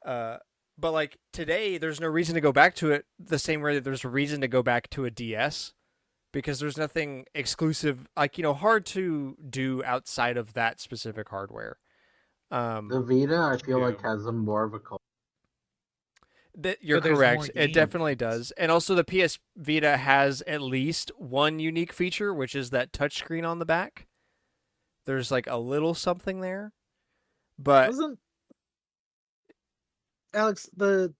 But like today, there's no reason to go back to it the same way that there's a reason to go back to a DS, because there's nothing exclusive, like, hard to do outside of that specific hardware. the Vita I feel Yeah. like has a more of a cult. You're But there's more correct. It definitely games. does. And also the PS Vita has at least one unique feature, which is that touchscreen on the back. There's like a little something there. But Wasn't Alex the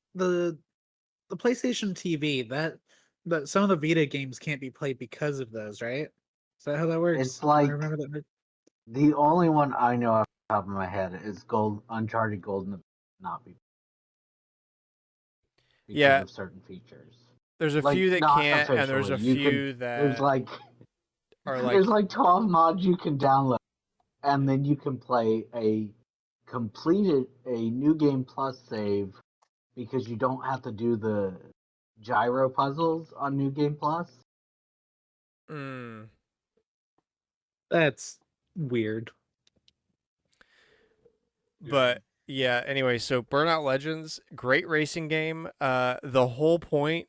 PlayStation TV that some of the Vita games can't be played because of those, right? Is that how that works? It's like- I remember that. The only one I know off the top of my head is Uncharted Golden, not be because Yeah. of certain features. there's a Like, few that not can't, and there's a officially. You few There's that like are like there's like 12 mods you can download, and then you can play a new game plus save because you don't have to do the gyro puzzles on New Game Plus. That's weird. But yeah, anyway, so Burnout Legends, great racing game. The whole point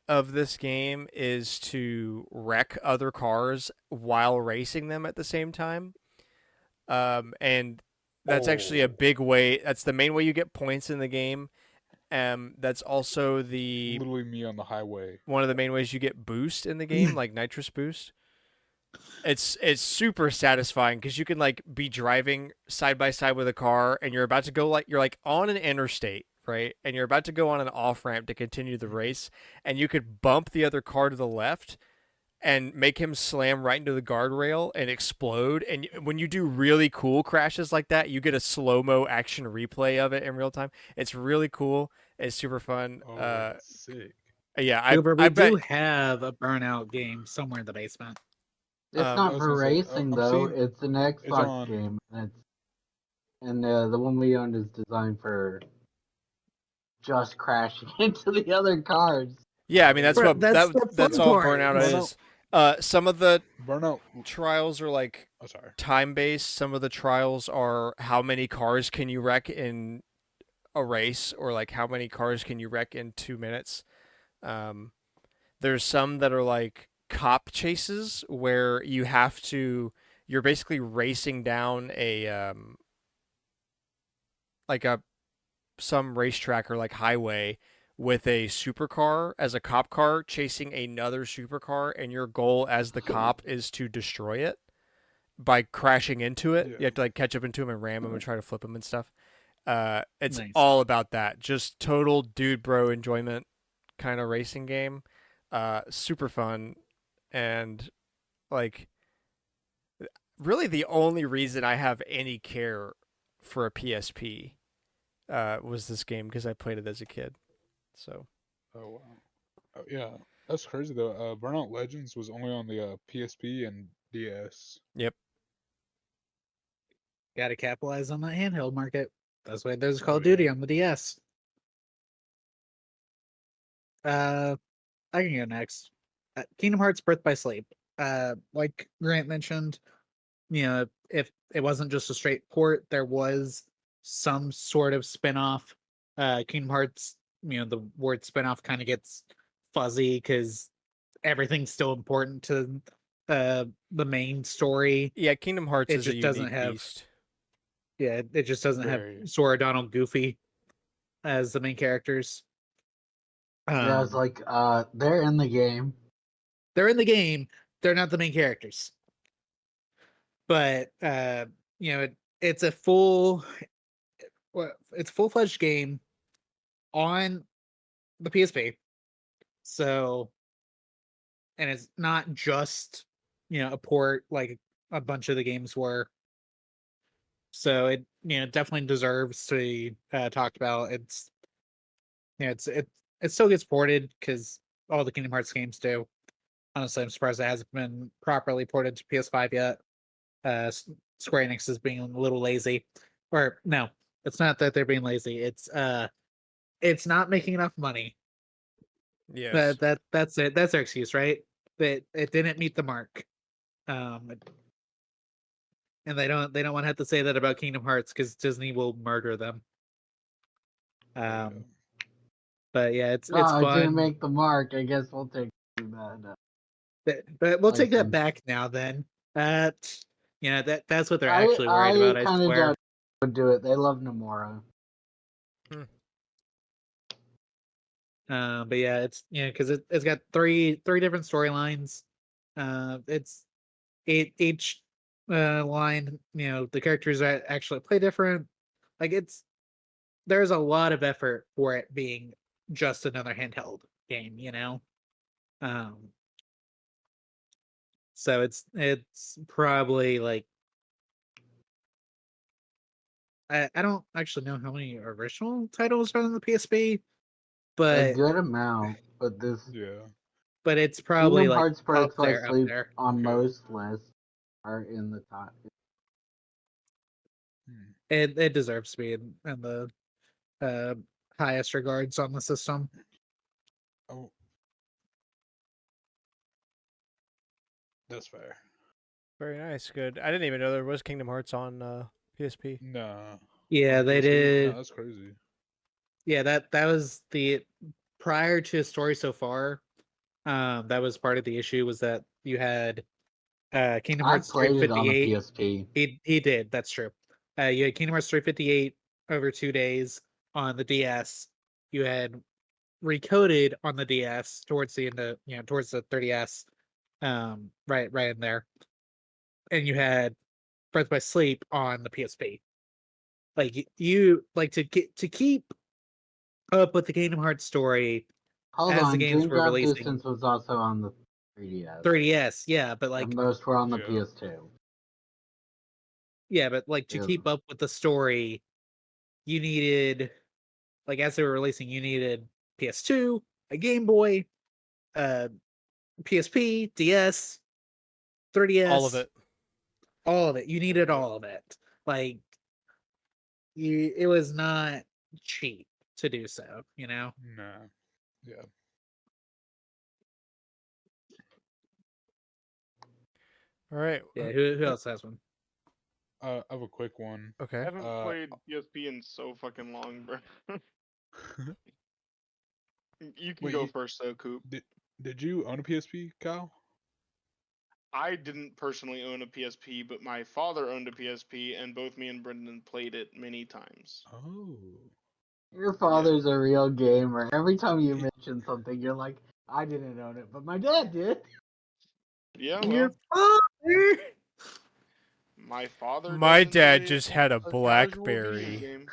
of this game is to wreck other cars while racing them at the same time. And that's actually a big way. That's the main way you get points in the game. That's also Literally me on the highway. one of the main ways you get boost in the game, like nitrous boost. It's super satisfying because you can like be driving side by side with a car, and you're about to go you're on an interstate, right? And you're about to go on an off ramp to continue the race, and you could bump the other car to the left, and make him slam right into the guardrail and explode. And when you do really cool crashes like that, you get a slow-mo action replay of it in real time. It's really cool. It's super fun. Oh, that's sick. Yeah, Cooper, I we bet. do have a Burnout game somewhere in the basement. It's I not was for gonna say, racing I'm though. seeing It's an Xbox on. game, and the one we owned is designed for just crashing into the other cars. Yeah, I mean that's Bro, what that's the that's fun all part. Burnout Burnout. is. Some of the Burnout. trials are like Oh, sorry. time based. Some of the trials are how many cars can you wreck in a race, or like how many cars can you wreck in 2 minutes. There's some that are like cop chases where you're basically racing down a like a some racetrack or like highway with a supercar as a cop car chasing another supercar, and your goal as the cop is to destroy it by crashing into it. Yeah. You have to like catch up into him and ram him and try to flip him and stuff. It's Nice. all about that. Just total dude bro enjoyment kind of racing game. Super fun, and like really the only reason I have any care for a PSP was this game because I played it as a kid. So Oh wow. Oh, yeah, that's crazy though. Burnout Legends was only on the PSP and DS. yep. Got to capitalize on that handheld market. That's why there's Call Oh, of Duty yeah. on the DS. I can go next. Kingdom Hearts Birth by Sleep. Like Grant mentioned, if it wasn't just a straight port, there was some sort of spin-off. Kingdom Hearts, the word spin-off kind of gets fuzzy because everything's still important to the main story. Yeah, Kingdom Hearts It is a just doesn't unique have beast. it just doesn't have Very. Sora, Donald, Goofy as the main characters. Yeah, it's Um, like they're in the game. they're in the game, they're not the main characters. But it's a it's a full-fledged game on the PSP. So, and it's not just a port like a bunch of the games were. So it definitely deserves to be talked about. It's it still gets ported because all the Kingdom Hearts games do. Honestly, I'm surprised it hasn't been properly ported to PS5 yet. Square Enix is being a little lazy, or no, it's not that they're being lazy. It's not making enough money. Yes. That's it. That's their excuse, right? That it didn't meet the mark. Um, and they don't want to have to say that about Kingdom Hearts because Disney will murder them. Yeah. But yeah, it's Oh, it didn't fun. make the mark. I guess we'll take that. But we'll take that License. back now. Then that's what they're actually I worried about. I kind of swear. would do it. They love Nomura. But yeah, it's because it's got three different storylines. It's each line. The characters actually play different. Like there's a lot of effort for it being just another handheld game. Um. So it's probably like I don't actually know how many original titles are on the PSP, A but good amount, but this Yeah. it's probably Kingdom like Hearts up Birth by there, up Sleep there. on Okay. most lists are in the top. Hmm. It deserves to be in the uh, highest regards on the system. Oh, that's fair. Very nice. Good. I didn't even know there was Kingdom Hearts on PSP. Nah. Yeah, On they PSP? Nah, did. that's crazy. Yeah, that was the prior to Story So Far. That was part of the issue was that you had Kingdom I Hearts played it on the 358. PSP. He did. That's true. You had Kingdom Hearts 358 over 2 days on the DS. You had Recoded on the DS towards the end of towards the 30S. Right in there, and you had Birth by Sleep on the PSP. Like you like to keep up with the Kingdom Hearts story Hold as the on, games Dream were Drop releasing. Distance was also on the 3DS. 3DS, yeah, but like And most were on the Yeah. PS2. yeah, but like to Yeah. keep up with the story, you needed like as they were releasing, you needed PS2, a Game Boy, PSP, DS, 3DS, All of it. all of it. You needed Yeah. all of it. Like it was not cheap to do so, you know. Nah. Yeah. All right. Yeah, who else has one? I have a quick one. I Okay. haven't played PSP in so fucking long, bro. You can Wait, go first, though, Coop. did you own a PSP, Kyle? I didn't personally own a PSP, but my father owned a PSP, and both me and Brendan played it many times. Oh. Your father's a real gamer. Every time you mention something, you're like, I didn't own it, but my dad did. Yeah, Your well, father. my father My does dad enjoy just had a casual video BlackBerry. game.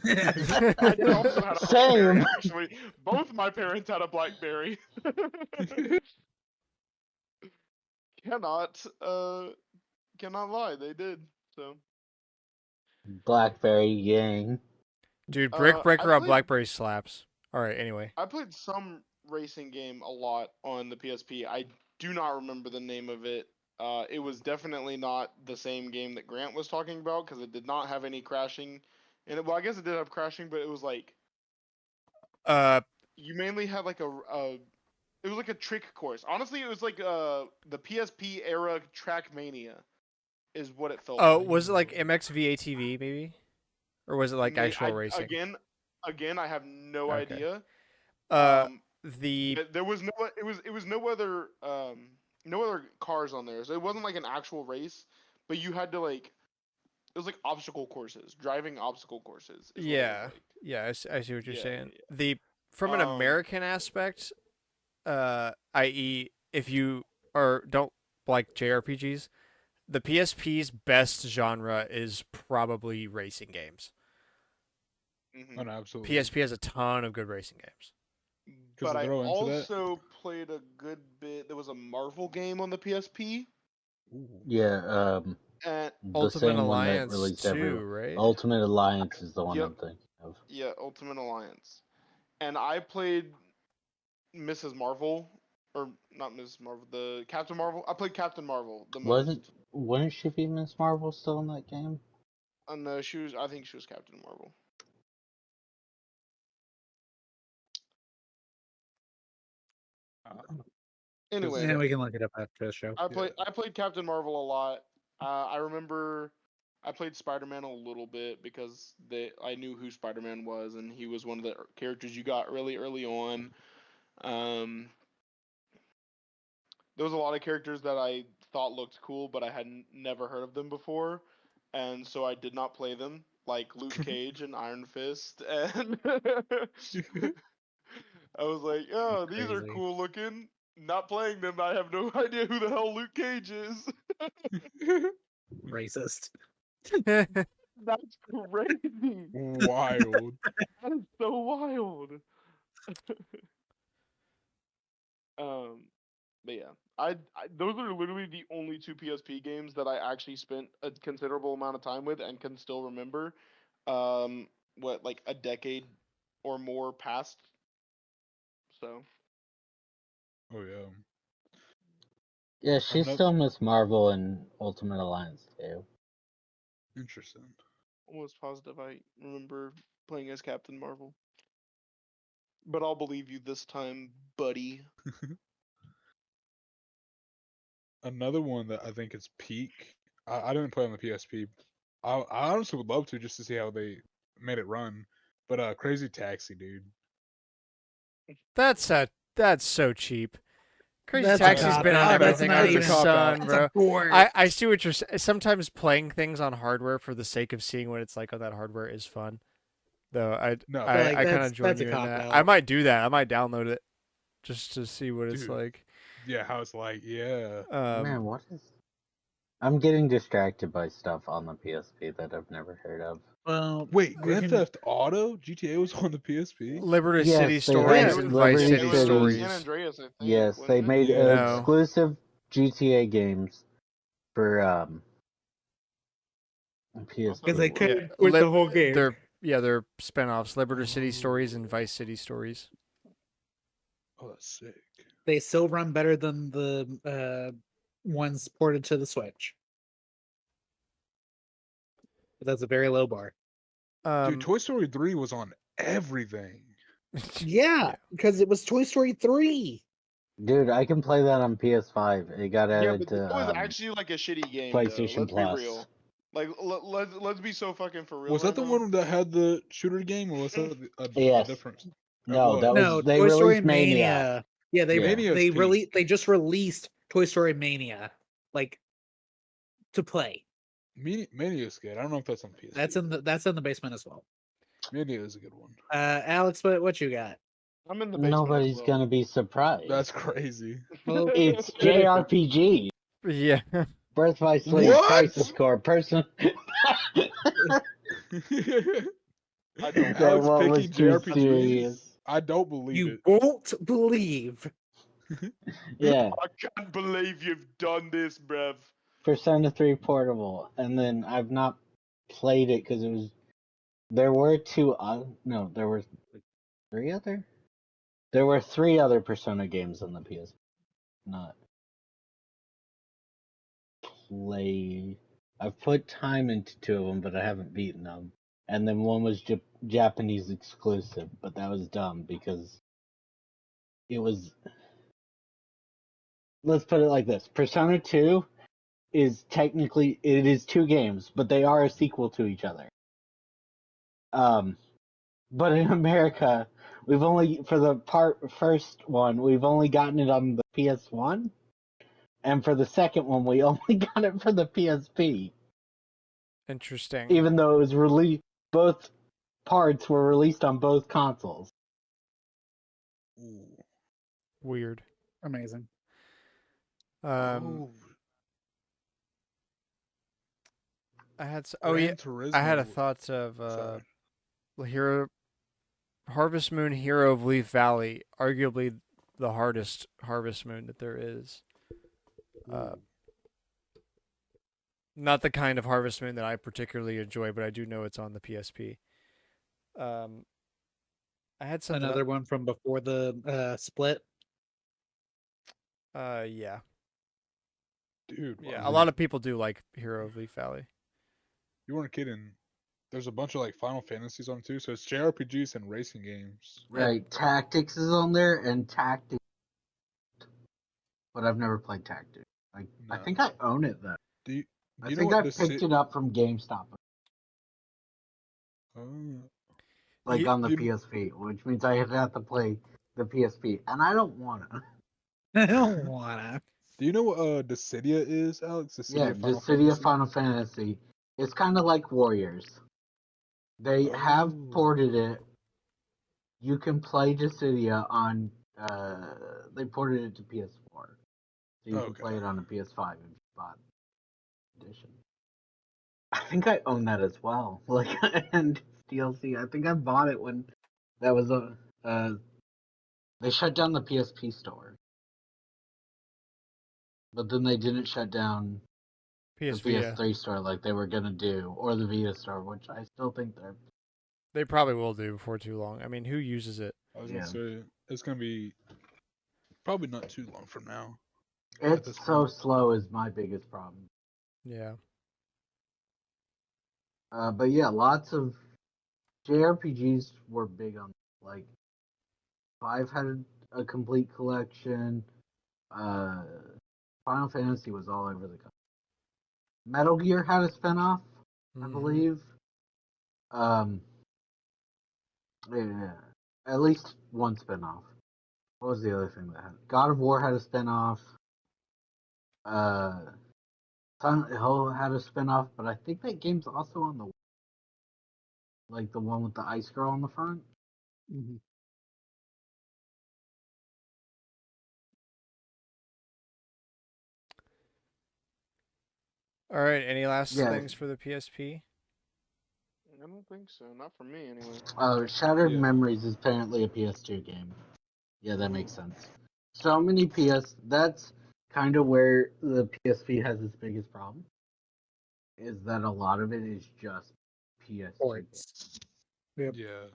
My dad also had a BlackBerry, Same. actually. Both my parents had a BlackBerry. cannot, uh, cannot lie, they did. So, Blackberry gang. Dude, Brick I Breaker on played BlackBerry slaps. All right. Anyway. I played some racing game a lot on the PSP. I do not remember the name of it. It was definitely not the same game that Grant was talking about because it did not have any crashing in it. Well, I guess it did have crashing, but it was like you mainly had like it was like a trick course. Honestly, it was like the PSP era Trackmania is what it felt Oh, like. was it like MXVATV maybe, or was it like actual racing? Again, I have no Okay. idea. Uh, Um, the There was it was no other cars on there, so it wasn't like an actual race, but you had to like it was like obstacle courses, driving obstacle courses is what it was yeah, like. yeah, I see what you're Yeah, saying. yeah, The from an yeah. American aspect, i.e., if you or don't like JRPGs, the PSP's best genre is probably racing games. Oh, hmm no, absolutely. PSP has a ton of good racing games. But I they're all into that. also played a good bit. There was a Marvel game on the PSP, Ooh. Yeah, and the Ultimate same one that Alliance released too, everywhere. right? Ultimate Alliance is the one yep, I'm thinking of. yeah, Ultimate Alliance, and I played Mrs. Marvel, or not Mrs. Marvel, the Captain Marvel. I played Captain Marvel the Wasn't most. wouldn't she be Miss Marvel still in that game? No, she was. I think she was Captain Marvel. Anyway, Yeah, we can look it up after the show. I played Captain Marvel a lot. I remember I played Spider Man a little bit because I knew who Spider Man was, and he was one of the characters you got really early on. Um, there was a lot of characters that I thought looked cool, but I had never heard of them before, and so I did not play them, like Luke Cage and Iron Fist, and I was like, oh, these are Crazy. cool looking. Not playing them, I have no idea who the hell Luke Cage is. Racist. That's crazy. Wild. That is so wild. Um, but yeah, those are literally the only two PSP games that I actually spent a considerable amount of time with and can still remember. What like a decade or more past. So Oh yeah. Yeah, she's Another still Miss Marvel in Ultimate Alliance too. interesting. almost positive I remember playing as Captain Marvel. But I'll believe you this time, buddy. Another one that I think is peak. I didn't play on the PSP. I honestly would love to just to see how they made it run. But Crazy Taxi, dude. that's so cheap. Crazy That's a Taxi's cop been on out. That's everything not under the even. sun, That's bro. a port. I see what you're sometimes playing things on hardware for the sake of seeing what it's like on that hardware is fun. Though No, But, like, I kind that's of join a you in cop that. out. I might do that. I might download it just to see what it's dude. like. Yeah, how it's like, yeah. Man, Um, what is? I'm getting distracted by stuff on the PSP that I've never heard of. Well, Wait, you Grand can- Theft Auto GTA was on the PSP. Liberty Yes, City they Stories had and Liberty Vice City City. Stories. San Andreas, I think. Yes, wasn't they it? made Yeah. No. exclusive GTA games for PSP. because they Yeah, could with the whole game. They're spinoffs. Liberty City Stories and Oh. Vice City Stories. Oh, that's sick. They still run better than the ones ported to the Switch. But that's a very low bar. Dude, Toy Story 3 was on everything. Yeah, because it was Toy Story 3. Dude, I can play that on PS5. It got yeah, added but to it was actually like a shitty game. PlayStation though. Let's Plus. be real. Like, let's be so fucking for real. Was that right the now. one that had the shooter game, or was that a Yes. different? No, what? that No, was they Toy Story released Mania. Yeah, they Mania's they peak. they just released Toy Story Mania, like to play. Mania's good. I don't know if that's on PSP. That's in the basement as well. Mania is a good one. Alex, what you got? I'm in the basement. Nobody's gonna be surprised. That's crazy. Well, It's JRPG. Yeah. Birth by Sleep, What? Crisis Core, Person. I don't. Alex what was picking too JRPGs. serious. I don't believe you it. won't believe. Yeah, I can't believe you've done this, bruv. Persona 3 Portable, and then I've not played it because it was. There were no, there were three other. There were three other Persona games on the PS. Not play. I've put time into two of them, but I haven't beaten them. And then one was Japanese exclusive, but that was dumb because it was. Let's put it like this: Persona 2 is technically it is two games, but they are a sequel to each other. But in America, we've only for the first one, we've only gotten it on the PS1, and for the second one, we only got it for the PSP. Interesting. Even though it was released, both parts were released on both consoles. Ooh. Weird. Amazing. Oh, I had s- Gran I had a Turismo. thought of Sorry. Harvest Moon Hero of Leaf Valley, arguably the hardest Harvest Moon that there is. Ooh. Not the kind of Harvest Moon that I particularly enjoy, but I do know it's on the PSP. I had something. Another one from before the split. Yeah. Dude, Yeah. wow. A lot of people do like Hero of Leaf Valley. You weren't kidding. There's a bunch of like Final Fantasies on it too, so it's JRPGs and racing games. Right, Tactics is on there, and Tactics. But I've never played Tactics. I No. think I own it though. Do you I know think what I picked it up from GameStop, like Ye- on the you- PSP, which means I have to play the PSP, and I don't wanna. I don't wanna. Do you know what Dissidia is, Alex? Yeah, Dissidia the City of Final Fantasy. It's kind of like Warriors. They have Oh. ported it. You can play Dissidia on. They ported it to PS4, so you can Okay. play it on a PS5 if you bought the edition. I think I own that as well. Like and DLC. I think I bought it when that was they shut down the PSP store, but then they didn't shut down the PS Vita. PS3 store like they were gonna do, or the Vita store, which I still think they're. They probably will do before too long. I mean, who uses it? I was Yeah. gonna say it's gonna be probably not too long from now. At It's this so point. slow is my biggest problem. Yeah. But yeah, lots of JRPGs were big on like Five had a complete collection. Final Fantasy was all over the country. Metal Gear had a spinoff, I Mhm. believe. Yeah, at least one spinoff. What was the other thing that had? God of War had a spinoff. Silent Hill had a spinoff, but I think that game's also on the like the one with the ice girl on the front. Mhm. All right. Any last Yeah. things for the PSP? I don't think so. Not for me, anyway. Shattered Yeah. Memories is apparently a PS2 game. Yeah, that makes sense. So many PS. That's kind of where the PSP has its biggest problem. Is that a lot of it is just PS2 games. Ports. Yep. Yeah.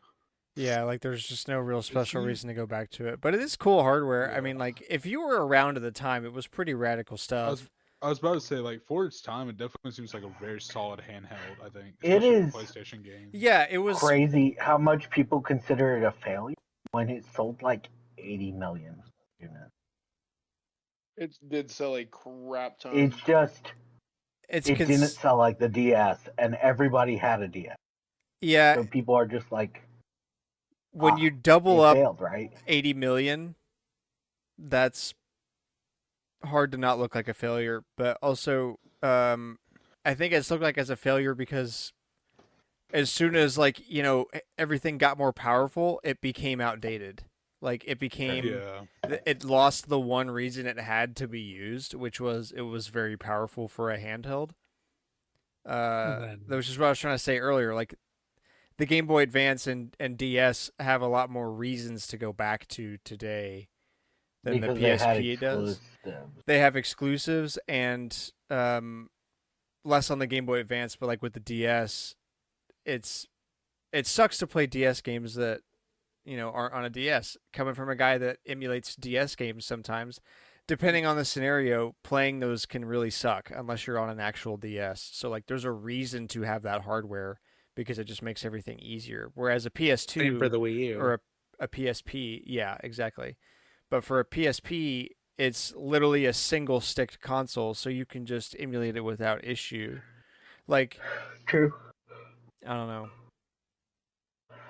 Yeah, like there's just no real special seems- reason to go back to it. But it is cool hardware. I Yeah. mean, like if you were around at the time, it was pretty radical stuff. I was about to say, like, for its time, it definitely seems like a very solid handheld. I think, It especially for is PlayStation games. Yeah, it was. crazy how much people consider it a failure when it sold like 80 million units. It did sell a crap ton. It's just It's it didn't cons- sell like the DS, and everybody had a DS. yeah. So people are just like, When you double it up failed, right? 80 million, that's hard to not look like a failure. But also, I think it's looked like as a failure because as soon as everything got more powerful, it became outdated. Like it became Yeah. it lost the one reason it had to be used, which was it was very powerful for a handheld. That was just what I was trying to say earlier. Like the Game Boy Advance and DS have a lot more reasons to go back to today than Because the they had PSP does. exclusives. They have exclusives and less on the Game Boy Advance, but like with the DS, it sucks to play DS games that aren't on a DS. Coming from a guy that emulates DS games sometimes, depending on the scenario, playing those can really suck unless you're on an actual DS. So like there's a reason to have that hardware because it just makes everything easier. Whereas a PS2 Same for the Wii U. or a PSP, yeah, exactly. But for a PSP, it's literally a single stick console, so you can just emulate it without issue. Like, True. I don't know.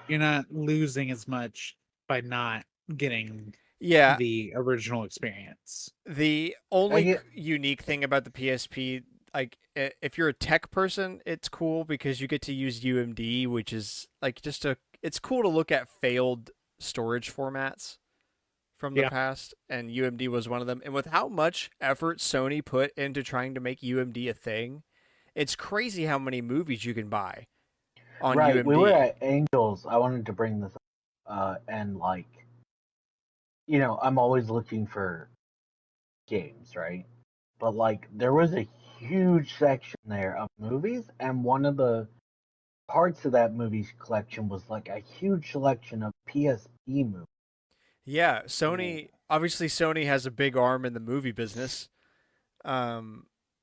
You're not losing as much by not getting Yeah, the original experience. the only get- unique thing about the PSP, like if you're a tech person, it's cool because you get to use UMD, which is like it's cool to look at failed storage formats from the Yeah. past, and UMD was one of them. And with how much effort Sony put into trying to make UMD a thing, it's crazy how many movies you can buy on Right, UMD. we were at Angels. I wanted to bring this up, and like, I'm always looking for games, right? But like, there was a huge section there of movies, and one of the parts of that movie's collection was like a huge selection of PSP movies. Yeah, Sony has a big arm in the movie business.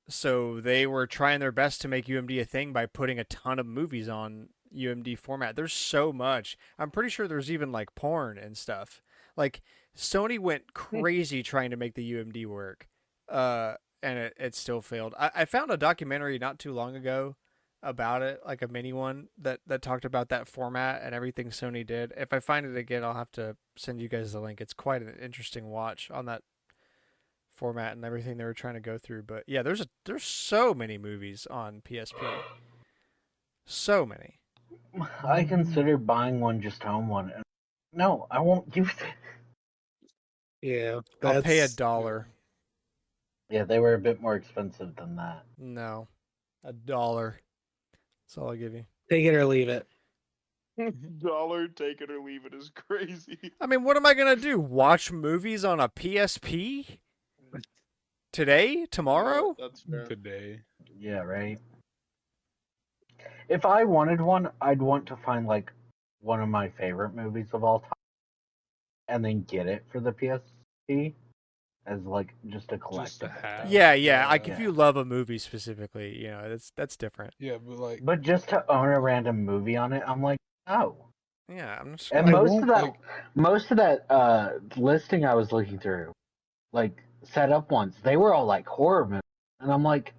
So they were trying their best to make UMD a thing by putting a ton of movies on UMD format. There's so much. I'm pretty sure there's even like porn and stuff. Like Sony went crazy trying to make the UMD work. And it still failed. I found a documentary not too long ago about it, like a mini one that talked about that format and everything Sony did. If I find it again, I'll have to send you guys the link. It's quite an interesting watch on that format and everything they were trying to go through. But yeah, there's so many movies on PSP. So many. I considered buying one just to own one. No, I won't use it. Yeah. I'll pay that's- $1. Yeah, they were a bit more expensive than that. No, $1. That's all I give you. Take it or leave it. Dollar, take it or leave it is crazy. I mean, what am I gonna do? Watch movies on a PSP? Today? Tomorrow? That's fair. Today. Yeah, right. If I wanted one, I'd want to find like one of my favorite movies of all time, and then get it for the PSP as like just a collectible. Just to have. thing. Yeah. Like if Yeah. you love a movie specifically, that's different. Yeah, but like, But just to own a random movie on it, I'm like, no. Yeah, I'm just And I most won't, of that, like- most of that listing I was looking through, like set up once, they were all like horror movies, and I'm like,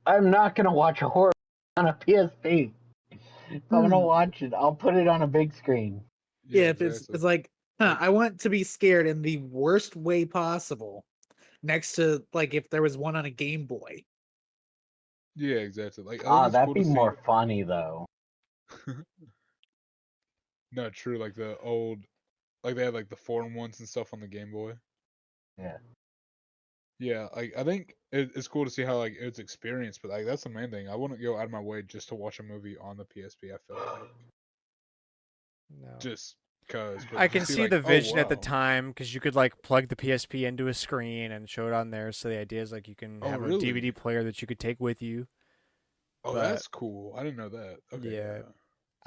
I'm not gonna watch a horror on a PSP. If I'm gonna watch it, I'll put it on a big screen. Yeah, if exactly. it's like, I want to be scared in the worst way possible. Next to like if there was one on a Game Boy. Yeah, exactly. Like, I think it's That'd cool be to see- more funny though. No, true. Like the old, like they had like the foreign ones and stuff on the Game Boy. Yeah. Yeah, like I think it's cool to see how like it's experienced, but like that's the main thing. I wouldn't go out of my way just to watch a movie on the PSP. I feel like No. just cause, but I to can see see like, the oh vision at the wow, time because you could like plug the PSP into a screen and show it on there. So the idea is like you can oh have a really? DVD player that you could take with you. Oh, But that's cool. I didn't know that. Okay, yeah,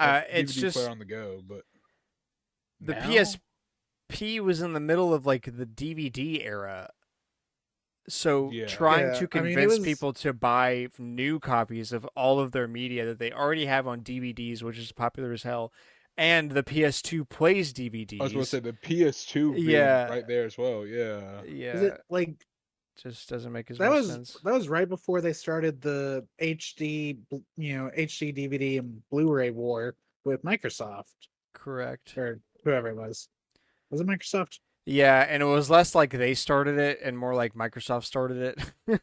yeah. Like it's DVD player just on the go, but the now, PSP was in the middle of like the DVD era. So yeah, trying Yeah, to I mean, it convince was people to buy new copies of all of their media that they already have on DVDs, which is popular as hell, and the PS2 plays I was going to say DVDs. the PS2 being Yeah, right there as well. Yeah. is it yeah, like just doesn't make as much sense. that was right before they started the HD DVD and Blu-ray war with Microsoft Correct. or whoever it was. Was it Microsoft? Yeah, and it was less like they started it and more like Microsoft started it.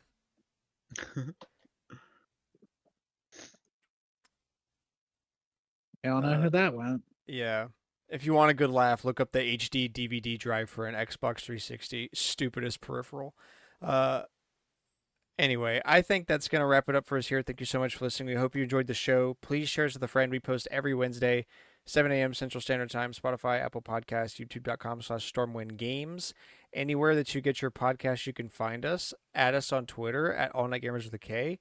I don't know who that went. Yeah. If you want a good laugh, look up the HD DVD drive for an Xbox 360. Stupidest peripheral. Uh, Anyway, I think that's going to wrap it up for us here. Thank you so much for listening. We hope you enjoyed the show. Please share us with a friend. We post every Wednesday, 7 a.m. Central Standard Time, Spotify, Apple Podcasts, youtube.com/StormwindGames. Anywhere that you get your podcast, you can find us. Add us on Twitter at All Night Gamers with a K.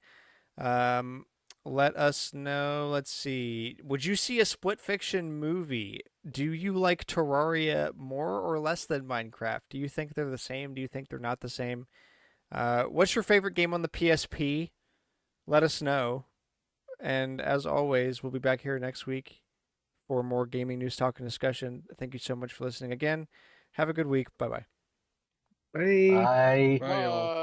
Um, Let us know. Let's see. Would you see a split fiction movie? Do you like Terraria more or less than Minecraft? Do you think they're the same? Do you think they're not the same? What's your favorite game on the PSP? Let us know. And as always, we'll be back here next week for more gaming news, talk, and discussion. Thank you so much for listening again. Have a good week. Bye bye. Bye. I Bye, y'all.